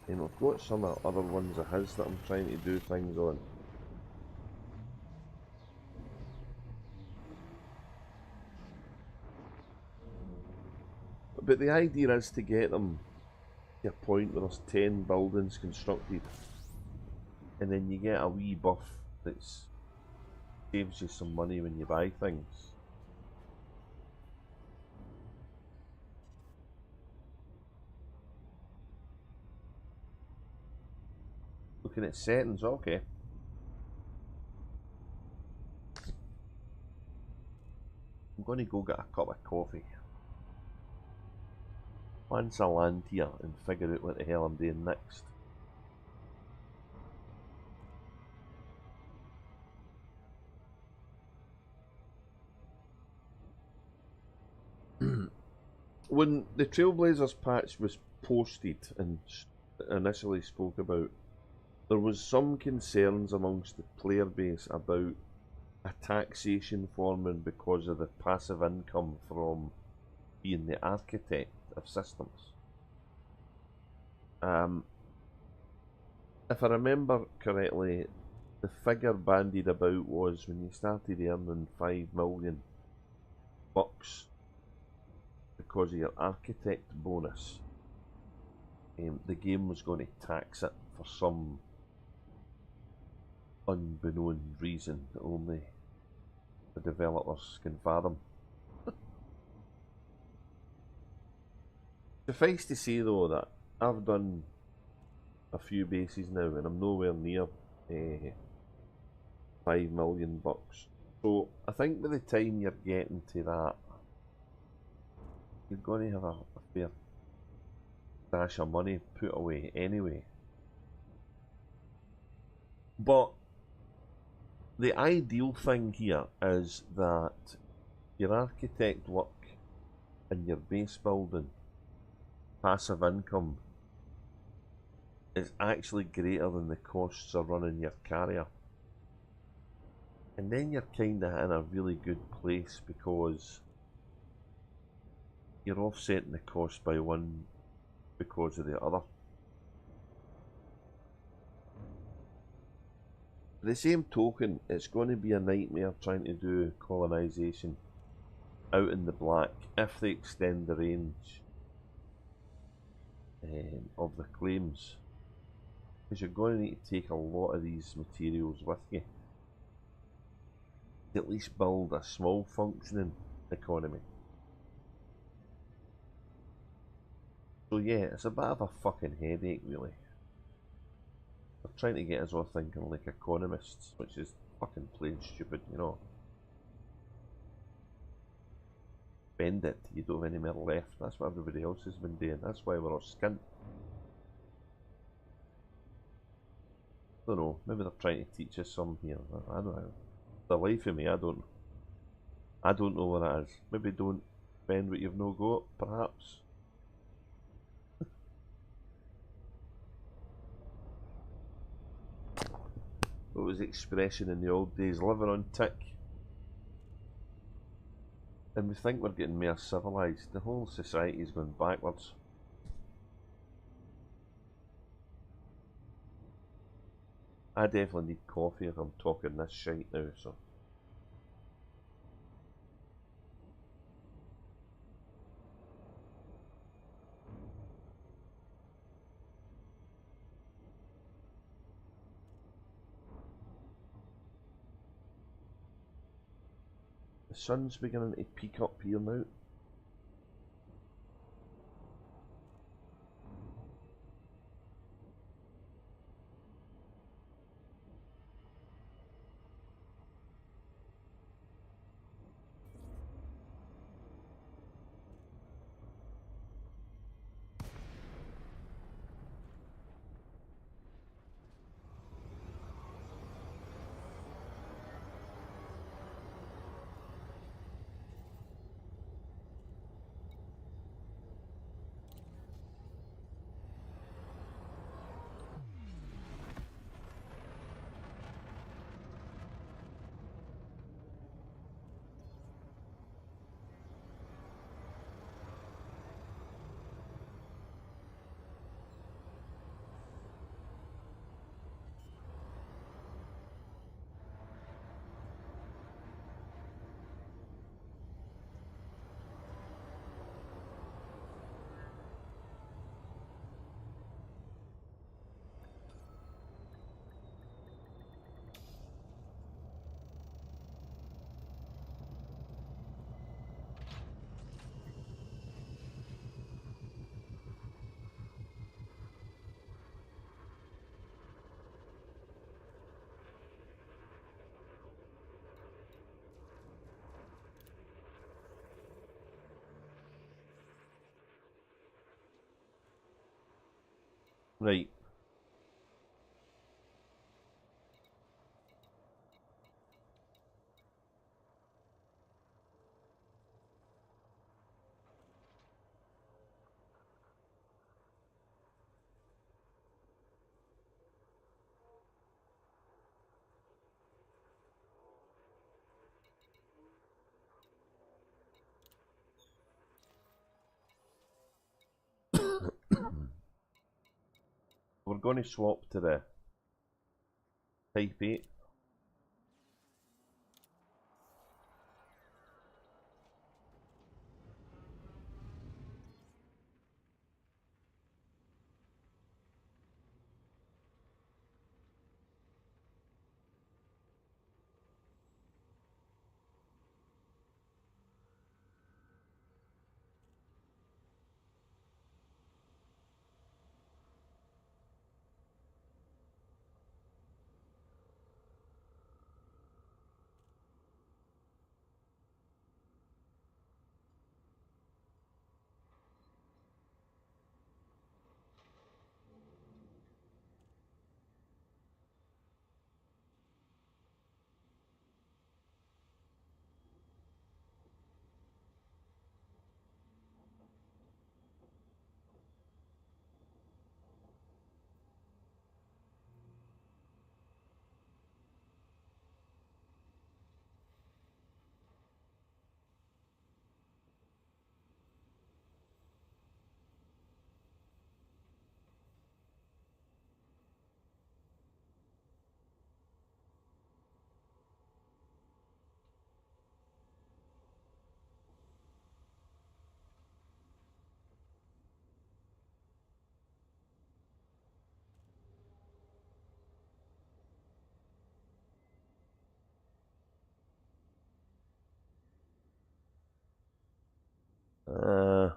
And I've got some other ones of his that I'm trying to do things on. But the idea is to get them to a point where there's 10 buildings constructed. And then you get a wee buff that's saves you some money when you buy things. Looking at settings, okay. I'm going to go get a cup of coffee. Once I land here and figure out what the hell I'm doing next. When the Trailblazers patch was posted and initially spoke about, there was some concerns amongst the player base about a taxation forming because of the passive income from being the architect of systems. If I remember correctly, the figure bandied about was when you started earning $5 million because of your architect bonus, the game was going to tax it for some unbeknown reason that only the developers can fathom. Suffice to say though that I've done a few bases now and I'm nowhere near $5 million. So I think by the time you're getting to that, you're going to have a fair dash of money put away anyway. But the ideal thing here is that your architect work and your base building passive income is actually greater than the costs of running your carrier. And then you're kinda in a really good place because you're offsetting the cost by one because of the other. By the same token, it's going to be a nightmare trying to do colonisation out in the black if they extend the range of the claims, because you're going to need to take a lot of these materials with you to at least build a small functioning economy. So yeah, it's a bit of a fucking headache really. They're trying to get us all thinking like economists, which is fucking plain stupid, you know. Bend it, you don't have any more left. That's what everybody else has been doing. That's why we're all skint. I don't know, maybe they're trying to teach us some here. I don't know. The life of me, I don't know what it is. Maybe don't bend what you've no got, perhaps. What was the expression in the old days? Living on tick. And we think we're getting more civilised. The whole society is going backwards. I definitely need coffee if I'm talking this shite now, so. The sun's beginning to peak up here now. Right. We're going to swap to the Type 8. Uh,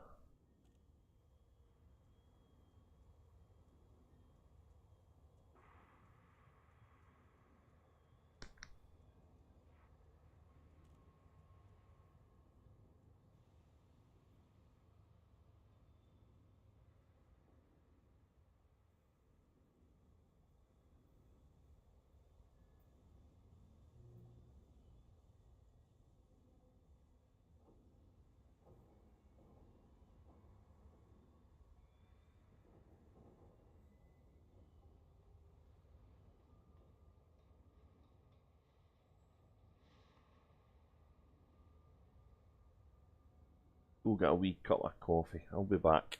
we'll get a wee cup of coffee. I'll be back.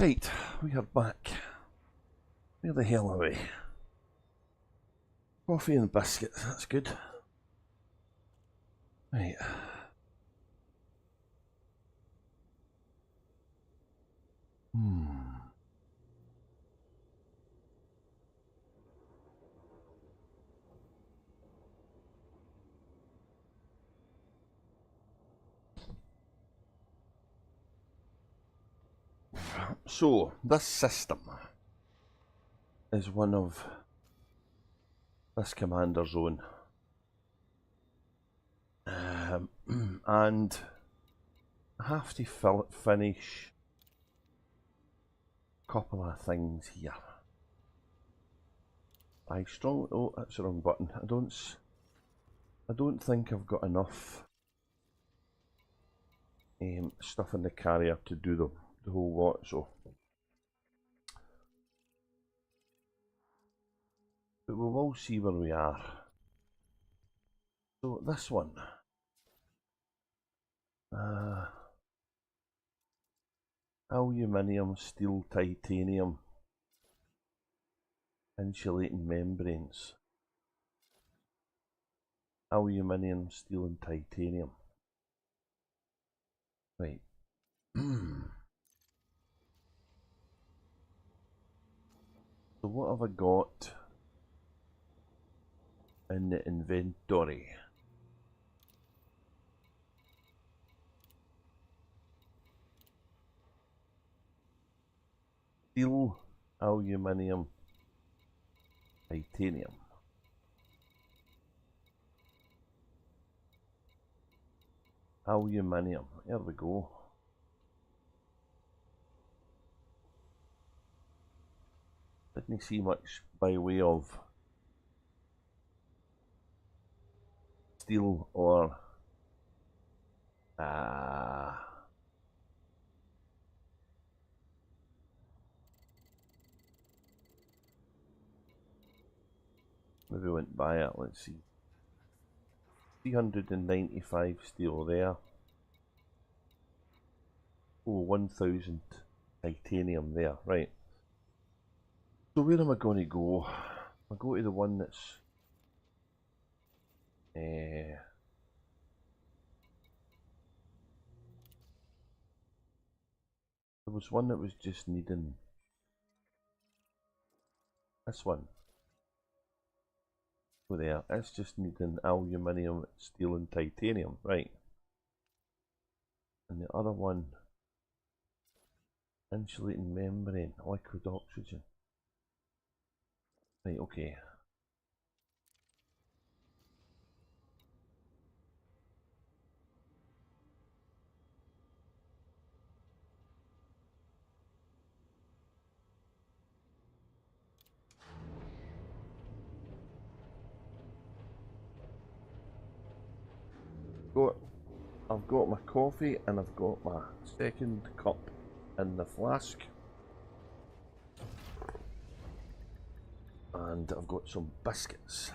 Right, we are back. Where the hell are we? Coffee and biscuits, that's good. Right. So, this system is one of this commander's own. And I have to finish a couple of things here. Oh, that's the wrong button. I don't think I've got enough stuff in the carrier to do the whole lot, so. But we will see where we are. So this one. Aluminium, steel, titanium, insulating membranes. Aluminium, steel and titanium. Right. So what have I got in the inventory? Steel, aluminium, titanium. Aluminium, there we go. Didn't see much by way of steel or maybe went by it, let's see. 395 steel there. Oh, 1000 titanium there, right. So where am I going to go? I'll go to the one that's there was one that was just needing this one. Go there, it's just needing aluminium, steel and titanium, right. And the other one, insulating membrane, liquid oxygen. Right, okay. I've got my coffee and I've got my second cup in the flask. And I've got some biscuits.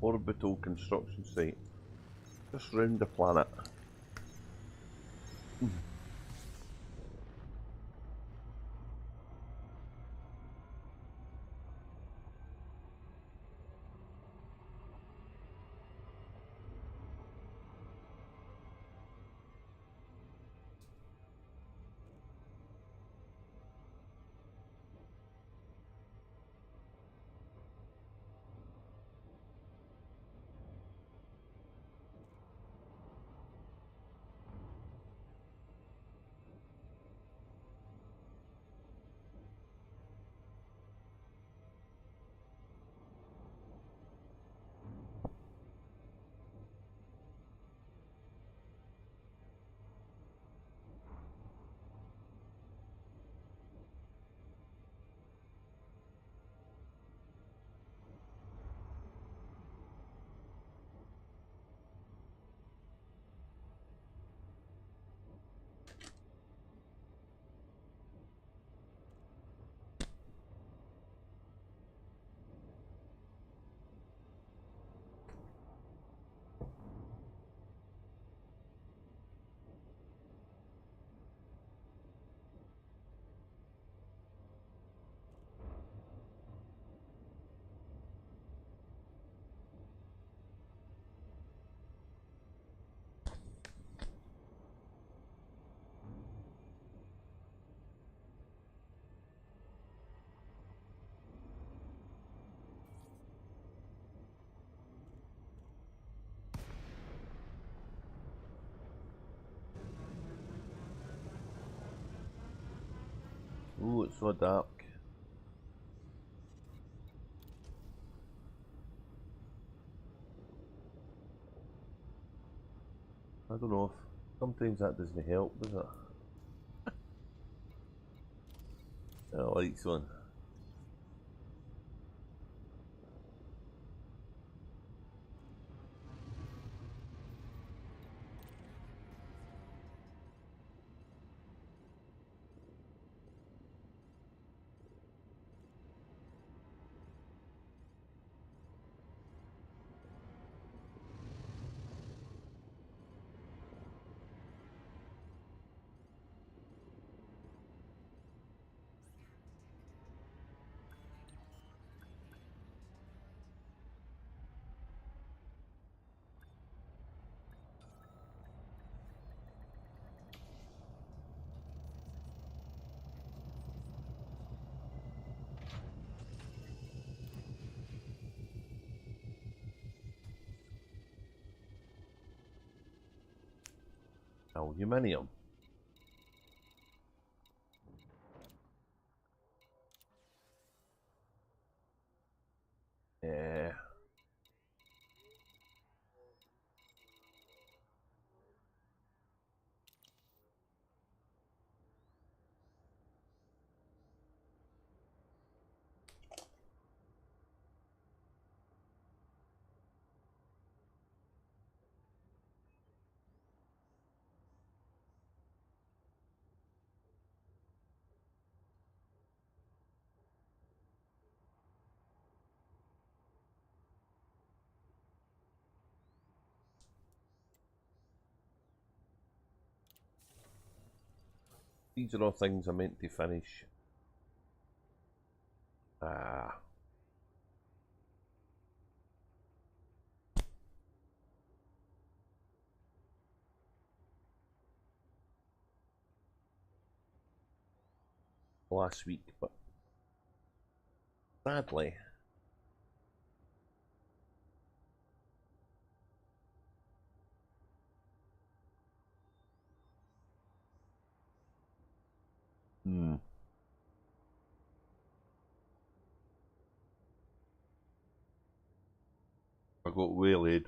Orbital construction site, just round the planet. Ooh, it's so dark. I don't know if sometimes that doesn't help, does it? The lights on. Aluminium. Yeah. These are all things I meant to finish. Last week, but sadly, I got waylaid.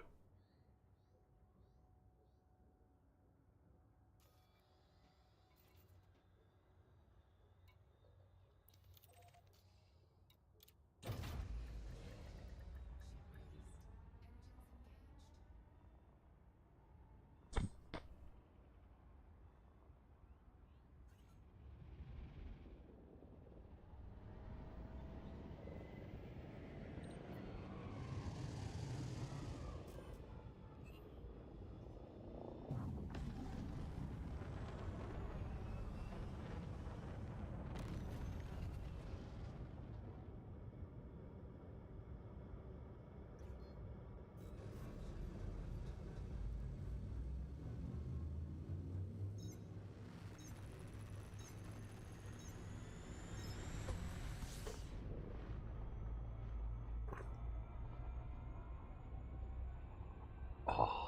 Oh.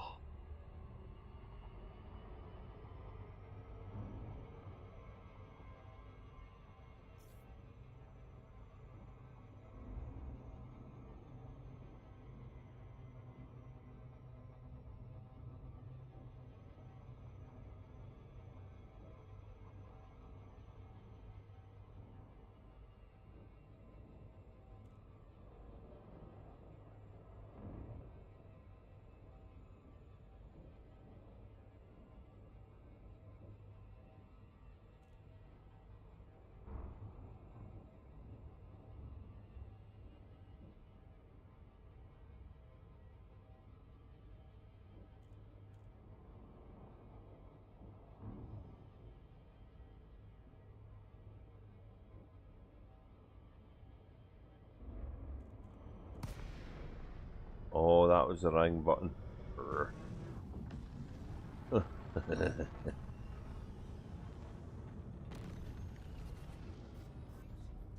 Oh, that was the wrong button.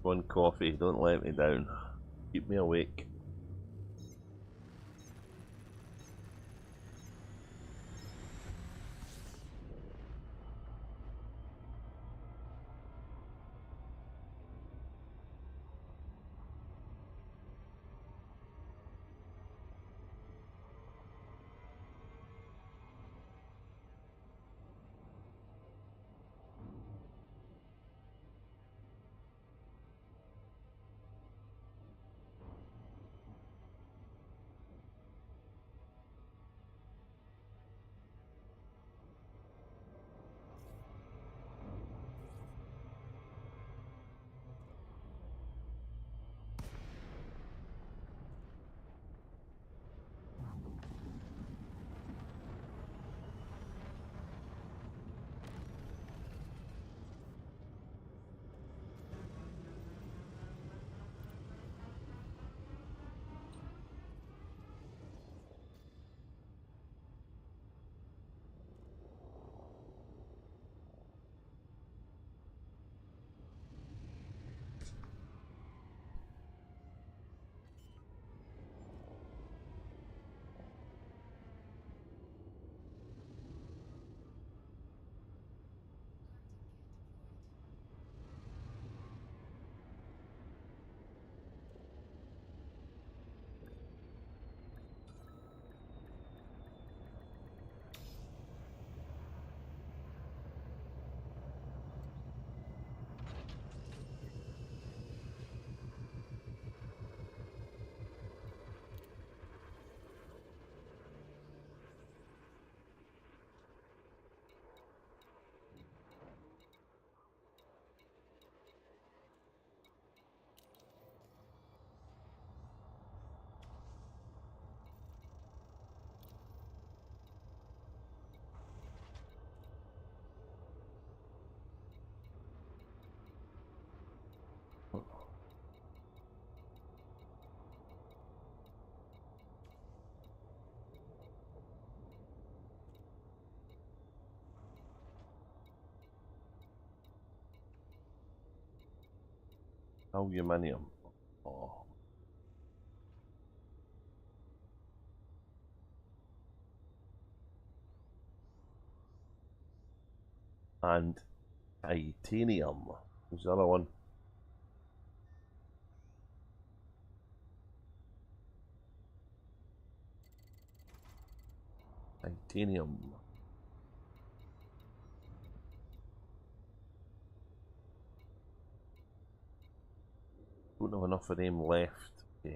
One coffee, don't let me down. Keep me awake. Aluminium. Oh. And titanium. There's the other one. Titanium. Don't have enough of them left. Yeah.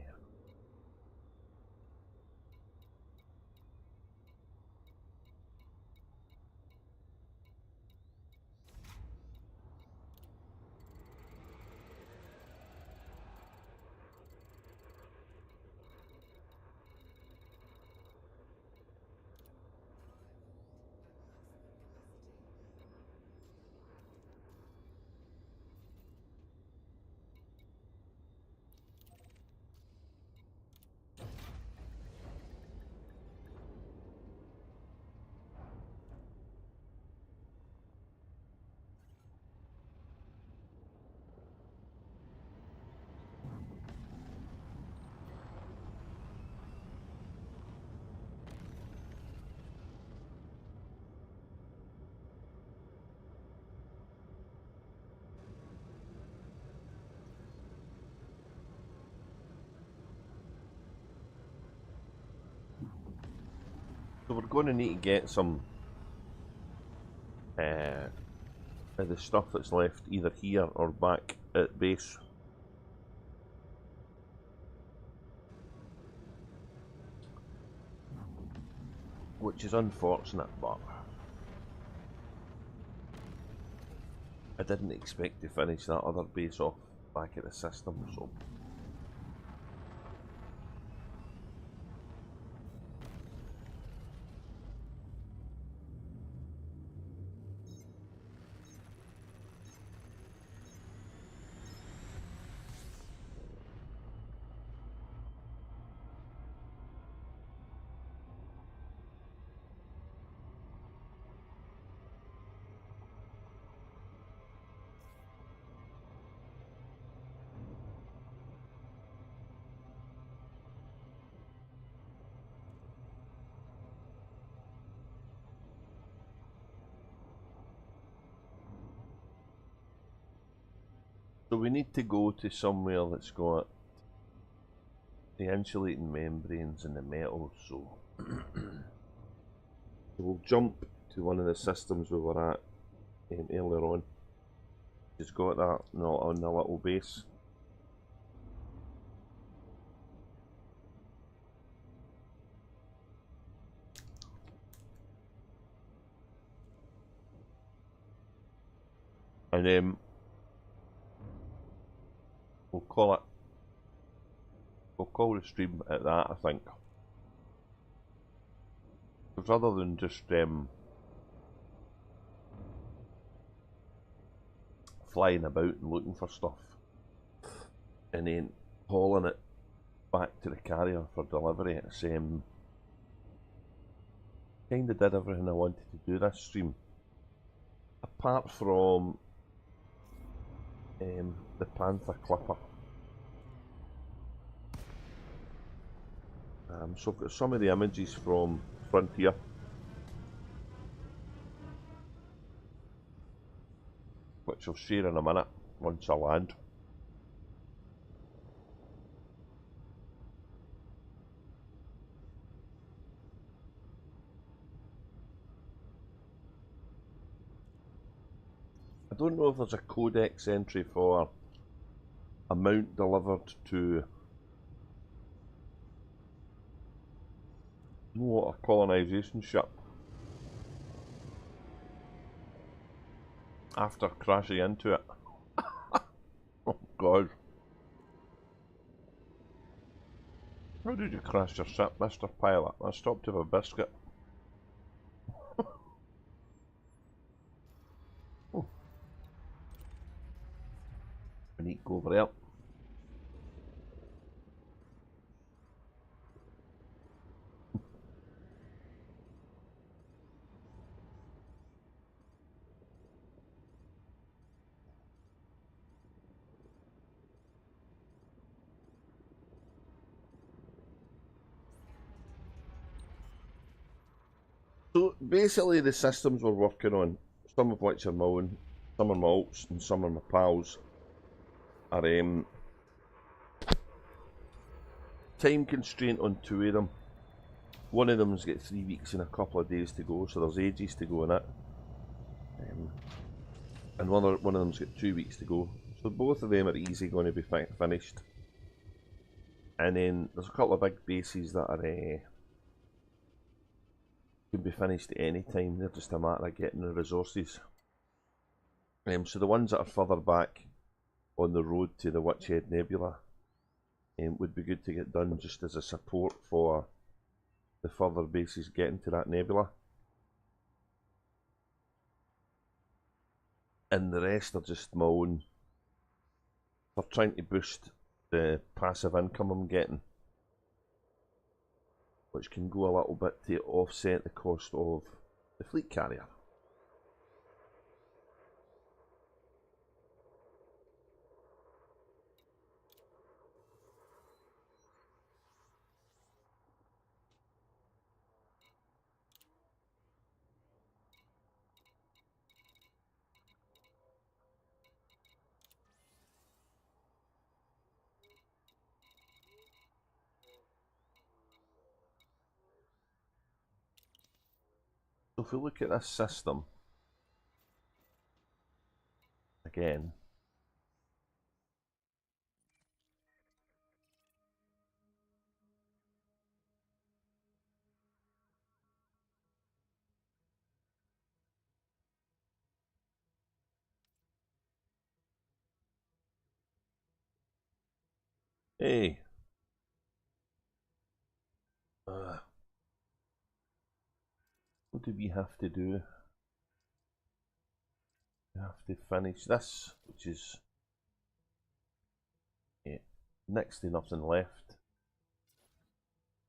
So we're going to need to get some of the stuff that's left either here or back at base. Which is unfortunate, but I didn't expect to finish that other base off back at the system, so we need to go to somewhere that's got the insulating membranes and the metal, so we'll jump to one of the systems we were at earlier on. Just got that on the little base. And then we'll call the stream at that, I think. Because rather than just flying about and looking for stuff and then hauling it back to the carrier for delivery, it's kind of did everything I wanted to do this stream, apart from the Panther Clipper. So I've got some of the images from Frontier, which I'll share in a minute once I land. I don't know if there's a codex entry for amount delivered to what a colonisation ship after crashing into it. Oh God. How did you crash your ship, Mr. Pilot? I stopped to have a biscuit. Oh. I need to go over there. So basically the systems we're working on, some of which are my own, some are my alts and some are my pals, are time constraint on 2 of them. One of them's got 3 weeks and a couple of days to go, so there's ages to go in it. And one of them's got 2 weeks to go, so both of them are easy going to be finished. And then there's a couple of big bases that are can be finished at any time. They're just a matter of getting the resources. So the ones that are further back on the road to the Witch-Head Nebula would be good to get done just as a support for the further bases getting to that nebula. And the rest are just my own for trying to boost the passive income I'm getting, which can go a little bit to offset the cost of the fleet carrier. So if we look at this system again, hey, what do we have to do? We have to finish this, which is next to nothing left,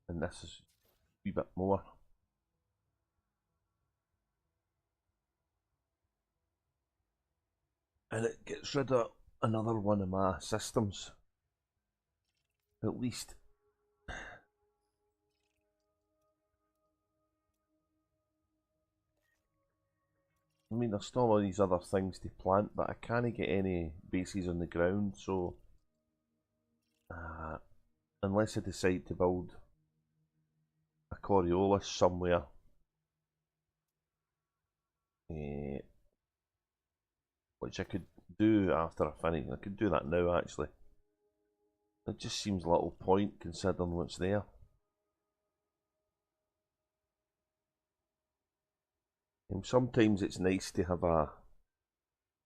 and this is a wee bit more. And it gets rid of another one of my systems, at least. I mean, there's still all these other things to plant, but I can't get any bases on the ground, so unless I decide to build a Coriolis somewhere, which I could do after I finish. I could do that now, actually. It just seems a little point considering what's there. And sometimes it's nice to have a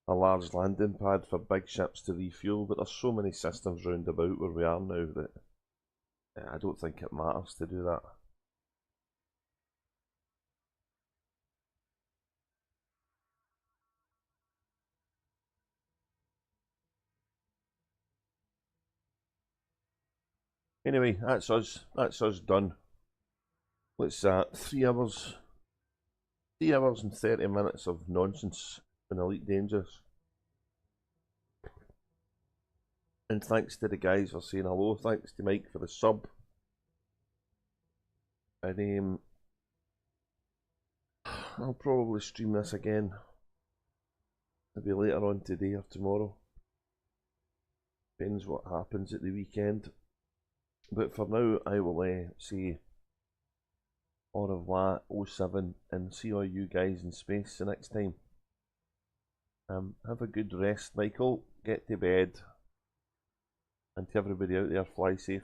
large landing pad for big ships to refuel, but there's so many systems round about where we are now that I don't think it matters to do that. Anyway, that's us done. Let's 3 hours and 30 minutes of nonsense in Elite Dangerous. And thanks to the guys for saying hello. Thanks to Mike for the sub. And I'll probably stream this again. Maybe later on today or tomorrow. Depends what happens at the weekend. But for now, I will say au revoir 07 and see all you guys in space the next time. Have a good rest, Michael. Get to bed. And to everybody out there, fly safe.